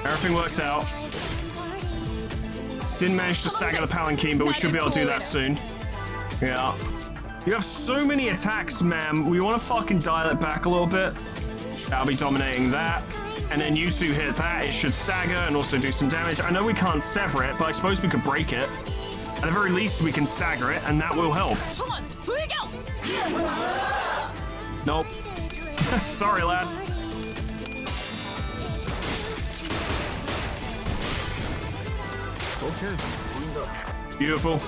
Speaker 2: Everything worked out. Didn't manage to stagger the palanquin, but we should be able to do that soon. Yeah. You have so many attacks, ma'am. We want to fucking dial it back a little bit. I'll be dominating that. And then you two hit that. It should stagger and also do some damage. I know we can't sever it, but I suppose we could break it. At the very least, we can stagger it, and that will help. Nope. Sorry, lad.
Speaker 9: Okay.
Speaker 2: Beautiful.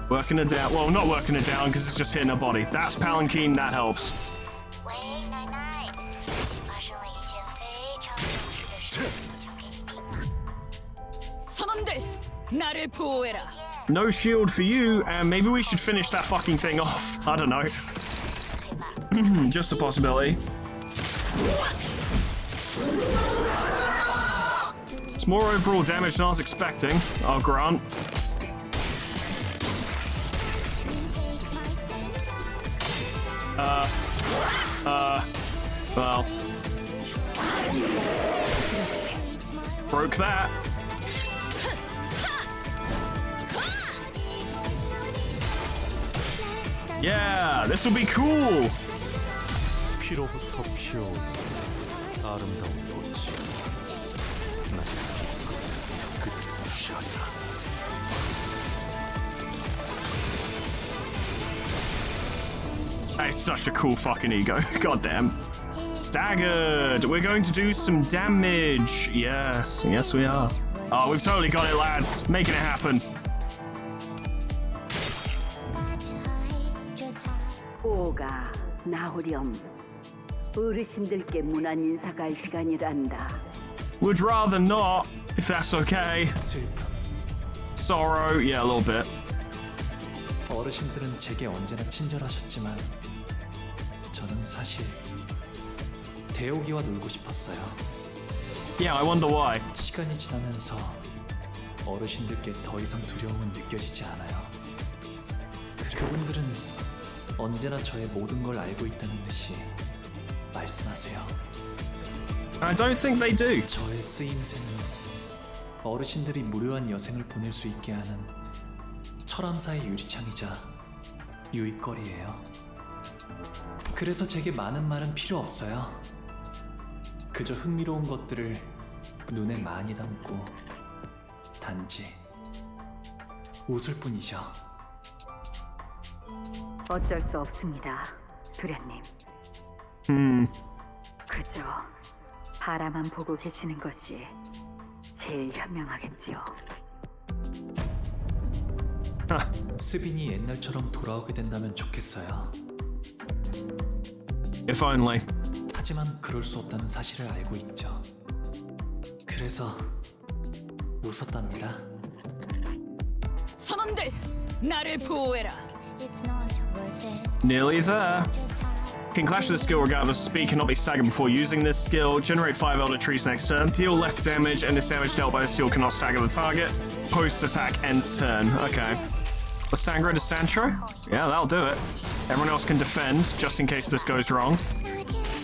Speaker 2: Working it down. Well, not working it down because it's just hitting her body. That's palanquin. That helps. No shield for you, and maybe we should finish that fucking thing off. I don't know. Just a possibility. It's more overall damage than I was expecting, I'll grant. Well. Broke that. Yeah, this will be cool.
Speaker 4: 피로부터 피어오는 아름다운 꽃이 그 무시하리라.
Speaker 2: That's such a cool fucking ego. Goddamn. Staggered. We're going to do some damage. Yes, yes we are. Oh, we've totally got it, lads. Making it happen.
Speaker 7: 오가 나오렴. 어르신들께 문안 인사갈 시간이란다.
Speaker 2: Would rather not, if that's okay. Sorrow, yeah, a little bit.
Speaker 14: 어르신들은 제게 언제나 친절하셨지만 저는 사실 대오기와 놀고 싶었어요.
Speaker 2: Yeah, I wonder why.
Speaker 14: 시간이 지나면서 어르신들께 더 이상 두려움은 느껴지지 않아요. 그분들은 언제나 저의 모든 걸 알고 있다는 듯이 말씀하세요.
Speaker 2: I don't think they do.
Speaker 14: 저의 쓰임새는 어르신들이 무료한 여생을 보낼 수 있게 하는 철암사의 유리창이자 유익거리예요. 그래서 제게 많은 말은 필요 없어요. 그저 흥미로운 것들을 눈에 많이 담고 단지 웃을 뿐이죠.
Speaker 7: 어쩔 수 없습니다, 두련님. 그저 바라만 보고 계시는 것이 제일 현명하겠지요.
Speaker 14: 스빈이 옛날처럼 돌아오게 된다면 좋겠어요.
Speaker 2: If only.
Speaker 14: 하지만 그럴 수 없다는 사실을 알고 있죠. 그래서 웃었답니다.
Speaker 17: 선원들, 나를 보호해라.
Speaker 2: Nearly there. Can clash with the skill regardless. Speed cannot be staggered before using this skill. Generate 5 Elder Trees next turn. Deal less damage, and this damage dealt by the skill cannot stagger the target. Post-attack ends turn. Okay. Lysandra to Santro? Yeah, that'll do it. Everyone else can defend, just in case this goes wrong.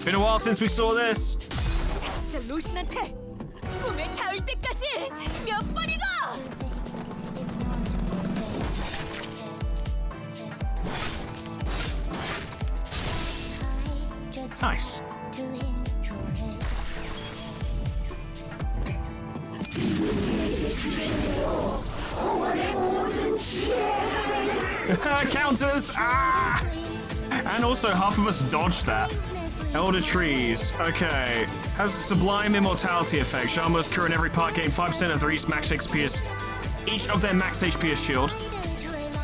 Speaker 2: Been a while since we saw this.
Speaker 17: 저 루신한테 꿈에 닿을 때까지 몇 번이고!
Speaker 2: Nice. Counters! Ah! And also half of us dodged that. Elder Trees. Okay. Has Sublime Immortality effect. Sharma's crew in every part gain 5% of their each of their max HP as shield.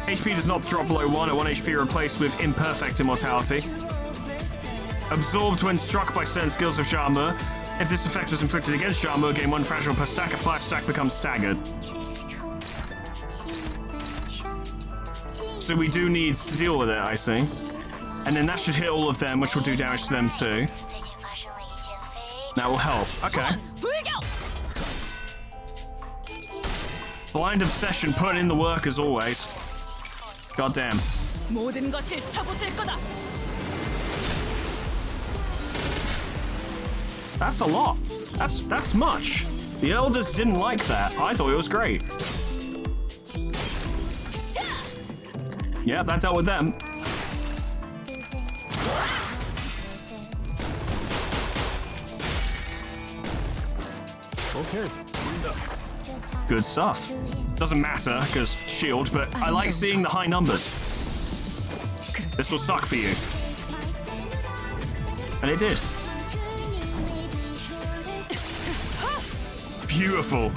Speaker 2: HP does not drop below 1 at 1 HP replaced with Imperfect Immortality. Absorbed when struck by certain skills of Sharma. If this effect was inflicted against Sharma, gain 1 fragile per stack. A 5 stack becomes staggered. So we do need to deal with it, I see. And then that should hit all of them, which will do damage to them too. That will help. Okay. Blind Obsession, putting in the work as always. Goddamn.
Speaker 17: 모든 것을 쳐부술 거다.
Speaker 2: That's a lot. That's much. The elders didn't like that. I thought it was great. Yeah, that dealt with them.
Speaker 3: Okay.
Speaker 2: Good stuff. Doesn't matter, because shield, but I like seeing the high numbers. This will suck for you. And it did. Beautiful.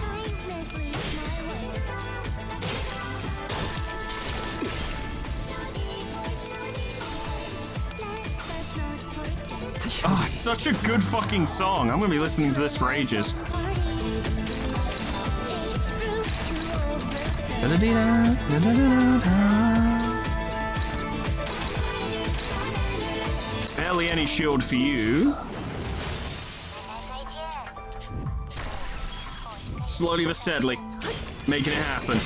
Speaker 2: Oh, such a good fucking song. I'm gonna be listening to this for ages. Barely any shield for you. Slowly but steadily, making it happen.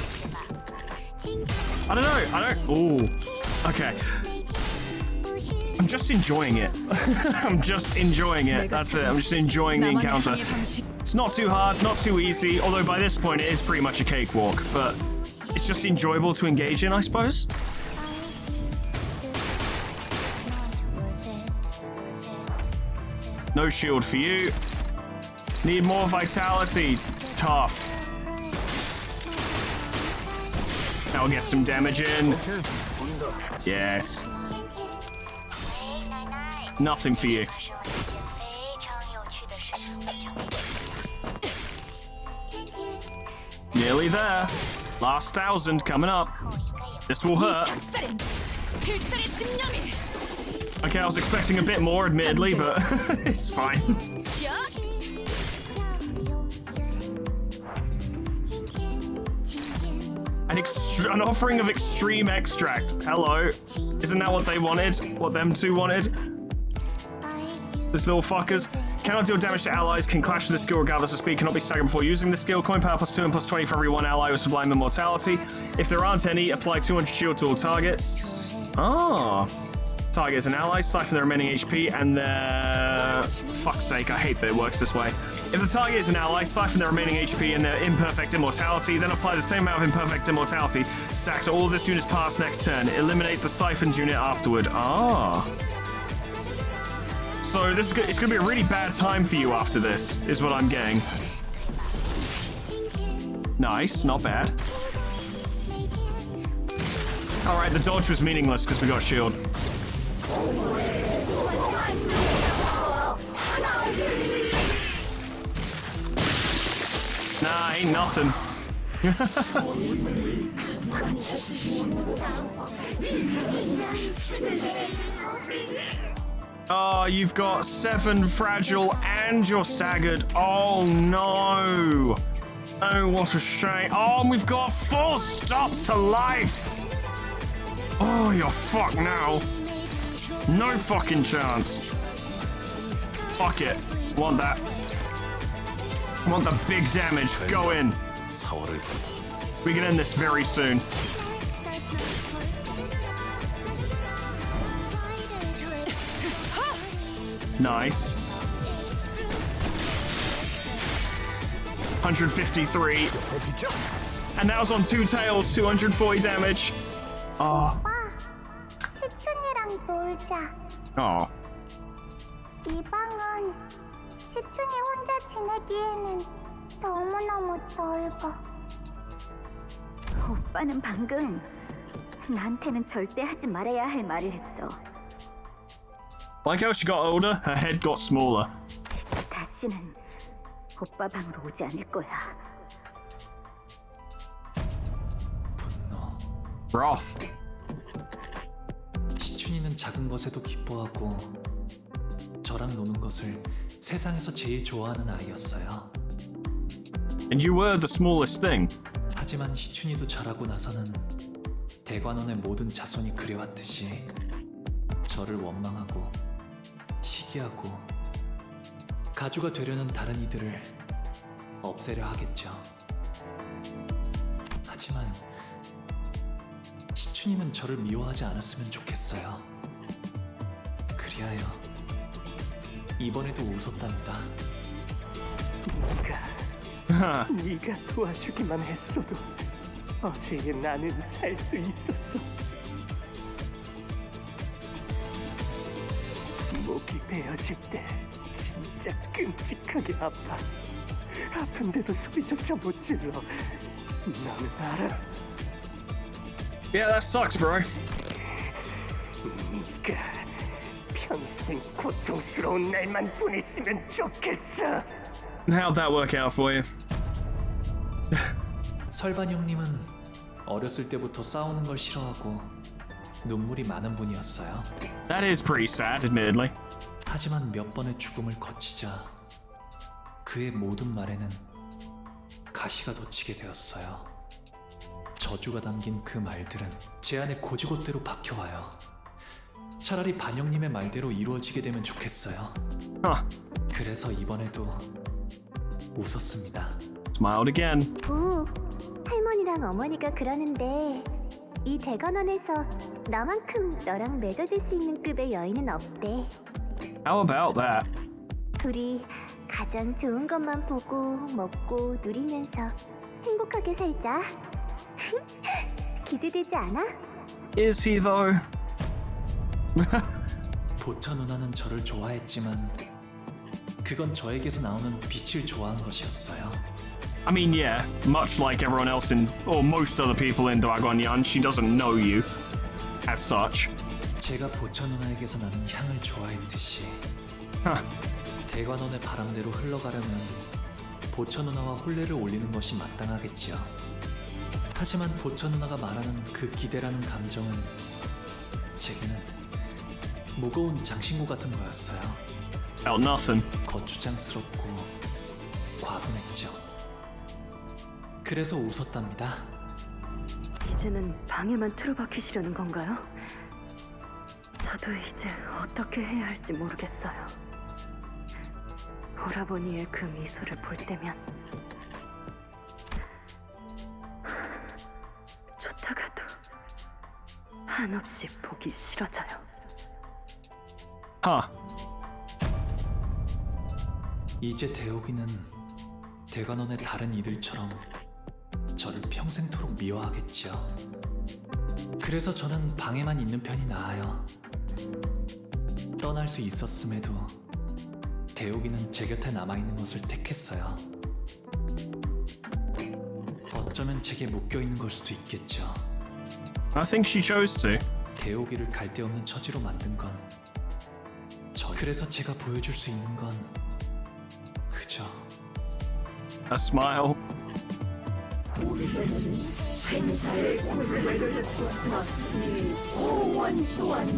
Speaker 2: I don't know. Ooh. Okay. I'm just enjoying it. I'm just enjoying it. That's it. I'm just enjoying the encounter. It's not too hard, not too easy, although by this point it is pretty much a cakewalk, but it's just enjoyable to engage in, I suppose. No shield for you. Need more vitality. Tough. Now we'll get some damage in. Yes. Nothing for you. Nearly there. Last 1,000 coming up. This will hurt. Okay, I was expecting a bit more, admittedly, but it's fine. An offering of extreme extract. Hello. Isn't that what they wanted? What them two wanted? Those little fuckers. Cannot deal damage to allies, can clash with the skill regardless of speed, cannot be staggered before using the skill. Coin power +2 and +20 for every one ally with Sublime Immortality. If there aren't any, apply 200 shield to all targets. Ah. Target is an ally, siphon their remaining HP, and their... Fuck's sake, I hate that it works this way. If the target is an ally, siphon their remaining HP and their imperfect immortality, then apply the same amount of imperfect immortality stacked to all of this unit's pass next turn. Eliminate the siphoned unit afterward. Ah. So this is good. It's going to be a really bad time for you after this, is what I'm getting. Nice, not bad. Alright, the dodge was meaningless because we got shield. Nah, ain't nothing. Oh, you've got 7 fragile and you're staggered. Oh no. Oh, what a shame. Oh, and we've got full stop to life. Oh, you're fucked now. No fucking chance. Fuck it. Want that. Want the big damage. Go in. We can end this very soon. Nice. 153. And that was on 2 tails, 240 damage. Oh.
Speaker 18: 시춘이랑 놀자.
Speaker 2: Oh.
Speaker 18: 이 방은 시춘이 혼자 지내기에는 너무너무 넓어. 오빠는 방금 나한테는 절대 하지 말아야 할 말을 했어.
Speaker 2: Like how she got older, her head got smaller.
Speaker 18: 다시는 오빠 방으로 오지 않을 거야.
Speaker 2: Wrath.
Speaker 14: 시춘이는 작은 것에도 기뻐하고 저랑 노는 것을 세상에서 제일 좋아하는 아이였어요.
Speaker 2: And you were the smallest thing.
Speaker 14: 하지만 시춘이도 자라고 나서는 대관원의 모든 자손이 그래왔듯이 저를 원망하고 시기하고 가주가 되려는 다른 이들을 없애려 하겠죠. 하지만 시춘이는 저를 미워하지 않았으면 좋겠어요. 그리하여 이번에도 웃었답니다.
Speaker 4: 네가 도와주기만 했어도 어제의 나는 살 수 있었어. 목이 베어질 때 진짜 끔찍하게 아파. 아픈데도 소리조차 못 질러. 너는 알아?
Speaker 2: Yeah, that sucks, bro.
Speaker 4: 네가 평생 고통스러운 날만 보냈으면 좋겠어.
Speaker 2: How'd that work out for you?
Speaker 14: 설반 형님은 어렸을 때부터 싸우는 걸 싫어하고 눈물이 많은 분이었어요.
Speaker 2: That is pretty sad, admittedly.
Speaker 14: 하지만 몇 번의 죽음을 거치자 그의 모든 말에는 가시가 돋치게 되었어요. 저주가 담긴 그 말들은 제 안에 고지곳대로 박혀와요. 차라리 반영님의 말대로 이루어지게 되면 좋겠어요. 그래서 이번에도 웃었습니다.
Speaker 2: Smiled again.
Speaker 18: 오, 할머니랑 어머니가 그러는데 이 대관원에서 너만큼 너랑 맺어질 수 있는 급의 여인은 없대.
Speaker 2: How about that?
Speaker 18: 둘이 가장 좋은 것만 보고 먹고 누리면서 행복하게 살자. 기대되지 않아?
Speaker 2: Is he though?
Speaker 14: 보차 누나는 저를 좋아했지만 그건 저에게서 나오는 빛을 좋아한 것이었어요.
Speaker 2: I mean, yeah, much like everyone else in, or most other people in Dragonyan, she doesn't know you as such.
Speaker 14: 제가 보차 누나에게서 나는 향을 좋아했듯이 대관원의 바람대로 흘러가려면 보차 누나와 혼례를 올리는 것이 마땅하겠지요. 하지만 보차 누나가 말하는 그 기대라는 감정은 제게는 무거운 장신구 같은 거였어요.
Speaker 2: Felt nothing.
Speaker 14: 거추장스럽고 과분했죠. 그래서 웃었답니다.
Speaker 19: 이제는 방에만 틀어박히시려는 건가요? 저도 이제 어떻게 해야 할지 모르겠어요. 오라버니의 그 미소를 볼 때면 쫓아가도 한없이 보기 싫어져요.
Speaker 14: 이제 대옥이는 대관원의 다른 이들처럼 저를 평생토록 미워하겠지요. 그래서 저는 방에만 있는 편이 나아요. 떠날 수 있었음에도 대옥이는 제 곁에 남아있는 것을 택했어요. 어쩌면 제게 묶여있는 걸 수도 있겠죠.
Speaker 2: I think she chose to.
Speaker 14: 대옥이를 갈데없는 처지로 만든 건 그래서 제가 보여줄 수 있는 건 그저
Speaker 2: A smile.
Speaker 13: 우리는 생사의 굴레를 쫓았으니 호원 또한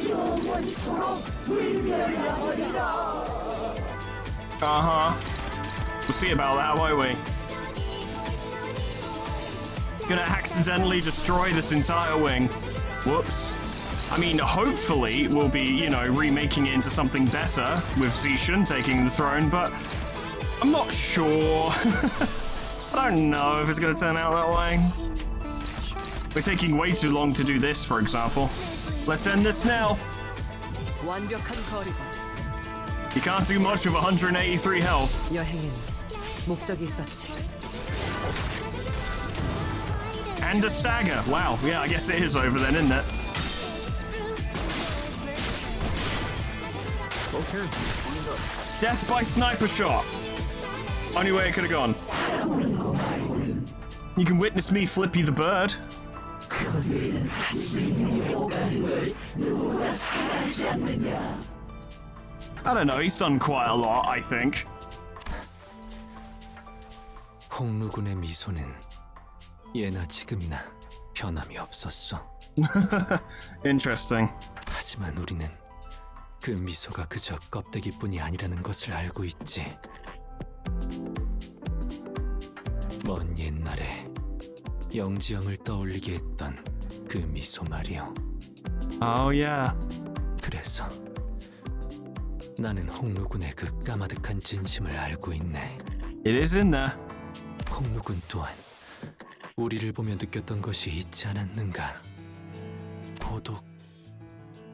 Speaker 13: 영원토록 불멸하리라.
Speaker 2: We'll see about that, won't we? Gonna accidentally destroy this entire wing. Whoops. I mean, hopefully we'll be, you know, remaking it into something better with Zishan taking the throne, but I'm not sure. I don't know if it's gonna turn out that way. We're taking way too long to do this, for example. Let's end this now.
Speaker 16: 완벽한 거리고
Speaker 2: You can't do much with 183 health.
Speaker 16: 여행엔 목적이 있었지.
Speaker 2: And a stagger. Wow, yeah, I guess it is over then, isn't it?
Speaker 3: Okay.
Speaker 2: Death by sniper shot. Only way it could have gone. You can witness me Flippy the bird. I don't know, he's done quite a lot, I think.
Speaker 3: 홍루군의 미소는 예나 지금이나 변함이 없었어.
Speaker 2: Interesting.
Speaker 3: 하지만 우리는 그 미소가 그저 껍데기뿐이 아니라는 것을 알고 있지. 먼 옛날에 영지영을 떠올리게 했던 그 미소 말이요.
Speaker 2: Oh yeah.
Speaker 3: 그래서 나는 홍루군의 그 까마득한 진심을 알고 있네.
Speaker 2: It is in there.
Speaker 3: 홍루군 또한 우리를 보며 느꼈던 것이 있지 않았는가?
Speaker 14: 고독,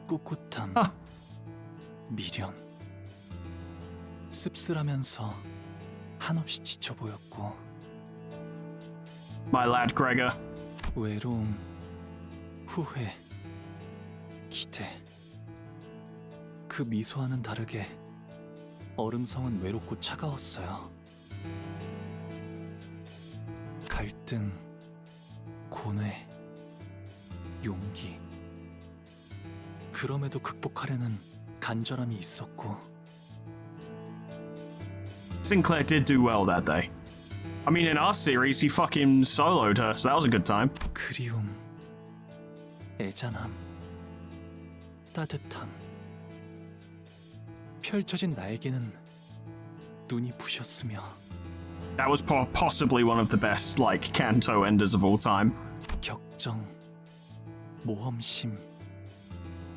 Speaker 14: 꿋꿋함, 미련, 씁쓸하면서 한없이 지쳐 보였고
Speaker 2: My lad, Gregor.
Speaker 14: 외로움, 후회, 기대. 그 미소와는 다르게 얼음성은 외롭고 차가웠어요. 갈등, 고뇌, 용기. 그럼에도 극복하려는 간절함이 있었고.
Speaker 2: Sinclair did do well that day. I mean, in our series, he fucking soloed her, so that was a good time.
Speaker 14: 그리움, 애잔함, 따뜻함. 펼쳐진 날개는 눈이 부셨으며.
Speaker 2: That was possibly one of the best, like, Kanto enders of all time.
Speaker 14: 격정, 모험심,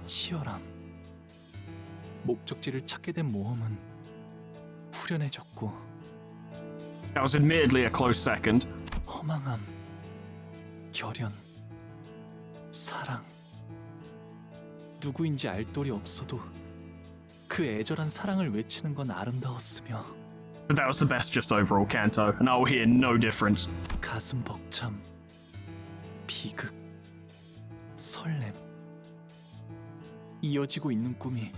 Speaker 14: 치열함. 목적지를 찾게 된 모험은 후련해졌고.
Speaker 2: That was admittedly a close second.
Speaker 14: 허망함, 결연, 사랑. 누구인지 알 도리 없어도 그 애절한 사랑을 외치는 건 아름다웠으며.
Speaker 2: But that was the best just overall Kanto, and I'll hear no difference.
Speaker 14: 가슴 벅참, 비극, 설렘. 이어지고 있는 꿈이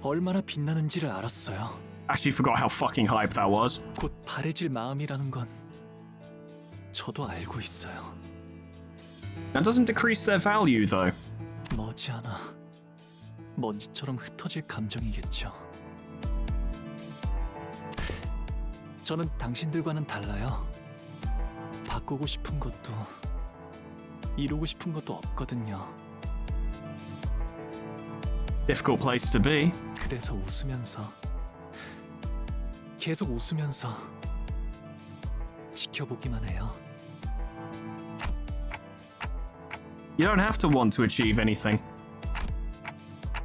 Speaker 14: 얼마나 빛나는지를 알았어요.
Speaker 2: Actually forgot how fucking hype that was.
Speaker 14: 곧 바래질 마음이라는 건 저도 알고 있어요.
Speaker 2: That doesn't decrease their value, though.
Speaker 14: 머지않아 먼지처럼 흩어질 감정이겠죠. 저는 당신들과는 달라요. 바꾸고 싶은 것도 이루고 싶은 것도 없거든요.
Speaker 2: Difficult place to be.
Speaker 14: 그래서 웃으면서 계속 웃으면서 지켜보기만 해요.
Speaker 2: You don't have to want to achieve anything.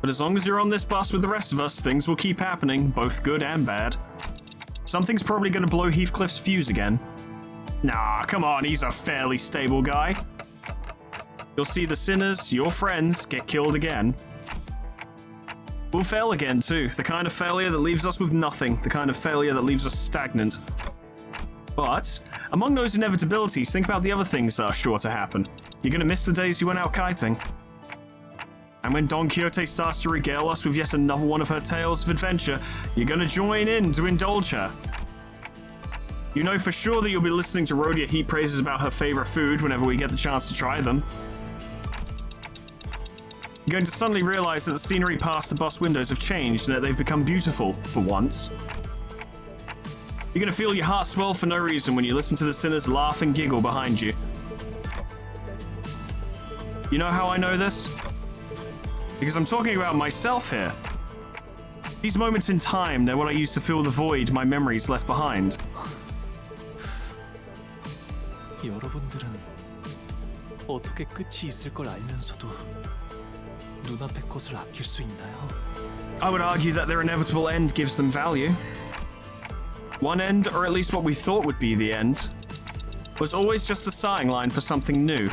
Speaker 2: But as long as you're on this bus with the rest of us, things will keep happening, both good and bad. Something's probably going to blow Heathcliff's fuse again. Nah, come on, he's a fairly stable guy. You'll see the sinners, your friends, get killed again. We'll fail again too, the kind of failure that leaves us with nothing, the kind of failure that leaves us stagnant. But, among those inevitabilities, think about the other things that are sure to happen. You're gonna miss the days you went out kiting. And when Don Quixote starts to regale us with yet another one of her tales of adventure, you're gonna join in to indulge her. You know for sure that you'll be listening to Rhodia heap praises about her favorite food whenever we get the chance to try them. You're going to suddenly realize that the scenery past the bus windows have changed and that they've become beautiful, for once. You're going to feel your heart swell for no reason when you listen to the sinners laugh and giggle behind you. You know how I know this? Because I'm talking about myself here. These moments in time, they're what I use to fill the void my memories left behind.
Speaker 14: 여러분들은 어떻게 끝이 있을 걸 알면서도 눈앞의 것을 아낄 수 있나요?
Speaker 2: I would argue that their inevitable end gives them value. One end, or at least what we thought would be the end, was always just a starting line for something new.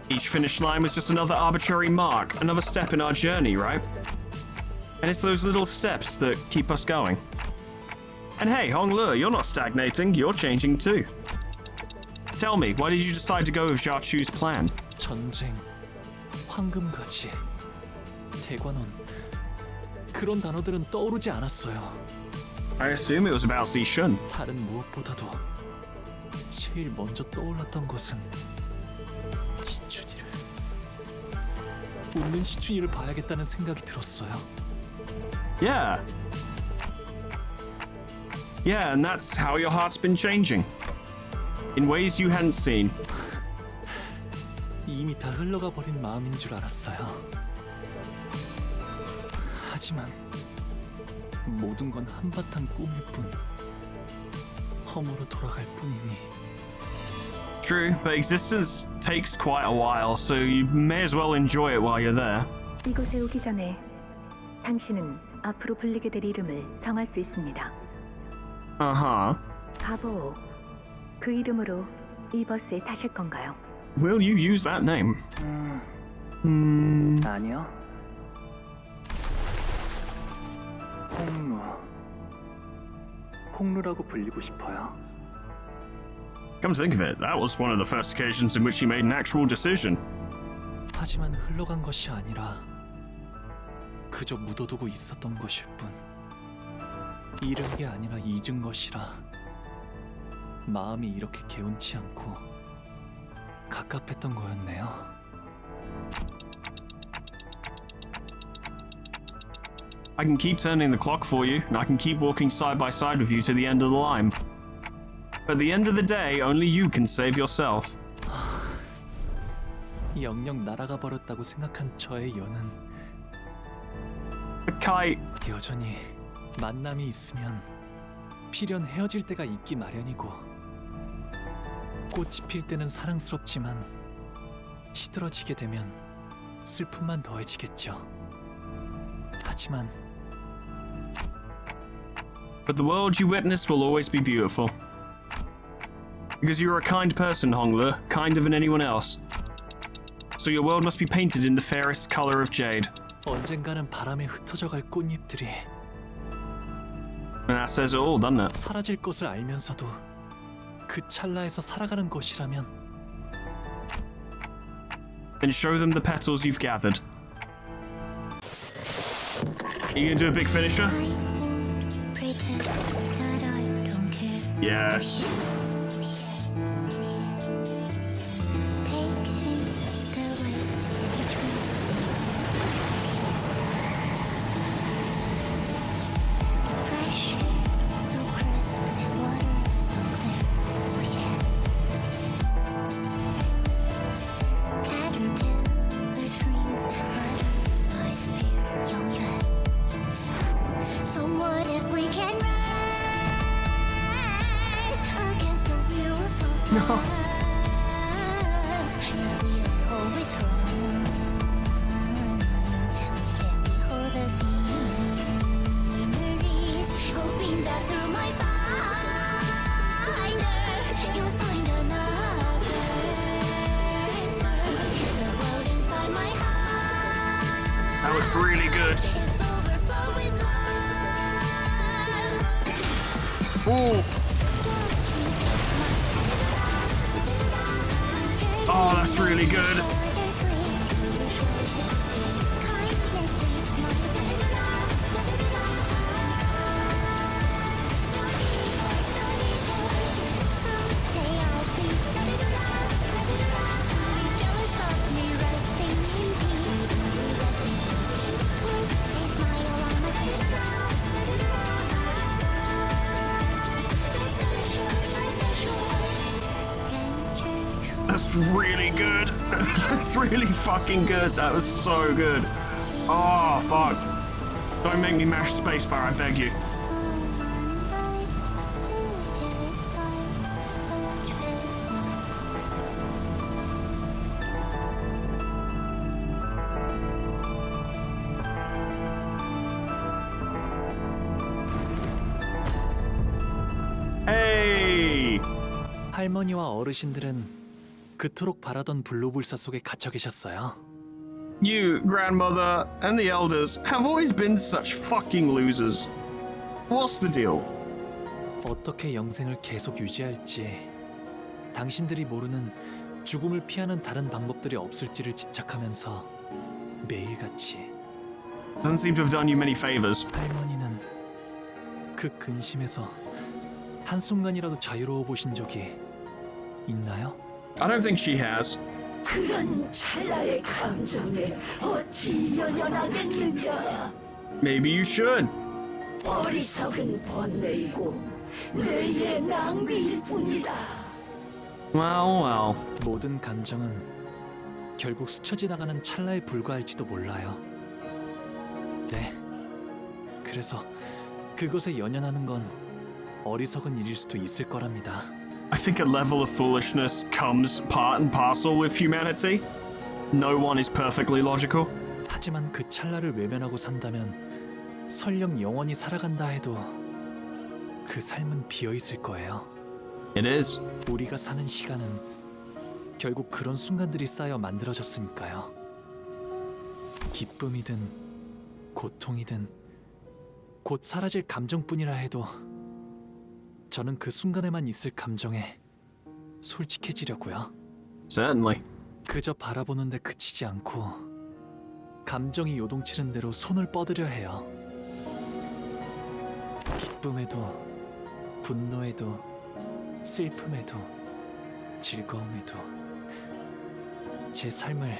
Speaker 2: Each finish line was just another arbitrary mark, another step in our journey, right? And it's those little steps that keep us going. And hey, Hong Le, you're not stagnating, you're changing too. Tell me, why did you decide to go with Jia Chu's plan?
Speaker 14: 전쟁, 황금가지, 대관원 그런 단어들은 떠오르지 않았어요.
Speaker 2: I assume it was about Zishun.
Speaker 14: 다른 무엇보다도 제일 먼저 떠올랐던 것은 시춘이를 웃는 시춘이를 봐야겠다는 생각이 들었어요.
Speaker 2: Yeah. Yeah, and that's how your heart's been changing. In ways you hadn't seen.
Speaker 14: 이미 다 흘러가 버린 마음인 줄 알았어요. 하지만 모든 건 한바탕 꿈일 뿐, 허무로 돌아갈 뿐이니.
Speaker 2: True, but existence takes quite a while, so you may as well enjoy it while you're there.
Speaker 19: 이곳에 오기 전에 당신은 앞으로 불리게 될 이름을 정할 수 있습니다.
Speaker 2: Uh-huh.
Speaker 19: 바보, 그 이름으로 이 버스에 타실 건가요?
Speaker 2: Will you use that name?
Speaker 9: 아니요. 홍루라고 불리고 싶어요.
Speaker 2: Come to think of it, that was one of the first occasions in which he made an actual decision.
Speaker 14: 하지만 흘러간 것이 아니라 그저 묻어두고 있었던 것일 뿐. 잃은 게 아니라 잊은 것이라 마음이 이렇게 개운치 않고 갑갑했던 거였네요.
Speaker 2: I can keep turning the clock for you, and I can keep walking side by side with you to the end of the line. But at the end of the day, only you can save yourself.
Speaker 14: 영영 날아가 버렸다고 생각한 저의 연은
Speaker 2: Kai,
Speaker 14: 여전히 만남이 있으면 필연 헤어질 때가 있기 마련이고, 꽃이 필 때는 사랑스럽지만 시들어지게 되면 슬픔만 더해지겠죠. 하지만
Speaker 2: but the world you witness will always be beautiful. Because you're a kind person, Hongler, kinder than anyone else. So your world must be painted in the fairest color of jade.
Speaker 14: 언젠가는 바람에 흩어져갈 꽃잎들이
Speaker 2: And that says it all, doesn't it?
Speaker 14: 사라질 것을 알면서도 그 찰나에서 살아가는 것이라면
Speaker 2: Then show them the petals you've gathered. Are you gonna do a big finisher? Yes. looks really good. Ooh. Oh, that's really good. That's really good. That's really fucking good. That was so good. Oh, fuck. Don't make me mash spacebar, I beg you. Hey!
Speaker 14: 할머니와 어르신들은 그토록 바라던 불로불사 속에 갇혀 계셨어요.
Speaker 2: You, grandmother, and the elders have always been such fucking losers. What's the deal?
Speaker 14: 어떻게 영생을 계속 유지할지, 당신들이 모르는 죽음을 피하는 다른 방법들이 없을지를 집착하면서 매일같이.
Speaker 2: Doesn't seem to have done you many favors.
Speaker 14: 할머니는 그 근심에서 한순간이라도 자유로워 보신 적이 있나요?
Speaker 2: I don't think she has.
Speaker 12: 그런 찰나의 감정에 어찌 연연하겠느냐.
Speaker 2: Maybe you should.
Speaker 12: 어리석은 번뇌이고 뇌의 낭비일 뿐이다.
Speaker 2: Well.
Speaker 14: 모든 감정은 결국 스쳐 지나가는 찰나에 불과할지도 몰라요. 네. 그래서 그것에 연연하는 건 어리석은 일일 수도 있을 거랍니다.
Speaker 2: I think a level of foolishness comes part and parcel with humanity. No one is perfectly logical.
Speaker 14: 하지만 그 찰나를 외면하고 산다면 설령 영원히 살아간다 해도 그 삶은 비어 있을 거예요.
Speaker 2: It is.
Speaker 14: 우리가 사는 시간은 결국 그런 순간들이 쌓여 만들어졌으니까요. 기쁨이든 고통이든 곧 사라질 감정뿐이라 해도 저는 그 순간에만 있을 감정에 솔직해지려고요.
Speaker 2: Certainly.
Speaker 14: 그저 바라보는데 그치지 않고 감정이 요동치는 대로 손을 뻗으려 해요. 기쁨에도 분노에도 슬픔에도 즐거움에도 제 삶을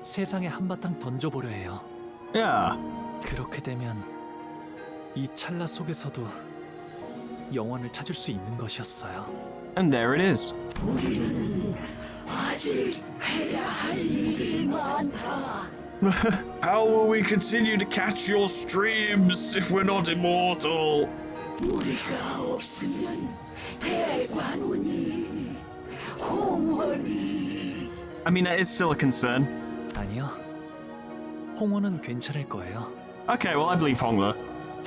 Speaker 14: 세상에 한바탕 던져보려 해요.
Speaker 2: Yeah.
Speaker 14: 그렇게 되면 이 찰나 속에서도 영원을 찾을 수 있는 것이었어요.
Speaker 2: And there it is.
Speaker 12: 우리는 아직 해야 할 일이 많다.
Speaker 2: How will we continue to catch your streams if we're not immortal?
Speaker 12: 우리가 없으면 대관원이 홍원이.
Speaker 2: I mean, that is still a concern.
Speaker 14: 아니요. 홍원은 괜찮을 거예요.
Speaker 2: Okay, well, I believe Hongler.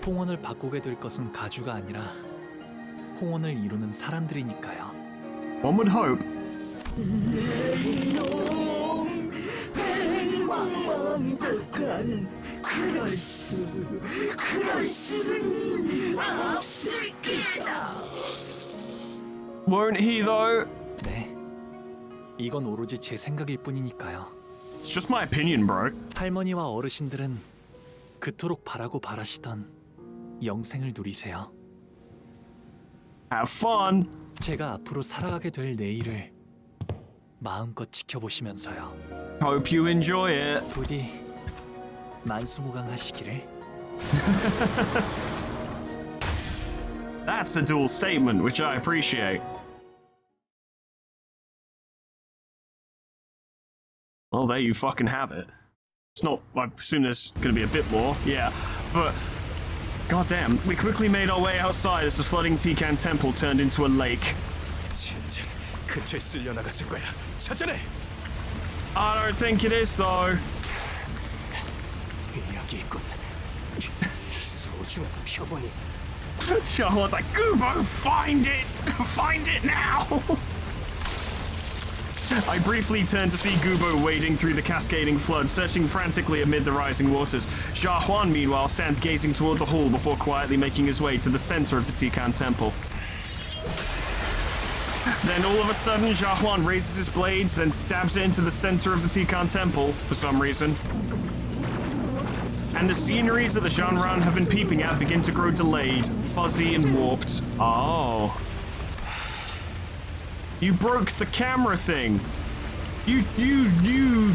Speaker 14: 홍원을 바꾸게 될 것은 가주가 아니라 홍원을 이루는 사람들이니까요.
Speaker 2: One would hope.
Speaker 12: 내놈 백왕왕득한 그럴 수는 없을 게다.
Speaker 2: Won't he though?
Speaker 14: 네. 이건 오로지 제 생각일 뿐이니까요.
Speaker 2: It's just my opinion, bro.
Speaker 14: 할머니와 어르신들은 그토록 바라고 바라시던 영생을 누리세요.
Speaker 2: Have fun.
Speaker 14: 제가 앞으로 살아가게 될 내일을 마음껏 지켜보시면서요.
Speaker 2: Hope you enjoy it.
Speaker 14: 부디 만수무강하시기를.
Speaker 2: That's a dual statement, which I appreciate. Well, there you fucking have it. It's not, I assume there's gonna be a bit more, yeah, but goddamn, we quickly made our way outside as the flooding Tikan temple turned into a lake.
Speaker 3: 젠장, 근처에 쓸려 나갔을 거야. 찾아내.
Speaker 2: I don't think it is though.
Speaker 4: 여기 있군. 소중한 표본이.
Speaker 2: Charles like, Goobo, find it! Find it now! I briefly turned to see Gubo wading through the cascading flood, searching frantically amid the rising waters. Xia Huan, meanwhile, stands gazing toward the hall before quietly making his way to the center of the Tikan Temple. Then all of a sudden, Xia Huan raises his blades, then stabs it into the center of the Tikan Temple, for some reason. And the sceneries that the Zhanran have been peeping at begin to grow delayed, fuzzy and warped. Oh. You broke the camera thing. You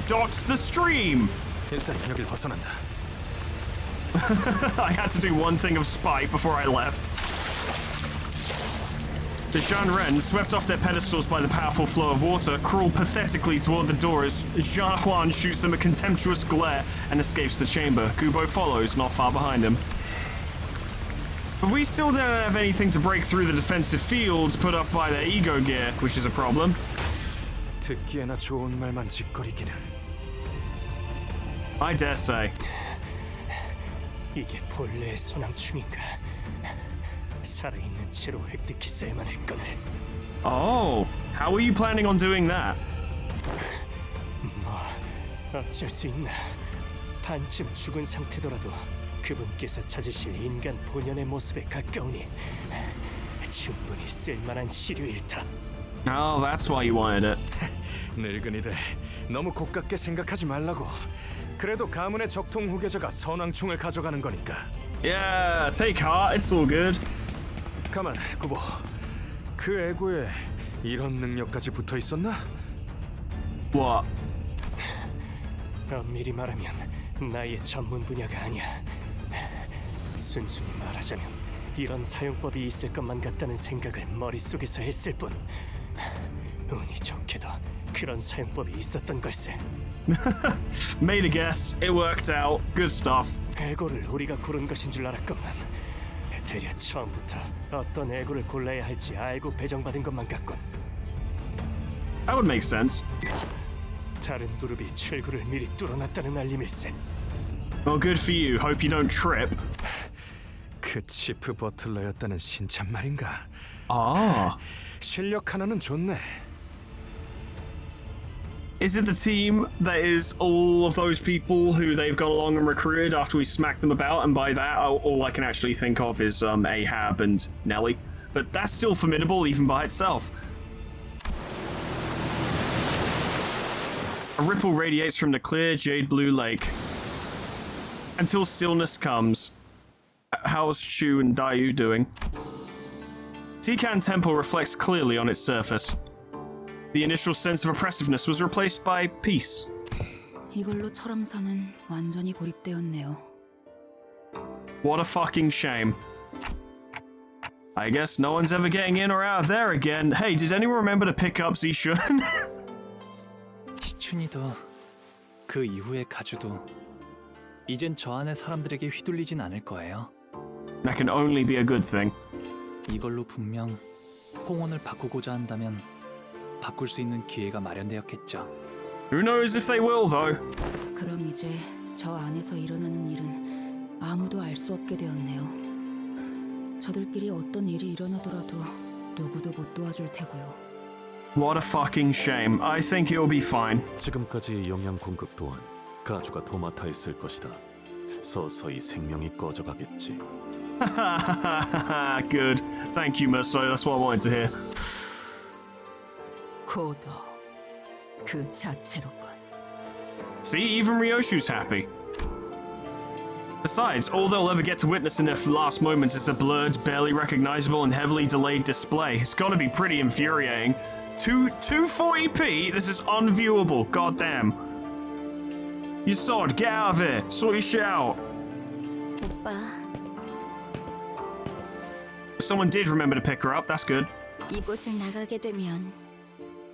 Speaker 2: dodged the stream.
Speaker 3: 일단 여길 벗어난다.
Speaker 2: I had to do one thing of spite before I left. The Zhanren, swept off their pedestals by the powerful flow of water, crawl pathetically toward the door as Xia Huan shoots them a contemptuous glare and escapes the chamber. Gubo follows, not far behind him. But we still don't have anything to break through the defensive fields put up by their ego gear, which is a problem.
Speaker 3: 듣기에나 좋은 말만 짓거리기는.
Speaker 2: I dare say.
Speaker 4: 이게 본래의 소낭충인가? 살아있는 채로 획득했어야만 했거늘.
Speaker 2: Oh, how are you planning on doing that?
Speaker 4: 뭐 어쩔 수 있나? 반쯤 죽은 상태더라도 그분께서 찾으실 인간 본연의 모습에 가까우니 충분히 쓸만한 시류일 터.
Speaker 2: Oh, that's why you wanted it.
Speaker 3: 늙은이들, 너무 고깝게 생각하지 말라고. 그래도 가문의 적통 후계자가 선왕충을 가져가는 거니까.
Speaker 2: Yeah, take heart. It's all good.
Speaker 3: 가만, 구보. 그 애고에 이런 능력까지 붙어 있었나?
Speaker 2: What?
Speaker 4: 엄밀히 말하면 나의 전문 분야가 아니야. 순순히 말하자면 이런 사용법이 있을 것만 같다는 생각을 머릿속에서 했을 뿐. 운이 좋게도 그런 사용법이 있었던 걸세.
Speaker 2: Made a guess. It worked out. Good stuff.
Speaker 4: 애고를 우리가 고른 것인 줄 알았건만 대략 처음부터 어떤 애고를 골라야 할지 알고 배정받은 것만 같군.
Speaker 2: That would make sense.
Speaker 4: 다른 그룹이 출구를 미리 뚫어놨다는 알림일세.
Speaker 2: Well, good for you. Hope you don't trip.
Speaker 3: 그 치프 버틀러였다는 신참 말인가?
Speaker 2: Ah.
Speaker 3: 실력 하나는 좋네.
Speaker 2: Is it the team that is all of those people who they've gone along and recruited after we smacked them about? And by that, all I can actually think of is Ahab and Nelly. But that's still formidable even by itself. A ripple radiates from the clear jade blue lake. Until stillness comes. How's Shu and Dayu doing? Tikan Temple reflects clearly on its surface. The initial sense of oppressiveness was replaced by peace.
Speaker 8: 이걸로 철암사는 완전히 고립되었네요.
Speaker 2: What a fucking shame. I guess no one's ever getting in or out of there again. Hey, did anyone remember to pick up Zishun?
Speaker 14: 시춘이도 그 이후의 가주도 이젠 저 안의 사람들에게 휘둘리진 않을 거예요.
Speaker 2: That can only be a good thing.
Speaker 14: 이걸로 분명 홍원을 바꾸고자 한다면 바꿀 수 있는 기회가 마련되었겠죠.
Speaker 2: Who knows if they will, though?
Speaker 8: 그럼 이제 저 안에서 일어나는 일은 아무도 알 수 없게 되었네요. 저들끼리 어떤 일이 일어나더라도 누구도 못 도와줄 테고요.
Speaker 2: What a fucking shame. I think it'll be fine.
Speaker 10: 지금까지 영양 공급 또한 가주가 도맡아 있을 것이다. 서서히 생명이 꺼져가겠지.
Speaker 2: Good. Thank you, Merso. That's what I wanted to hear.
Speaker 6: 고도 그 자체로군.
Speaker 2: See, even Ryoshu's happy. Besides, all they'll ever get to witness in their last moments is a blurred, barely recognizable, and heavily delayed display. It's gotta be pretty infuriating. 240p? This is unviewable. Goddamn. You sod, get out of here. Sort your shit out.
Speaker 8: 오빠,
Speaker 2: Someone did remember to pick her up. That's good.
Speaker 8: 이곳을 나가게 되면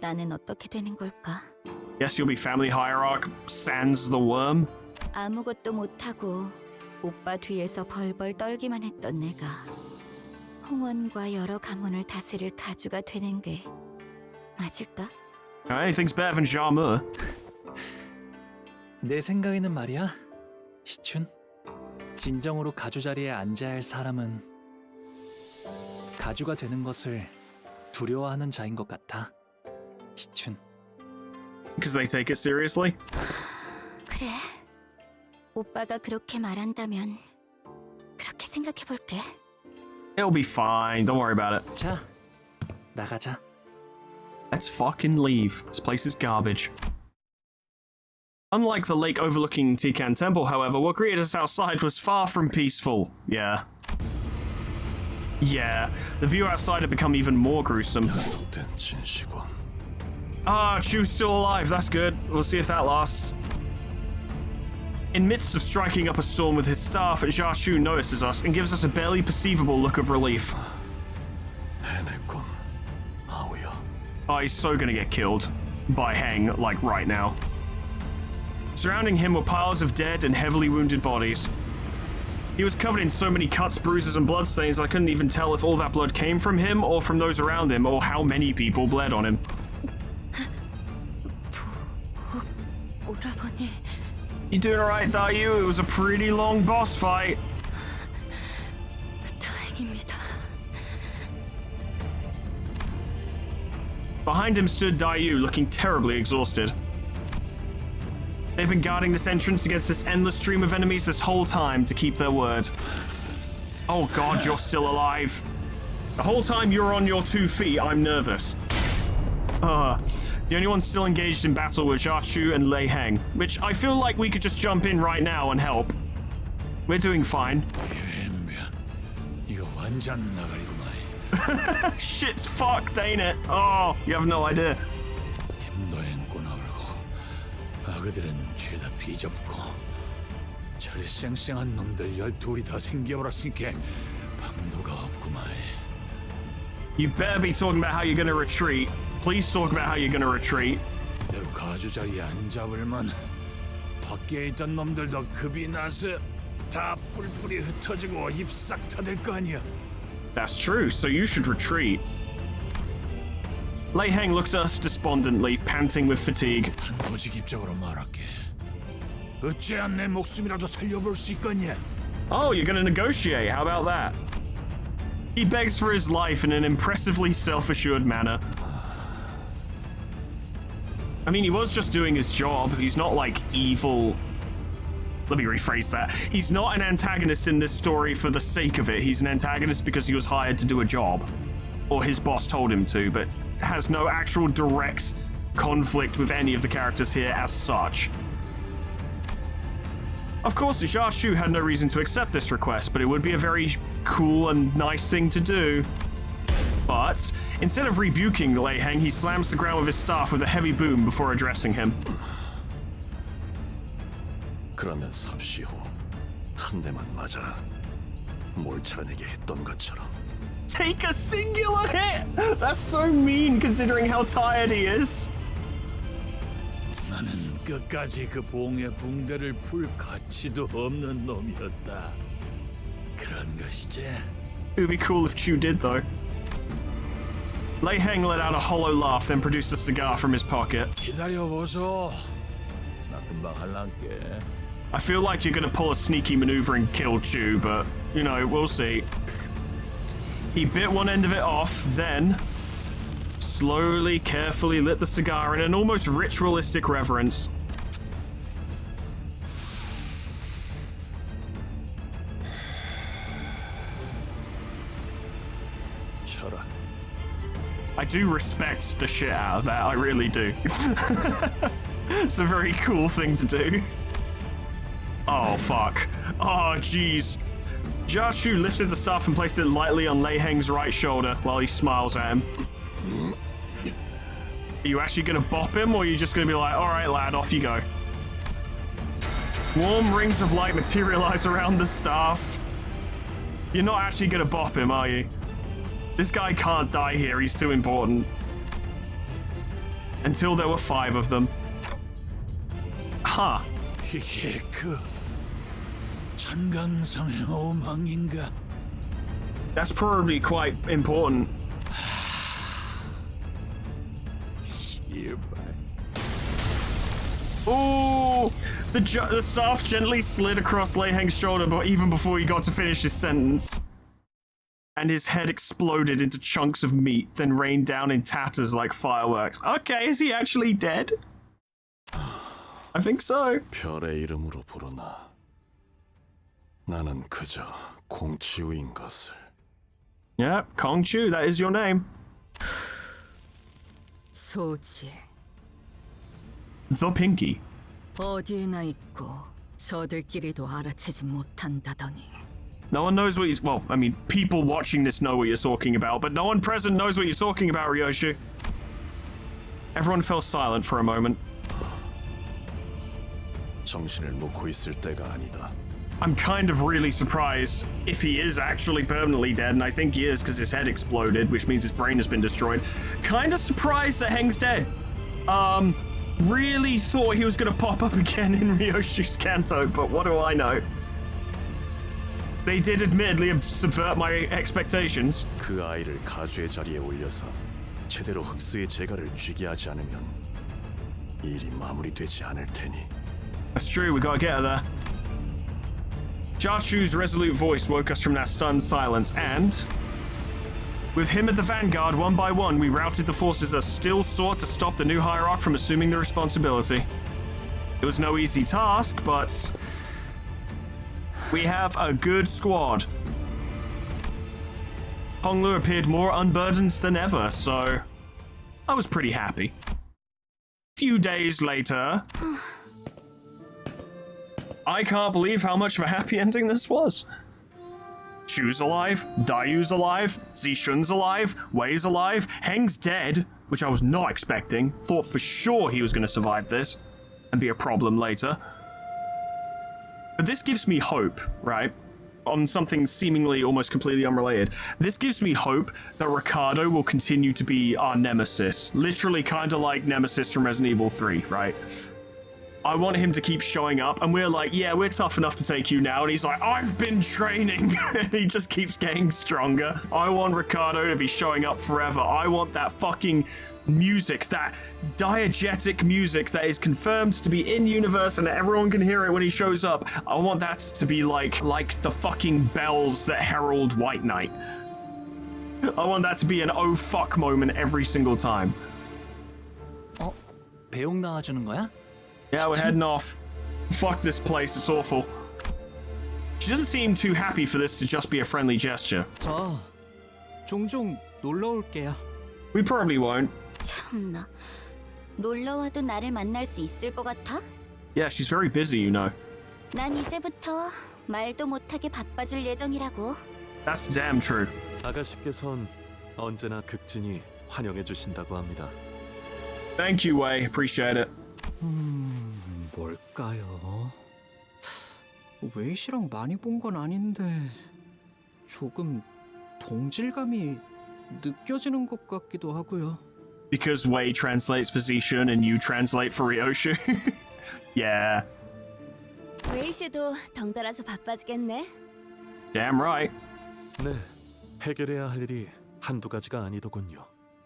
Speaker 8: 나는 어떻게 되는 걸까?
Speaker 2: Guess you'll be family hierarch sans the worm.
Speaker 8: 아무것도 못하고 오빠 뒤에서 벌벌 떨기만 했던 내가 홍원과 여러 가문을 다스릴 가주가 되는 게 맞을까?
Speaker 2: Anything's better than Jamu.
Speaker 14: 내 생각에는 말이야, 시춘. 진정으로 가주 자리에 앉아야 할 사람은 가주가 되는 것을 두려워하는 자인 것 같아, 시춘.
Speaker 2: Because they take it seriously?
Speaker 8: 그래. 오빠가 그렇게 말한다면 그렇게 생각해 볼게.
Speaker 2: It'll be fine. Don't worry about it.
Speaker 14: 자, 나가자.
Speaker 2: Let's fucking leave. This place is garbage. Unlike the lake overlooking Tikan Temple, however, what greeted us outside was far from peaceful. Yeah. Yeah, the view outside had become even more gruesome. Ah, Chu's still alive. That's good. We'll see if that lasts. In midst of striking up a storm with his staff, Jia Chu notices us and gives us a barely perceivable look of relief. Oh, he's so gonna get killed by Heng, like right now. Surrounding him were piles of dead and heavily wounded bodies. He was covered in so many cuts, bruises, and bloodstains I couldn't even tell if all that blood came from him or from those around him, or how many people bled on him. You doing alright, Dayu? It was a pretty long boss fight.
Speaker 8: 다행입니다.
Speaker 2: Behind him stood Dayu, looking terribly exhausted. They've been guarding this entrance against this endless stream of enemies this whole time to keep their word. Oh god, you're still alive. The whole time you're on your 2 feet, I'm nervous. The only ones still engaged in battle were Jia Chu and Lei Heng, which I feel like we could just jump in right now and help. We're doing fine. Shit's fucked, ain't it? Oh, you have no idea.
Speaker 20: 아그들은 죄다 비져붙고 저리 쌩쌩한 놈들 12이 다 생겨버렸으니까 방도가 없구만.
Speaker 2: You better be talking about how you're gonna retreat. Please talk about how you're gonna retreat.
Speaker 20: 이대로 가주 자리에 안 잡을만 밖에 있던 놈들도 급이 나서 다 뿔뿔이 흩어지고 입 싹 터질 거 아니야.
Speaker 2: That's true, so you should retreat. Lei Heng looks at us despondently, panting with fatigue.
Speaker 20: 단도직입적으로 말할게. 어째안 내 목숨이라도 살려볼 수 있겠냐?
Speaker 2: Oh, you're gonna negotiate. How about that? He begs for his life in an impressively self-assured manner. I mean, he was just doing his job. He's not like evil. Let me rephrase that. He's not an antagonist in this story for the sake of it. He's an antagonist because he was hired to do a job. Or his boss told him to, but has no actual direct conflict with any of the characters here as such. Of course, Jia Chu had no reason to accept this request, but it would be a very cool and nice thing to do. But instead of rebuking Lei Heng, he slams the ground with his staff with a heavy boom before addressing him.
Speaker 10: 그러면 삽시 후 한 대만 맞아라. 몰차내게 했던 것처럼.
Speaker 2: Take a singular hit! That's so mean considering how tired he is.
Speaker 20: 나는 끝까지 그 봉의 붕대를 풀 가치도 없는 놈이었다. 그런 것이지.
Speaker 2: It would be cool if Chu did, though. Lei Heng let out a hollow laugh, then produced a cigar from his pocket.
Speaker 20: 기다려보소. 나 금방 할란게.
Speaker 2: I feel like you're gonna pull a sneaky maneuver and kill Chu, but, you know, we'll see. He bit one end of it off, then slowly, carefully lit the cigar in an almost ritualistic reverence.
Speaker 20: 쳐라.
Speaker 2: I do respect the shit out of that, I really do. It's a very cool thing to do. Oh, fuck. Oh, jeez. Jia Chu lifted the staff and placed it lightly on Lei Heng's right shoulder while he smiles at him. Are you actually gonna bop him, or are you just gonna be like, alright lad, off you go? Warm rings of light materialize around the staff. You're not actually gonna bop him, are you? This guy can't die here, he's too important. Until there were 5 of them. Huh.
Speaker 20: 이게 그 천강성의 오망인가?
Speaker 2: That's probably quite important. Ooh! The staff gently slid across Lei Heng's shoulder, but even before he got to finish his sentence. And his head exploded into chunks of meat, then rained down in tatters like fireworks. Okay, is he actually dead? I think so.
Speaker 10: 별의 이름으로 부르나. 나는 그저 공치우인 것을.
Speaker 2: Yeah, Kongchu, that is your name.
Speaker 6: 소지
Speaker 2: The Pinky.
Speaker 6: 어디에나 있고 저들끼리도 알아채지 못한다더니.
Speaker 2: No one knows what you... Well, I mean, people watching this know what you're talking about, but no one present knows what you're talking about, Ryoshu. Everyone fell silent for a moment.
Speaker 10: 정신을 놓고 있을 때가 아니다.
Speaker 2: I'm kind of really surprised if he is actually permanently dead, and I think he is because his head exploded, which means his brain has been destroyed. Kind of surprised that Heng's dead. Really thought he was going to pop up again in Ryoshu's Kanto, but what do I know? They did admittedly subvert my expectations.
Speaker 10: 그 아이를 가주의 자리에 올려서 제대로 흑수의 재갈을 쥐게 하지 않으면 일이 마무리되지 않을 테니.
Speaker 2: That's true, we gotta get her there. Jashu's resolute voice woke us from that stunned silence, and with him at the vanguard, one by one, we routed the forces that still sought to stop the new hierarch from assuming the responsibility. It was no easy task, but we have a good squad. Honglu appeared more unburdened than ever, so I was pretty happy. A few days later, I can't believe how much of a happy ending this was. Chu's alive, Dayu's alive, Zishun's alive, Wei's alive, Heng's dead, which I was not expecting. Thought for sure he was going to survive this and be a problem later. But this gives me hope, right? On something seemingly almost completely unrelated. This gives me hope that Ricardo will continue to be our nemesis. Literally kind of like Nemesis from Resident Evil 3, right? I want him to keep showing up, and we're like, yeah, we're tough enough to take you now. And he's like, I've been training. And he just keeps getting stronger. I want Ricardo to be showing up forever. I want that fucking music, that diegetic music that is confirmed to be in universe and everyone can hear it when he shows up. I want that to be like the fucking bells that herald White Knight. I want that to be an oh fuck moment every single time.
Speaker 14: 배웅 나와주는 거야?
Speaker 2: Yeah, we're heading off. Fuck this place, it's awful. She doesn't seem too happy for this to just be a friendly gesture.
Speaker 1: 저 종종 놀러 올게요.
Speaker 2: We probably won't.
Speaker 8: 참나, 놀러 와도 나를 만날 수 있을 것 같아?
Speaker 2: Yeah, she's very busy, you know.
Speaker 8: 난 이제부터 말도 못하게 바빠질 예정이라고.
Speaker 2: That's damn true.
Speaker 3: 아가씨께선 언제나 극진히 환영해 주신다고 합니다.
Speaker 2: Thank you, Wei. Appreciate it.
Speaker 1: 뭘까요? 웨이 씨랑 많이 본 건 아닌데 조금 동질감이 느껴지는 것 같기도 하고요.
Speaker 2: Because Wei translates for Zishun and you translate for Ryoshu. Yeah.
Speaker 13: 웨이 씨도 덩달아서 바빠지겠네.
Speaker 2: Damn right.
Speaker 3: 네, 해결해야 할 일이 한두 가지가 아니더군요.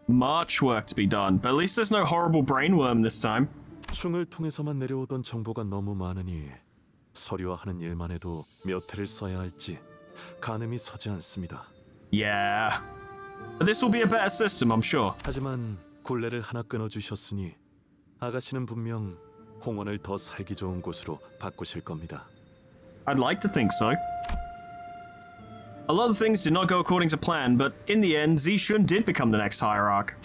Speaker 2: Much work to be done, but at least there's no horrible brainworm this time.
Speaker 3: 충을 통해서만 내려오던 정보가 너무 많으니 서류화하는 일만 해도 몇 회를 써야 할지 가늠이 서지 않습니다.
Speaker 2: Yeah. But this will be a better system, I'm sure.
Speaker 3: 하지만 굴레를 하나 끊어주셨으니 아가씨는 분명 홍원을 더 살기 좋은 곳으로 바꾸실 겁니다.
Speaker 2: I'd like to think so. A lot of things did not go according to plan, but in the end, Zishun did become the next hierarch.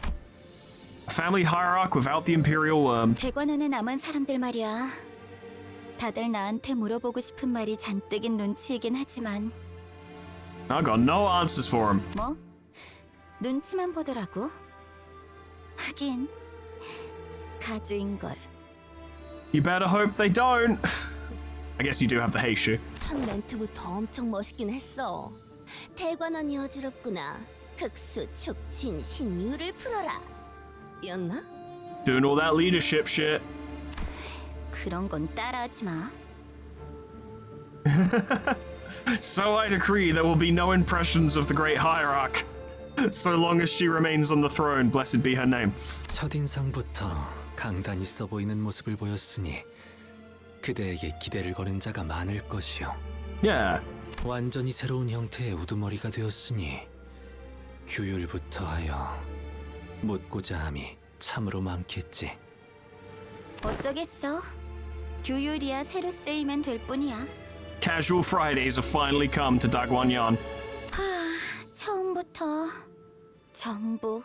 Speaker 2: A family hierarch without the Imperial Worm.
Speaker 8: 대관원에 남은 사람들 말이야. 다들 나한테 물어보고 싶은 말이 잔뜩인 눈치이긴 하지만
Speaker 2: I got no answers for him.
Speaker 8: 뭐? 눈치만 보더라고. 하긴 가주인걸.
Speaker 2: You better hope they don't. I guess you do have the Heishu.
Speaker 13: 첫 멘트부터 엄청 멋있긴 했어. 대관원이 어지럽구나. 흑수 축진 신유를 풀어라. 였나?
Speaker 2: Doing all that leadership shit.
Speaker 8: 그런 건 따라하지 마.
Speaker 2: So I decree there will be no impressions of the great hierarch. So long as she remains on the throne, blessed be her name.
Speaker 14: 첫인상부터 강단 있어 보이는 모습을 보였으니 그대에게 기대를 거는 자가 많을 것이요.
Speaker 2: Yeah.
Speaker 14: 완전히 새로운 형태의 우두머리가 되었으니 규율부터 하여 묻고자 함이 참으로 많겠지.
Speaker 8: 어쩌겠어. 규율이야 새로 쓰이면 될 뿐이야.
Speaker 2: Casual Fridays have finally come to Dagwanyan.
Speaker 8: 처음부터 전부.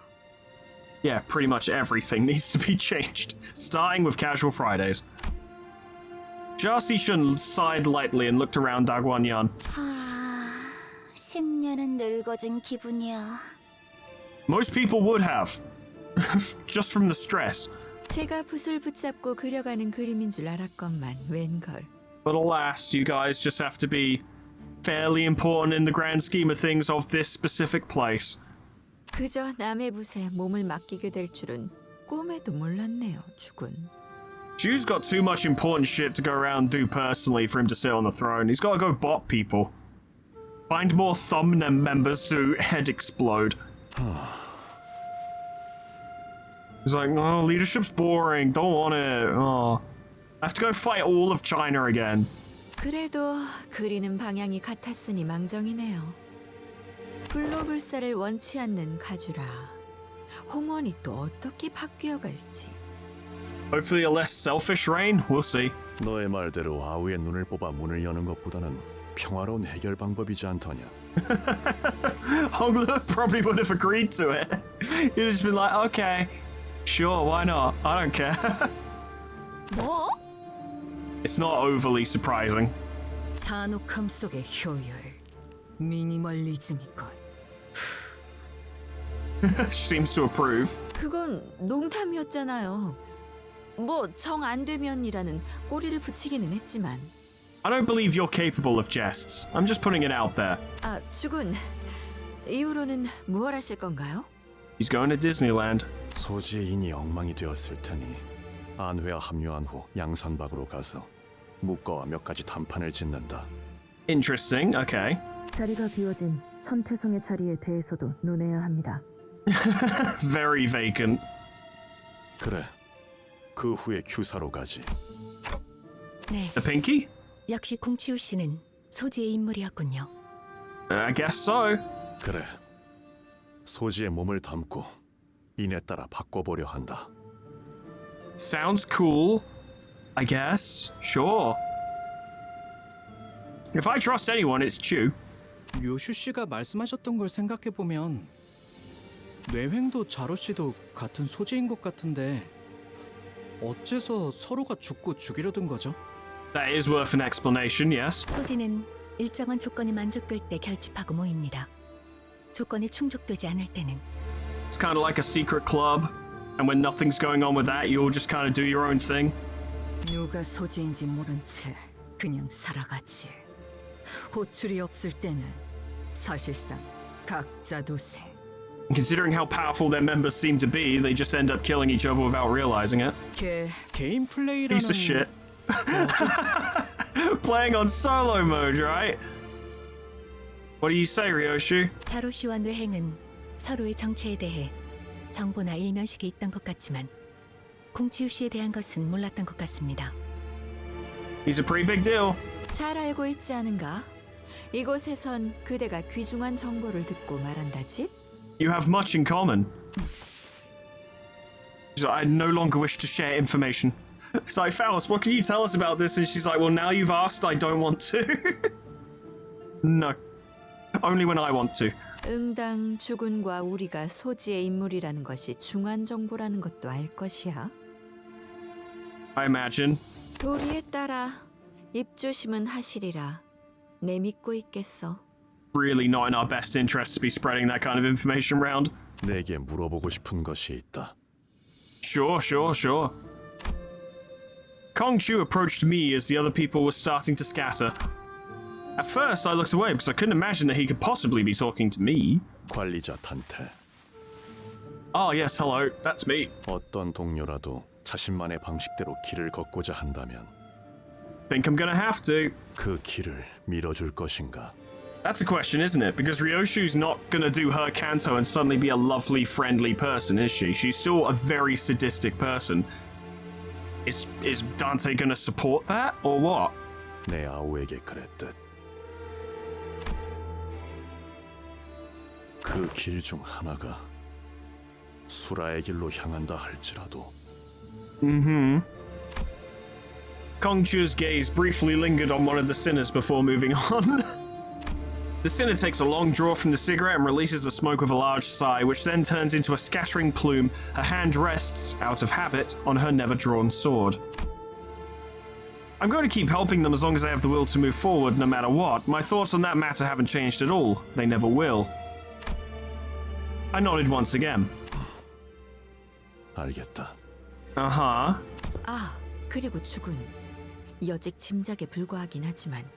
Speaker 2: Yeah, pretty much everything needs to be changed, starting with Casual Fridays. Jasi Shun sighed lightly and looked around Dagwanyan.
Speaker 8: 10년은 늙어진 기분이야.
Speaker 2: Most people would have, just from the stress.
Speaker 21: 제가 붓을 붙잡고 그려가는 그림인 줄 알았건만 웬걸.
Speaker 2: But alas, you guys just have to be fairly important in the grand scheme of things of this specific place.
Speaker 21: 그저 남의 붓에 몸을 맡기게 될 줄은 꿈에도 몰랐네요, 주군.
Speaker 2: Ju's got too much important shit to go around and do personally for him to sit on the throne. He's got to go bot people. Find more thumb members to head explode. He's like, no, leadership's boring. Don't want it. Oh. I have to go fight all of China again.
Speaker 21: 그래도 그리는 방향이 같았으니 망정이네요. 불로불사를 원치 않는 가주라. 홍원이 또 어떻게 바뀌어 갈지.
Speaker 2: Hopefully a less selfish reign. We'll see.
Speaker 10: 너의 말대로 아우의 눈을 뽑아 문을 여는 것보다는 평화로운 해결 방법이지 않더냐.
Speaker 2: Honglu probably would have agreed to it. He'd just been like, okay, sure, why not? I don't care.
Speaker 8: 뭐?
Speaker 2: It's not overly surprising.
Speaker 6: 잔혹함 속의 효율, 미니멀리즘이건.
Speaker 2: Seems to approve.
Speaker 21: 그건 농담이었잖아요. 뭐 정 안 되면이라는 꼬리를 붙이기는 했지만.
Speaker 2: I don't believe you're capable of jests. I'm just putting it out there.
Speaker 21: 아, 주군. 이후로는 무얼 하실 건가요?
Speaker 2: He's going to Disneyland.
Speaker 10: 소지의 인이 엉망이 되었을 테니 안회와 합류한 후 양산박으로 가서 묵과와 몇 가지 단판을 짓는다.
Speaker 2: Interesting. Okay.
Speaker 19: 자리가 비워진 천태성의 자리에 대해서도 논해야 합니다.
Speaker 2: Very vacant.
Speaker 10: 그래. 그 후에 큐사로 가지.
Speaker 15: 네.
Speaker 2: The Pinky?
Speaker 15: 역시 공치우 씨는 소지의 인물이었군요.
Speaker 2: I guess so.
Speaker 10: 그래. 소지의 몸을 담고 인에 따라 바꿔보려 한다.
Speaker 2: Sounds cool. I guess. Sure. If I trust anyone, it's Chu.
Speaker 1: 요슈 씨가 말씀하셨던 걸 생각해 보면 뇌횡도 자로 씨도 같은 소재인 것 같은데 어째서 서로가 죽고 죽이려던 거죠?
Speaker 2: That is worth an explanation, yes.
Speaker 15: 소지는 일정한 조건이 만족될 때 결집하고 모입니다. 조건이 충족되지 않을 때는
Speaker 2: It's kind of like a secret club, and when nothing's going on with that, you all just kind of do your own thing.
Speaker 6: 누가 소지인지 모른 채 그냥 살아가지. 호출이 없을 때는 사실상 각자 도생.
Speaker 2: Considering how powerful their members seem to be, they just end up killing each other without realizing it.
Speaker 1: 개인 플레이라는
Speaker 2: Piece of shit. Playing on solo mode, right? What do you say, Ryoshu?
Speaker 15: 자로 씨와 뇌행은 서로의 정체에 대해 정보나 일면식이 있던 것 같지만 공치우 씨에 대한 것은 몰랐던 것 같습니다.
Speaker 2: He's a pretty big deal.
Speaker 21: 잘 알고 있지 않은가? 이곳에선 그대가 귀중한 정보를 듣고 말한다지?
Speaker 2: You have much in common. She's like, I no longer wish to share information. It's like, Faust, what can you tell us about this? And she's like, well, now you've asked, I don't want to. No. Only when I want to.
Speaker 21: 응당 주군과 우리가 소지의 인물이라는 것이 중한 정보라는 것도 알 것이야.
Speaker 2: I imagine.
Speaker 21: 도리에 따라 입조심은 하시리라. 내 믿고 있겠어.
Speaker 2: Really not in our best interest to be spreading that kind of information around.
Speaker 10: 내게 물어보고 싶은 것이 있다.
Speaker 2: Sure. Kong Chu approached me as the other people were starting to scatter. At first, I looked away because I couldn't imagine that he could possibly be talking to me.
Speaker 10: 관리자 탄태.
Speaker 2: Oh, yes, hello. That's me.
Speaker 10: 어떤 동료라도 자신만의 방식대로 길을 걷고자 한다면
Speaker 2: Think I'm gonna have to.
Speaker 10: 그 길을 밀어줄 것인가?
Speaker 2: That's a question, isn't it? Because Ryoshu's not gonna do her canto and suddenly be a lovely, friendly person, is she? She's still a very sadistic person. Is Dante gonna support that, or what?
Speaker 10: 내 아우에게 그랬듯. 그 길 중 하나가 수라의 길로 향한다 할지라도.
Speaker 2: Kongchu's gaze briefly lingered on one of the sinners before moving on. The sinner takes a long draw from the cigarette and releases the smoke with a large sigh, which then turns into a scattering plume. Her hand rests, out of habit, on her never-drawn sword. I'm going to keep helping them as long as I have the will to move forward, no matter what. My thoughts on that matter haven't changed at all. They never will. I nodded once again.
Speaker 10: 알겠다.
Speaker 2: Uh-huh.
Speaker 21: 아, 그리고 죽은 여직 짐작에 불과하긴 하지만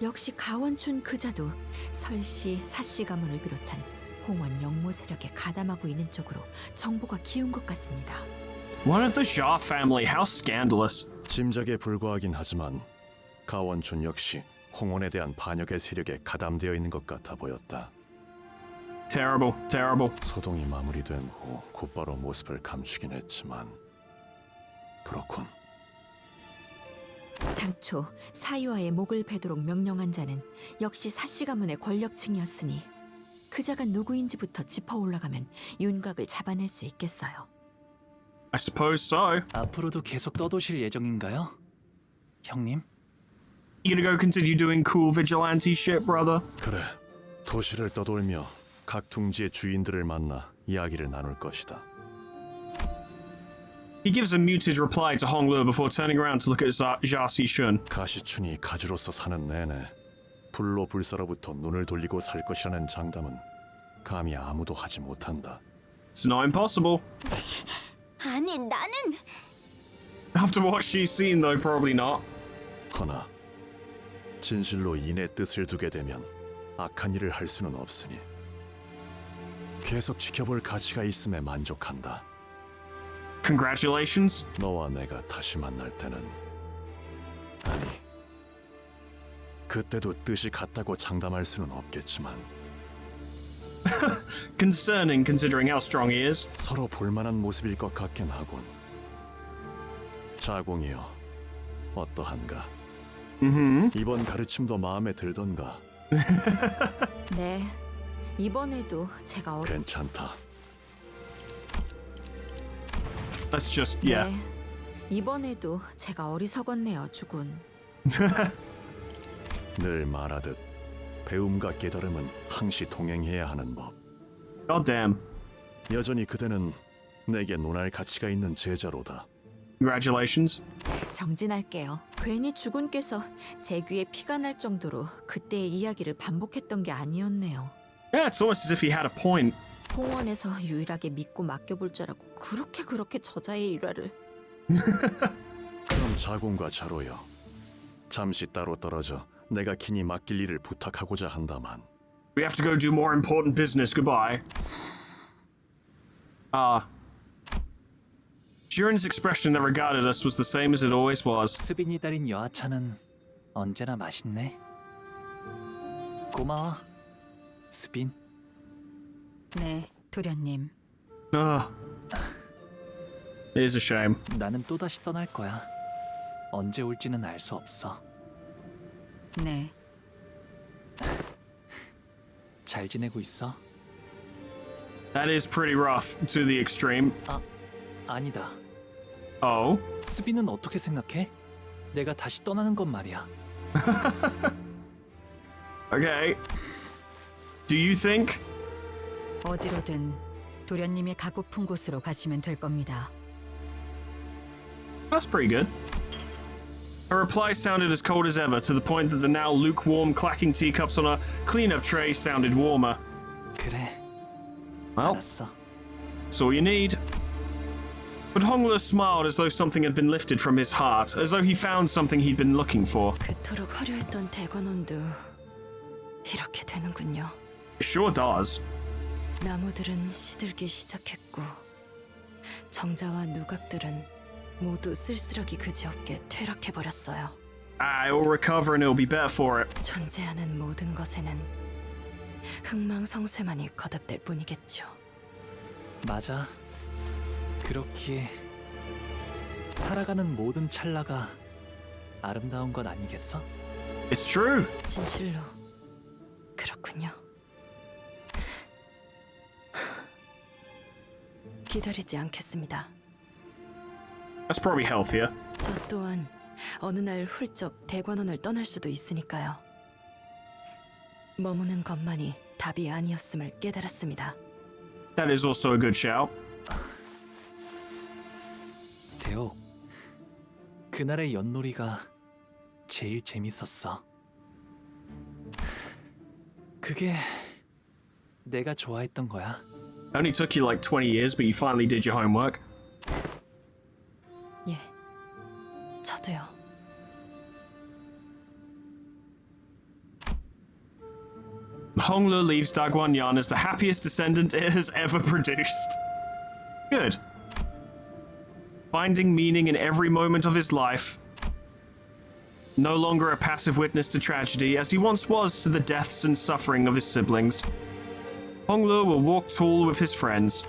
Speaker 21: 역시 가원춘 그자도 설씨, 사씨 가문을 비롯한 홍원 영모 세력에 가담하고 있는 쪽으로 정보가 기운 것 같습니다.
Speaker 2: One of the Xia family, how scandalous.
Speaker 10: 짐작에 불과하긴 하지만 가원춘 역시 홍원에 대한 반역의 세력에 가담되어 있는 것 같아 보였다.
Speaker 2: Terrible, terrible.
Speaker 10: 소동이 마무리된 후 곧바로 모습을 감추긴 했지만 그렇군.
Speaker 21: 당초 사유아의 목을 베도록 명령한 자는 역시 사씨 가문의 권력층이었으니 그자가 누구인지부터 짚어 올라가면 윤곽을 잡아낼 수 있겠어요.
Speaker 2: I suppose so.
Speaker 14: 앞으로도 계속 떠도실 예정인가요? 형님?
Speaker 2: You gonna go continue doing cool vigilante shit, brother?
Speaker 10: 그래, 도시를 떠돌며 각 둥지의 주인들을 만나 이야기를 나눌 것이다.
Speaker 2: He gives a muted reply to Hongluo before turning around to look at Jia Xishun.
Speaker 10: 가시춘이 가주로서 사는 내내 불로 불사로부터 눈을 돌리고 살 것이라는 장담은 감히 아무도 하지 못한다.
Speaker 2: It's not impossible.
Speaker 13: 아니, 나는
Speaker 2: After what she's seen, though, probably not.
Speaker 10: 허나 진실로 인의 뜻을 두게 되면 악한 일을 할 수는 없으니 계속 지켜볼 가치가 있음에 만족한다.
Speaker 2: Congratulations.
Speaker 10: 너와 내가 다시 만날 때는 아니 그때도 뜻이 같다고 장담할 수는 없겠지만
Speaker 2: Concerning, considering how strong he is.
Speaker 10: 서로 볼만한 모습일 것 같긴 하군. 자공이여, 어떠한가? 이번 가르침도 마음에 들던가?
Speaker 21: 네, 이번에도 제가
Speaker 10: 괜찮다.
Speaker 2: Let's just, yeah.
Speaker 21: 네, 이번에도 제가 어리석었네요, 주군.
Speaker 10: 늘 말하듯 배움과 깨달음은 항시 동행해야 하는 법.
Speaker 2: God damn.
Speaker 10: 여전히 그대는 내게 논할 가치가 있는 제자로다.
Speaker 2: Congratulations.
Speaker 21: 정진할게요. 괜히 주군께서 제 귀에 피가 날 정도로 그때의 이야기를 반복했던 게 아니었네요.
Speaker 2: Yeah, it's almost as if he had a point.
Speaker 21: 홍원에서 유일하게 믿고 맡겨볼 자라고 그렇게 저자의 일화를.
Speaker 10: 그럼 자공과 자로여, 잠시 따로 떨어져 내가 긴히 맡길 일을 부탁하고자 한다만.
Speaker 2: We have to go do more important business. Goodbye. Jiren's expression that regarded us was the same as it always was.
Speaker 14: 스빈이 달인 여하차는 언제나 맛있네. 고마워, 스빈.
Speaker 6: 네, 도련님.
Speaker 2: It is a shame.
Speaker 14: 나는 또다시 떠날 거야. 언제 올지는 알 수 없어.
Speaker 6: 네.
Speaker 14: 잘 지내고 있어?
Speaker 2: That is pretty rough to the extreme.
Speaker 14: 아니다.
Speaker 2: Oh?
Speaker 14: 스빈은 어떻게 생각해? 내가 다시 떠나는 건 말이야.
Speaker 2: Okay. Do you think?
Speaker 6: 어디로든 도련님이 가고픈 곳으로 가시면 될 겁니다.
Speaker 2: That's pretty good. Her reply sounded as cold as ever, to the point that the now lukewarm clacking teacups on a cleanup tray sounded warmer.
Speaker 14: 그래.
Speaker 2: Well,
Speaker 14: 알았어.
Speaker 2: that's all you need. But Hongluo smiled as though something had been lifted from his heart, as though he found something he'd been looking for.
Speaker 21: 그토록 화려했던 대관원도 이렇게 되는군요.
Speaker 2: It sure does.
Speaker 21: 나무들은 시들기 시작했고 정자와 누각들은 모두 쓸쓸하기 그지없게 퇴락해버렸어요.
Speaker 2: It'll recover and it'll be better for it.
Speaker 21: 존재하는 모든 것에는 흥망성쇠만이 거듭될 뿐이겠죠.
Speaker 14: 맞아. 그렇기에 살아가는 모든 찰나가 아름다운 것 아니겠어?
Speaker 2: It's true.
Speaker 21: 진실로 그렇군요. 기다리지 않겠습니다.
Speaker 2: That's probably healthier.
Speaker 21: 저 또한 어느 날 훌쩍 대관원을 떠날 수도 있으니까요. 머무는 것만이 답이 아니었음을 깨달았습니다.
Speaker 2: That is also a good shout.
Speaker 14: 대호, 그날의 윷놀이가 제일 재밌었어. 그게 내가 좋아했던 거야.
Speaker 2: Only took you like 20 years, but you finally did your homework.
Speaker 21: 예, 저도요.
Speaker 2: Honglu leaves Dagwanyan as the happiest descendant it has ever produced. Good. Finding meaning in every moment of his life. No longer a passive witness to tragedy, as he once was to the deaths and suffering of his siblings. Honglu will walk tall with his friends.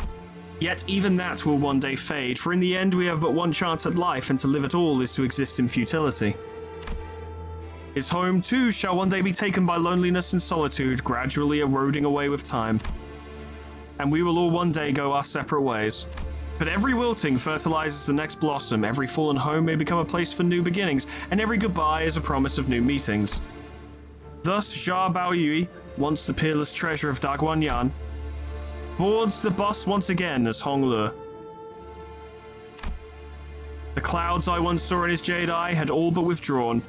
Speaker 2: Yet even that will one day fade, for in the end we have but one chance at life, and to live at all is to exist in futility. His home, too, shall one day be taken by loneliness and solitude, gradually eroding away with time. And we will all one day go our separate ways. But every wilting fertilizes the next blossom, every fallen home may become a place for new beginnings, and every goodbye is a promise of new meetings. Thus, Jia Baoyui, once the peerless treasure of Dagwanyan, boards the bus once again as Honglu. The clouds I once saw in his jade eye had all but withdrawn.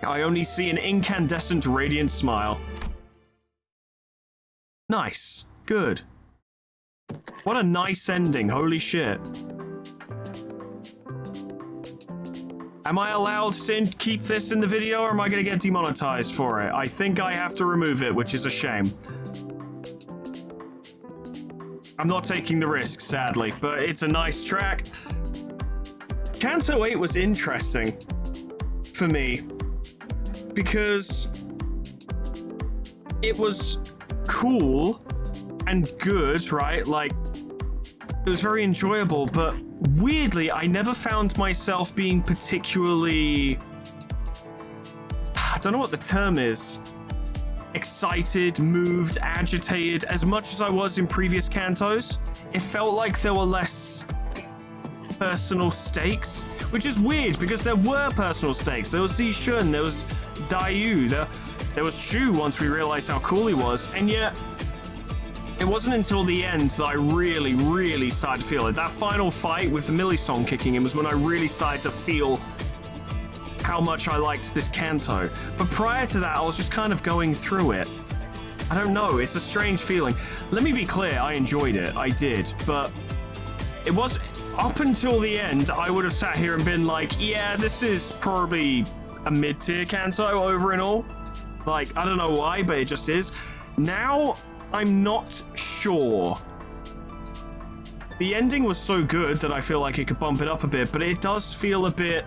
Speaker 2: I only see an incandescent, radiant smile. Nice. Good. What a nice ending, holy shit. Am I allowed to keep this in the video, or am I going to get demonetized for it? I think I have to remove it, which is a shame. I'm not taking the risk, sadly, but it's a nice track. Canto 8 was interesting for me because it was cool and good, right? Like, it was very enjoyable, but weirdly, I never found myself being particularly, I don't know what the term is, excited, moved, agitated as much as I was in previous cantos. It felt like there were less personal stakes, which is weird because there were personal stakes. There was Zishun, there was Dayu, there was Shu once we realized how cool he was, and yet it wasn't until the end that I really started to feel it. That final fight with the Millie song kicking in was when I really started to feel how much I liked this canto. But prior to that, I was just kind of going through it. I don't know, it's a strange feeling. Let me be clear, I enjoyed it, I did, but it was, up until the end, I would have sat here and been like, yeah, this is probably a mid-tier canto over and all. Like, I don't know why, but it just is. Now, I'm not sure. The ending was so good that I feel like it could bump it up a bit, but it does feel a bit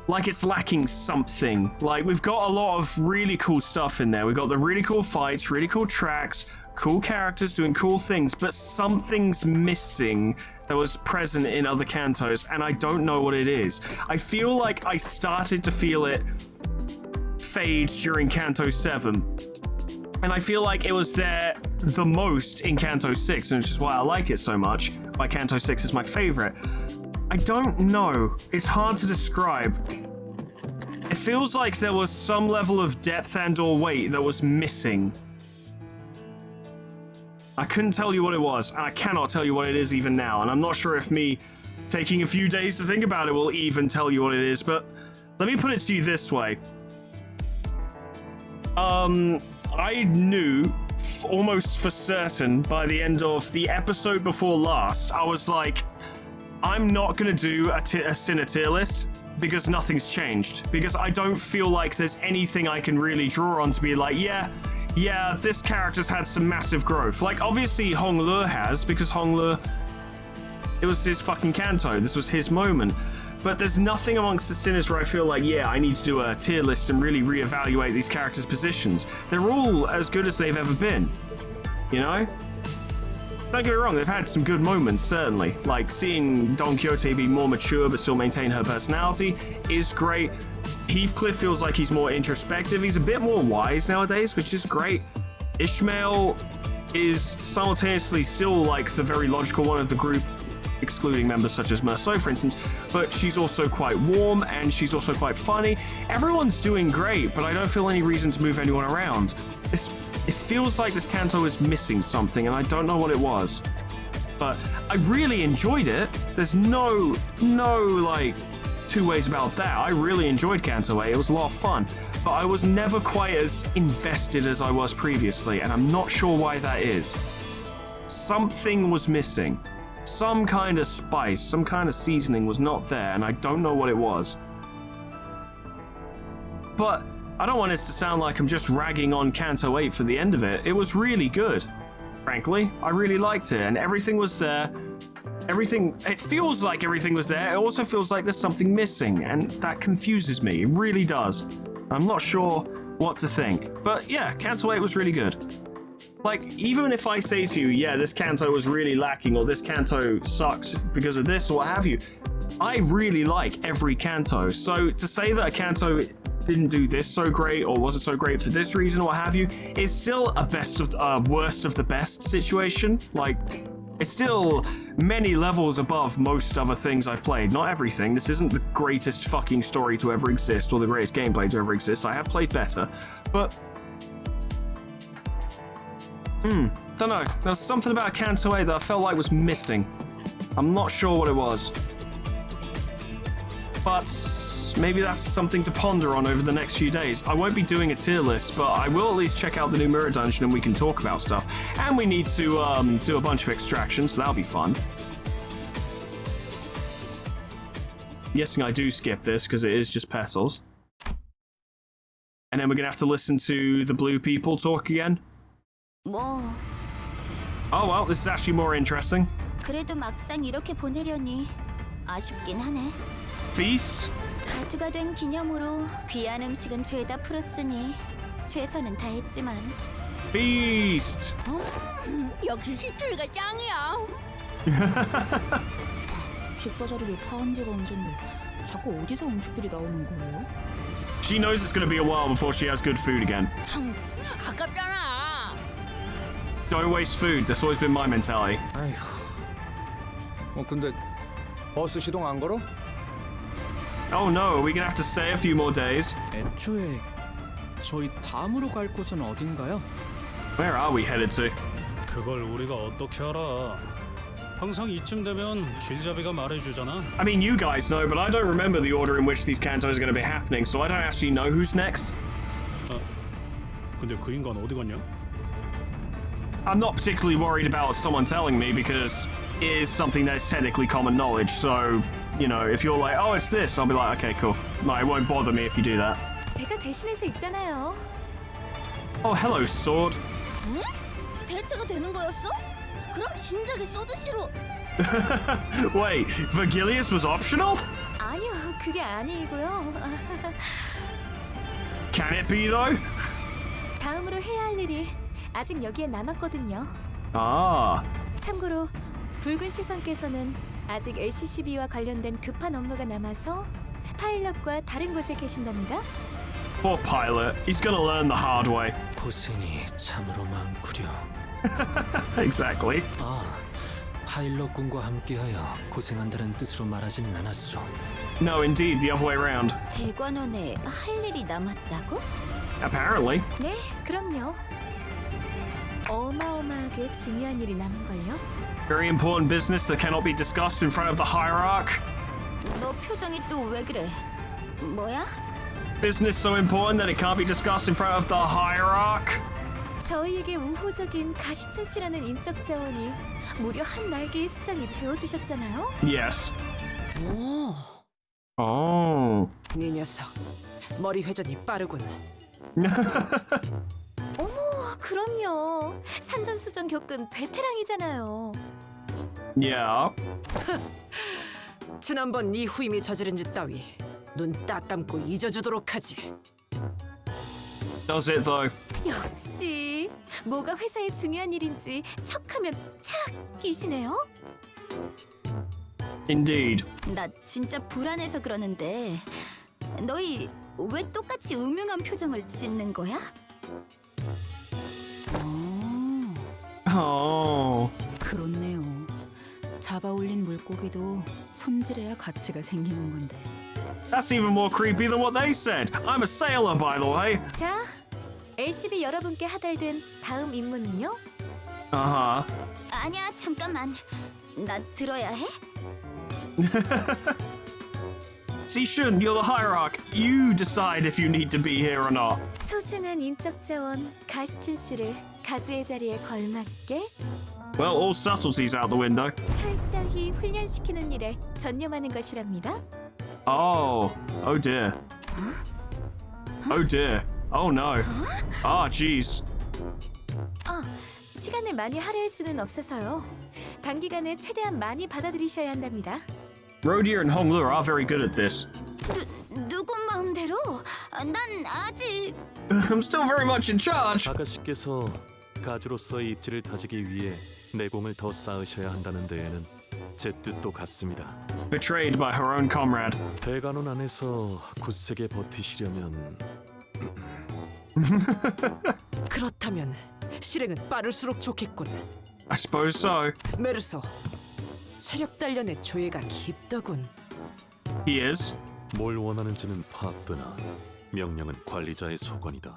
Speaker 2: like it's lacking something. Like, we've got a lot of really cool stuff in there. We've got the really cool fights, really cool tracks, cool characters doing cool things, but something's missing that was present in other cantos, and I don't know what it is. I feel like I started to feel it fade during Canto 7. And I feel like it was there the most in Canto 6, and which is why I like it so much. Why Canto 6 is my favorite. I don't know. It's hard to describe. It feels like there was some level of depth and or weight that was missing. I couldn't tell you what it was, and I cannot tell you what it is even now, and I'm not sure if me taking a few days to think about it will even tell you what it is, but let me put it to you this way. I knew almost for certain by the end of the episode before last, I was like, I'm not going to do a Sinner tier list because nothing's changed. Because I don't feel like there's anything I can really draw on to be like, yeah, this character's had some massive growth. Like, obviously Honglu has, because Honglu, it was his fucking canto. This was his moment. But there's nothing amongst the Sinners where I feel like, yeah, I need to do a tier list and really reevaluate these characters' positions. They're all as good as they've ever been, you know? Don't get me wrong, they've had some good moments, certainly. Like, seeing Don Quixote be more mature but still maintain her personality is great. Heathcliff feels like he's more introspective. He's a bit more wise nowadays, which is great. Ishmael is simultaneously still, like, the very logical one of the group. excluding members such as Merceau, for instance, but she's also quite warm and she's also quite funny. Everyone's doing great, but I don't feel any reason to move anyone around. It feels like this canto is missing something, and I don't know what it was. But I really enjoyed it. There's no like two ways about that. I really enjoyed Canto 8. It was a lot of fun, but I was never quite as invested as I was previously, and I'm not sure why that is. Something was missing. Some kind of spice, some kind of seasoning was not there, and I don't know what it was. But I don't want this to sound like I'm just ragging on Canto 8 for the end of it. It was really good. Frankly, I really liked it, and everything was there. It feels like everything was there. It also feels like there's something missing, and that confuses me. It really does. I'm not sure what to think. But yeah, Canto 8 was really good. Like, even if I say to you, yeah, this Canto was really lacking, or this Canto sucks because of this, or what have you, I really like every Canto. So to say that a Canto didn't do this so great or wasn't so great for this reason or what have you is still a worst of the best situation. Like, it's still many levels above most other things I've played. Not everything. This isn't the greatest fucking story to ever exist or the greatest gameplay to ever exist. I have played better, but don't know. There's something about Canto 8 that I felt like was missing. I'm not sure what it was, but maybe that's something to ponder on over the next few days. I won't be doing a tier list, but I will at least check out the new Mirror Dungeon and we can talk about stuff. And we need to do a bunch of extractions, so that'll be fun. Guessing I do skip this because it is just petals. And then we're gonna have to listen to the blue people talk again.
Speaker 8: 뭐
Speaker 2: Oh well, this is actually more interesting.
Speaker 8: 그래도 막상 이렇게 보내려니 아쉽긴 하네.
Speaker 2: Feast?
Speaker 8: 가주가 된 기념으로 귀한 음식은 죄다 풀었으니 최선은 다했지만.
Speaker 2: Feast!
Speaker 17: 역시 시추이가 짱이야.
Speaker 11: 식사 자리를 파한 지가 언젠데 자꾸 어디서 음식들이 나오는 거예요?
Speaker 2: She knows it's gonna be a while before she has good food again.
Speaker 17: 아깝잖아.
Speaker 2: Don't waste food. That's always been my mentality.
Speaker 5: 근데 버스 시동 안 걸어?
Speaker 2: Oh no, are we gonna have to stay a few more days?
Speaker 1: 애초에 저희 다음으로 갈 곳은 어딘가요?
Speaker 2: Where are we headed to?
Speaker 20: 그걸 우리가 어떻게 알아? 항상 이쯤 되면 길잡이가 말해주잖아.
Speaker 2: I mean, you guys know, but I don't remember the order in which these cantos are gonna be happening, so I don't actually know who's next.
Speaker 20: 근데 그 인간 어디 갔냐?
Speaker 2: I'm not particularly worried about someone telling me because it is something that's technically common knowledge, so, you know, if you're like, oh, it's this, I'll be like, okay, cool. No, it won't bother me if you do that.
Speaker 15: 제가 대신해서 있잖아요.
Speaker 2: Oh, hello, sword.
Speaker 13: 응? 대체가 되는 거였어? 그럼 진작에 쏘드시로.
Speaker 2: Wait, Vergilius was optional?
Speaker 15: 아니요, 그게 아니고요.
Speaker 2: Can it be though?
Speaker 15: 다음으로 해야 할 일이 아직 여기에 남았거든요.
Speaker 2: Ah.
Speaker 15: 참고로 붉은 시선께서는 아직 LCCB와 관련된 급한 업무가 남아서 파일럿과 다른 곳에 계신답니다.
Speaker 2: Poor pilot. He's gonna learn the hard way.
Speaker 4: 고생이 참으로 많구려.
Speaker 2: Exactly.
Speaker 4: 파일럿군과 함께하여 고생한다는 뜻으로 말하지는 않았소.
Speaker 2: No, indeed, the other way around.
Speaker 8: 대관원에 할 일이 남았다고?
Speaker 2: Apparently.
Speaker 15: 네, 그럼요. 어마어마하게 중요한 일이 남은걸요.
Speaker 2: Very important business that cannot be discussed in front of the hierarch.
Speaker 8: 너 표정이 또 왜 그래? 뭐야?
Speaker 2: Business so important that it can't be discussed in front of the hierarch.
Speaker 15: 저희에게 우호적인 가시춘 씨라는 인적 자원이 무려 한 날개의 수장이 되어주셨잖아요.
Speaker 2: Yes.
Speaker 16: 오,
Speaker 2: Oh.
Speaker 16: 이 녀석 머리 회전이 빠르군.
Speaker 15: 어머, 그럼요. 산전수전 겪은 베테랑이잖아요.
Speaker 2: Yeah.
Speaker 16: 지난번 네 후임이 저지른 짓 따위 눈 딱 감고 잊어주도록 하지.
Speaker 2: Does it though?
Speaker 15: 역시 뭐가 회사에 중요한 일인지 척하면 착이시네요.
Speaker 2: Indeed.
Speaker 8: 나 진짜 불안해서 그러는데 너희 왜 똑같이 음흉한 표정을 짓는 거야?
Speaker 2: Oh.
Speaker 16: 그렇네요.
Speaker 11: 잡아올린 물고기도 손질해야 가치가 생기는 건데.
Speaker 2: That's even more creepy than what they said. I'm a sailor, by the way.
Speaker 7: 자, LCB 여러분께 하달된 다음 임무는요?
Speaker 2: Uh-huh.
Speaker 8: 아니야, 잠깐만. 나 들어야 해?
Speaker 2: See, Shun, you're the hierarch. You decide if you need to be here or not.
Speaker 7: 소중한 인적 자원 가시춘 씨를 가주의 자리에 걸맞게
Speaker 2: Well, all subtleties out the window.
Speaker 7: 철저히 훈련시키는 일에 전념하는 것이랍니다.
Speaker 2: Oh dear. Oh dear. Oh no. Ah, jeez.
Speaker 7: 시간을 많이 할애할 수는 없어서요. 단기간에 최대한 많이 받아들이셔야 한답니다.
Speaker 2: Rodia and Honglu are very good at this.
Speaker 8: 누구 마음대로? 난 아직...
Speaker 2: I'm still very much in charge.
Speaker 3: 아가씨께서 가주로서의 입지를 다지기 위해 내공을 더 쌓으셔야 한다는 데에는 제 뜻도 같습니다.
Speaker 2: Betrayed by her own comrade.
Speaker 3: 대관원 안에서 굳세게 버티시려면
Speaker 16: 그렇다면 실행은 빠를수록 좋겠군.
Speaker 2: I suppose so.
Speaker 16: 메르소, 체력 단련의 조예가 깊더군.
Speaker 2: He is.
Speaker 3: 뭘 원하는지는 파악되나 명령은 관리자의 소관이다.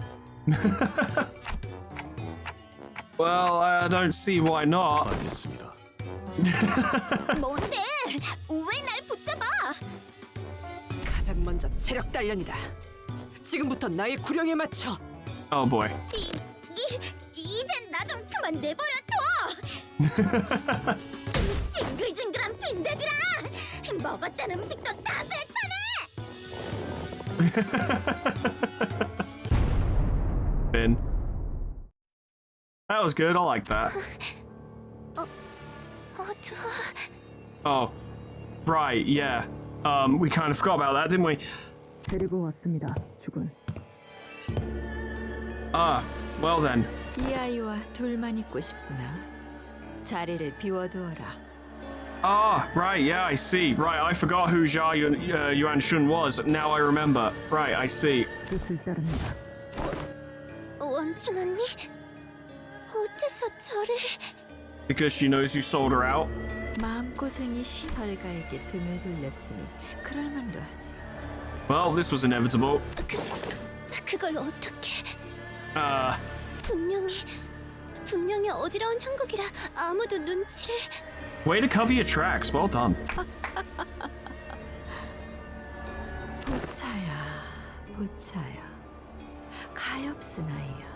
Speaker 2: Well, I don't see why not.
Speaker 3: 알겠습니다.
Speaker 8: 뭔데? 왜 날 붙잡아?
Speaker 16: 가장 먼저 체력 단련이다. 지금부터 나의 구령에 맞춰.
Speaker 2: Oh boy.
Speaker 8: 이젠 나 좀 그만 내버려 둬! 이 징글징글한 빈대들아! 먹었던 음식도 다 뱉어내!
Speaker 2: Bin. That was good. I like that. Oh, right. Yeah. We kind of forgot about that, didn't we?
Speaker 19: 데리고 왔습니다, 주군.
Speaker 2: Ah, well then.
Speaker 21: 이 아이와 둘만 있고 싶구나. 자리를 비워두어라.
Speaker 2: Ah, right. Yeah, I see. Right, I forgot who Jia Yuan Shun was. Now I remember. Right, I see.
Speaker 19: 뜻을 따릅니다.
Speaker 8: 원춘 언니? 어째서 저를...
Speaker 2: Because she knows you sold her out.
Speaker 21: 마음고생이 시설가에게 등을 돌렸으니 그럴 만도 하지.
Speaker 2: Well, this was inevitable.
Speaker 8: 그걸 어떻게...
Speaker 2: Uh,
Speaker 8: 분명히 어지러운 형국이라 아무도 눈치를...
Speaker 2: Way to cover your tracks. Well done.
Speaker 21: 보차야. 가엾은 아이야.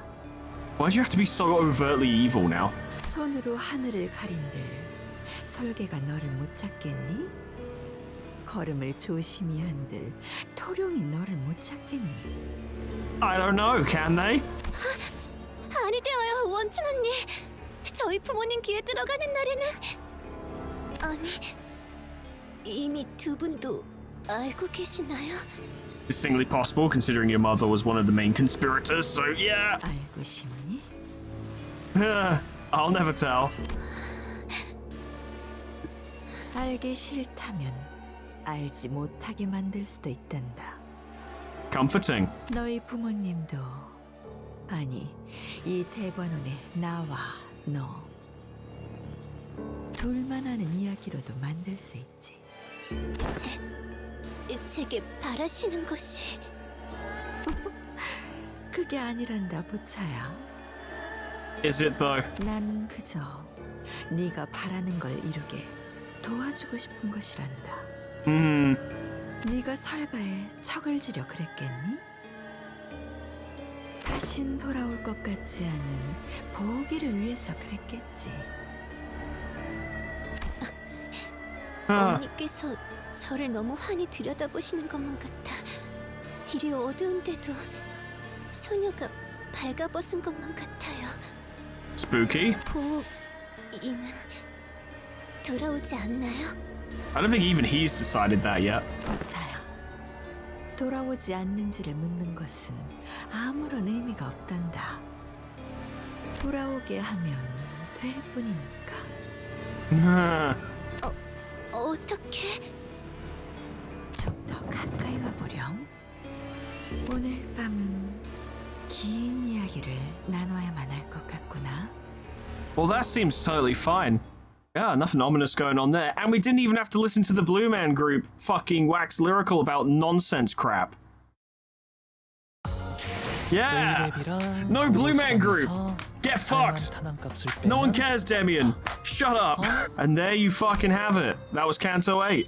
Speaker 2: Why'd you have to be so overtly evil now?
Speaker 21: 손으로 하늘을 가린들 설계가 너를 못 찾겠니? 걸음을 조심히 한들 토룡이 너를 못 찾겠니?
Speaker 2: I don't know. Can they?
Speaker 8: 아니 되어요, 원춘 언니. 저희 부모님 귀에 들어가는 날에는... 아니, 이미 두 분도 알고 계시나요?
Speaker 2: Distinctly possible, considering your mother was one of the main conspirators. So yeah.
Speaker 21: 알고 싶니?
Speaker 2: I'll never tell.
Speaker 21: 알기 싫다면 알지 못하게 만들 수도 있단다.
Speaker 2: Comforting.
Speaker 21: 너희 부모님도 아니 이 대관원의 나와 너 둘만 아는 이야기로도 만들 수 있지.
Speaker 8: 제게 바라시는 것이...
Speaker 21: 그게 아니란다, 보차야.
Speaker 2: Is it though?
Speaker 21: 난 그저 네가 바라는 걸 이루게 도와주고 싶은 것이란다. 네가 설가에 척을 지려 그랬겠니? 다신 돌아올 것 같지 않은 보기를 위해서 그랬겠지.
Speaker 8: 언니께서 저를 너무 환히 들여다보시는 것만 같아 이리 어두운데도 소녀가 발가벗은 것만 같아요.
Speaker 2: Spooky?
Speaker 8: 보이는 돌아오지 않나요?
Speaker 2: I don't think even he's decided that yet.
Speaker 21: 보차야, 돌아오지 않는지를 묻는 것은 아무런 의미가 없단다. 돌아오게 하면 될 뿐이니까.
Speaker 8: 어떻게?
Speaker 21: 좀 더 가까이 와보렴. 오늘 밤은 긴 이야기를 나눠야만 할 것 같구나.
Speaker 2: Well, that seems totally fine. Yeah, nothing ominous going on there. And we didn't even have to listen to the Blue Man Group fucking wax lyrical about nonsense crap. Yeah! No Blue Man Group! Get fucked! No one cares, Demian! Shut up! And there you fucking have it. That was Canto 8.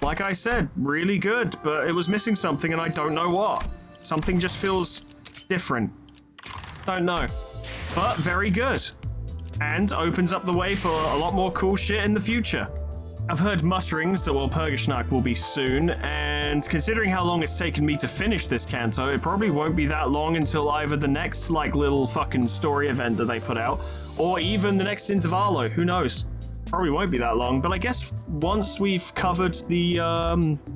Speaker 2: Like I said, really good, but it was missing something and I don't know what. Something just feels different. Don't know. But very good. And opens up the way for a lot more cool shit in the future. I've heard mutterings that Walpurgisnacht will be soon, and considering how long it's taken me to finish this canto, it probably won't be that long until either the next, like, little fucking story event that they put out, or even the next Intervallo, who knows? Probably won't be that long, but I guess once we've covered the,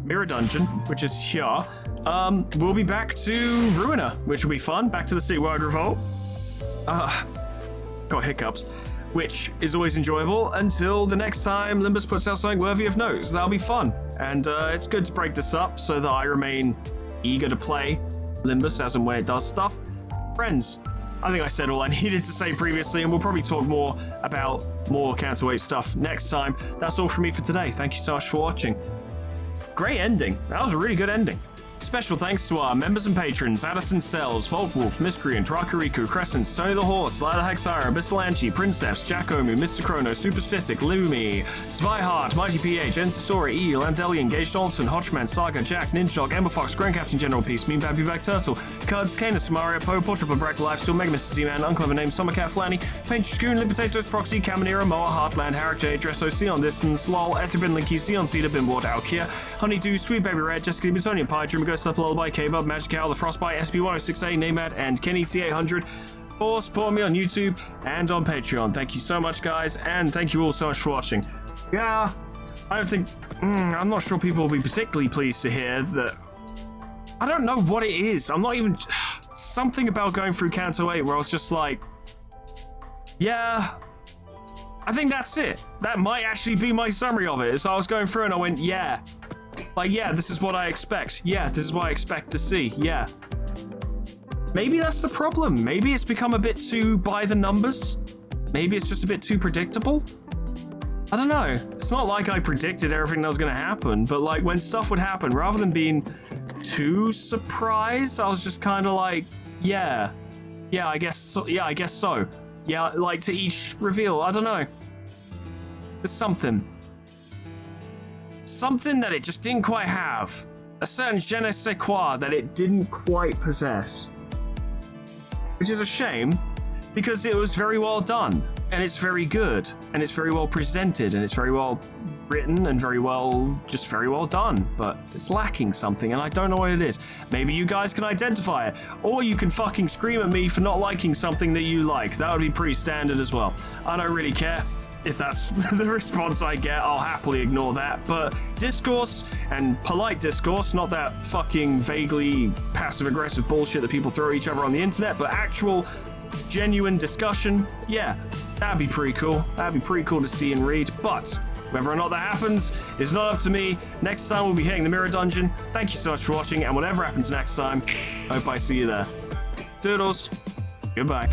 Speaker 2: Mirror Dungeon, which is here, we'll be back to Ruiner, which will be fun, back to the Citywide Revolt. Got hiccups. Which is always enjoyable until the next time Limbus puts out something worthy of note. So that'll be fun. And it's good to break this up so that I remain eager to play Limbus as and when it does stuff. Friends, I think I said all I needed to say previously, and we'll probably talk more about more Canto 8 stuff next time. That's all from me for today. Thank you so much for watching. Great ending. That was a really good ending. Special thanks to our members and patrons: Addison Sells, Volkwolf, Miscreant, Rakuriku, Crescent, Tony the Horse, Lila Hexira, Bissalanchi, Princeps, Jackomu, Mr. Chrono, Superstistic, Lumi, Svyhart, Mighty PH, Ensasori, E, Landelian, Gage Johnson, Hodgman, Saga, Jack, Ninjog, Ember Fox, Grand Captain General Peace, Mean Babby Back Turtle, Cuds, Canis, Mario, Poe, Portrait of Brack, Lifesteal, Mega Mr. Seaman, Unclever Name, Summercat, Flanny, Paint Scoon, Lip Potatoes, Proxy, Caminera, Moa, Heartland, Harrick J, Dresso, Sion Distance, Lol, Etherbin, Linky, Sion Cedar, Bimbord, Alkia, Honeydew, Sweet Baby Red, Jessica, Butonian Pie, Dream Ghost, Up Lullaby, K-Bub, Magic Owl, The Frostbite, SB106A, Namad, and Kenny T800 for supporting me on YouTube and on Patreon. Thank you so much, guys, and thank you all so much for watching. Yeah, I don't think... I'm not sure people will be particularly pleased to hear that... I don't know what it is. I'm not even... Something about going through Canto 8 where I was just like... Yeah... I think that's it. That might actually be my summary of it. So I was going through and I went, yeah. Like, yeah, this is what I expect. Yeah, this is what I expect to see. Yeah. Maybe that's the problem. Maybe it's become a bit too by the numbers. Maybe it's just a bit too predictable. I don't know. It's not like I predicted everything that was going to happen, but like when stuff would happen, rather than being too surprised, I was just kind of like, yeah. Yeah, I guess so. Yeah, I guess so. Yeah, like to each reveal. I don't know. There's something. Something that it just didn't quite have. A certain je ne sais quoi that it didn't quite possess. Which is a shame, because it was very well done, and it's very good, and it's very well presented, and it's very well written, and very well done, but it's lacking something, and I don't know what it is. Maybe you guys can identify it, or you can fucking scream at me for not liking something that you like. That would be pretty standard as well. I don't really care. If that's the response I get, I'll happily ignore that. But discourse, and polite discourse, not that fucking vaguely passive-aggressive bullshit that people throw at each other on the internet, but actual, genuine discussion, yeah, that'd be pretty cool. That'd be pretty cool to see and read. But whether or not that happens is not up to me. Next time we'll be hitting the Mirror Dungeon. Thank you so much for watching, and whatever happens next time, I hope I see you there. Toodles. Goodbye.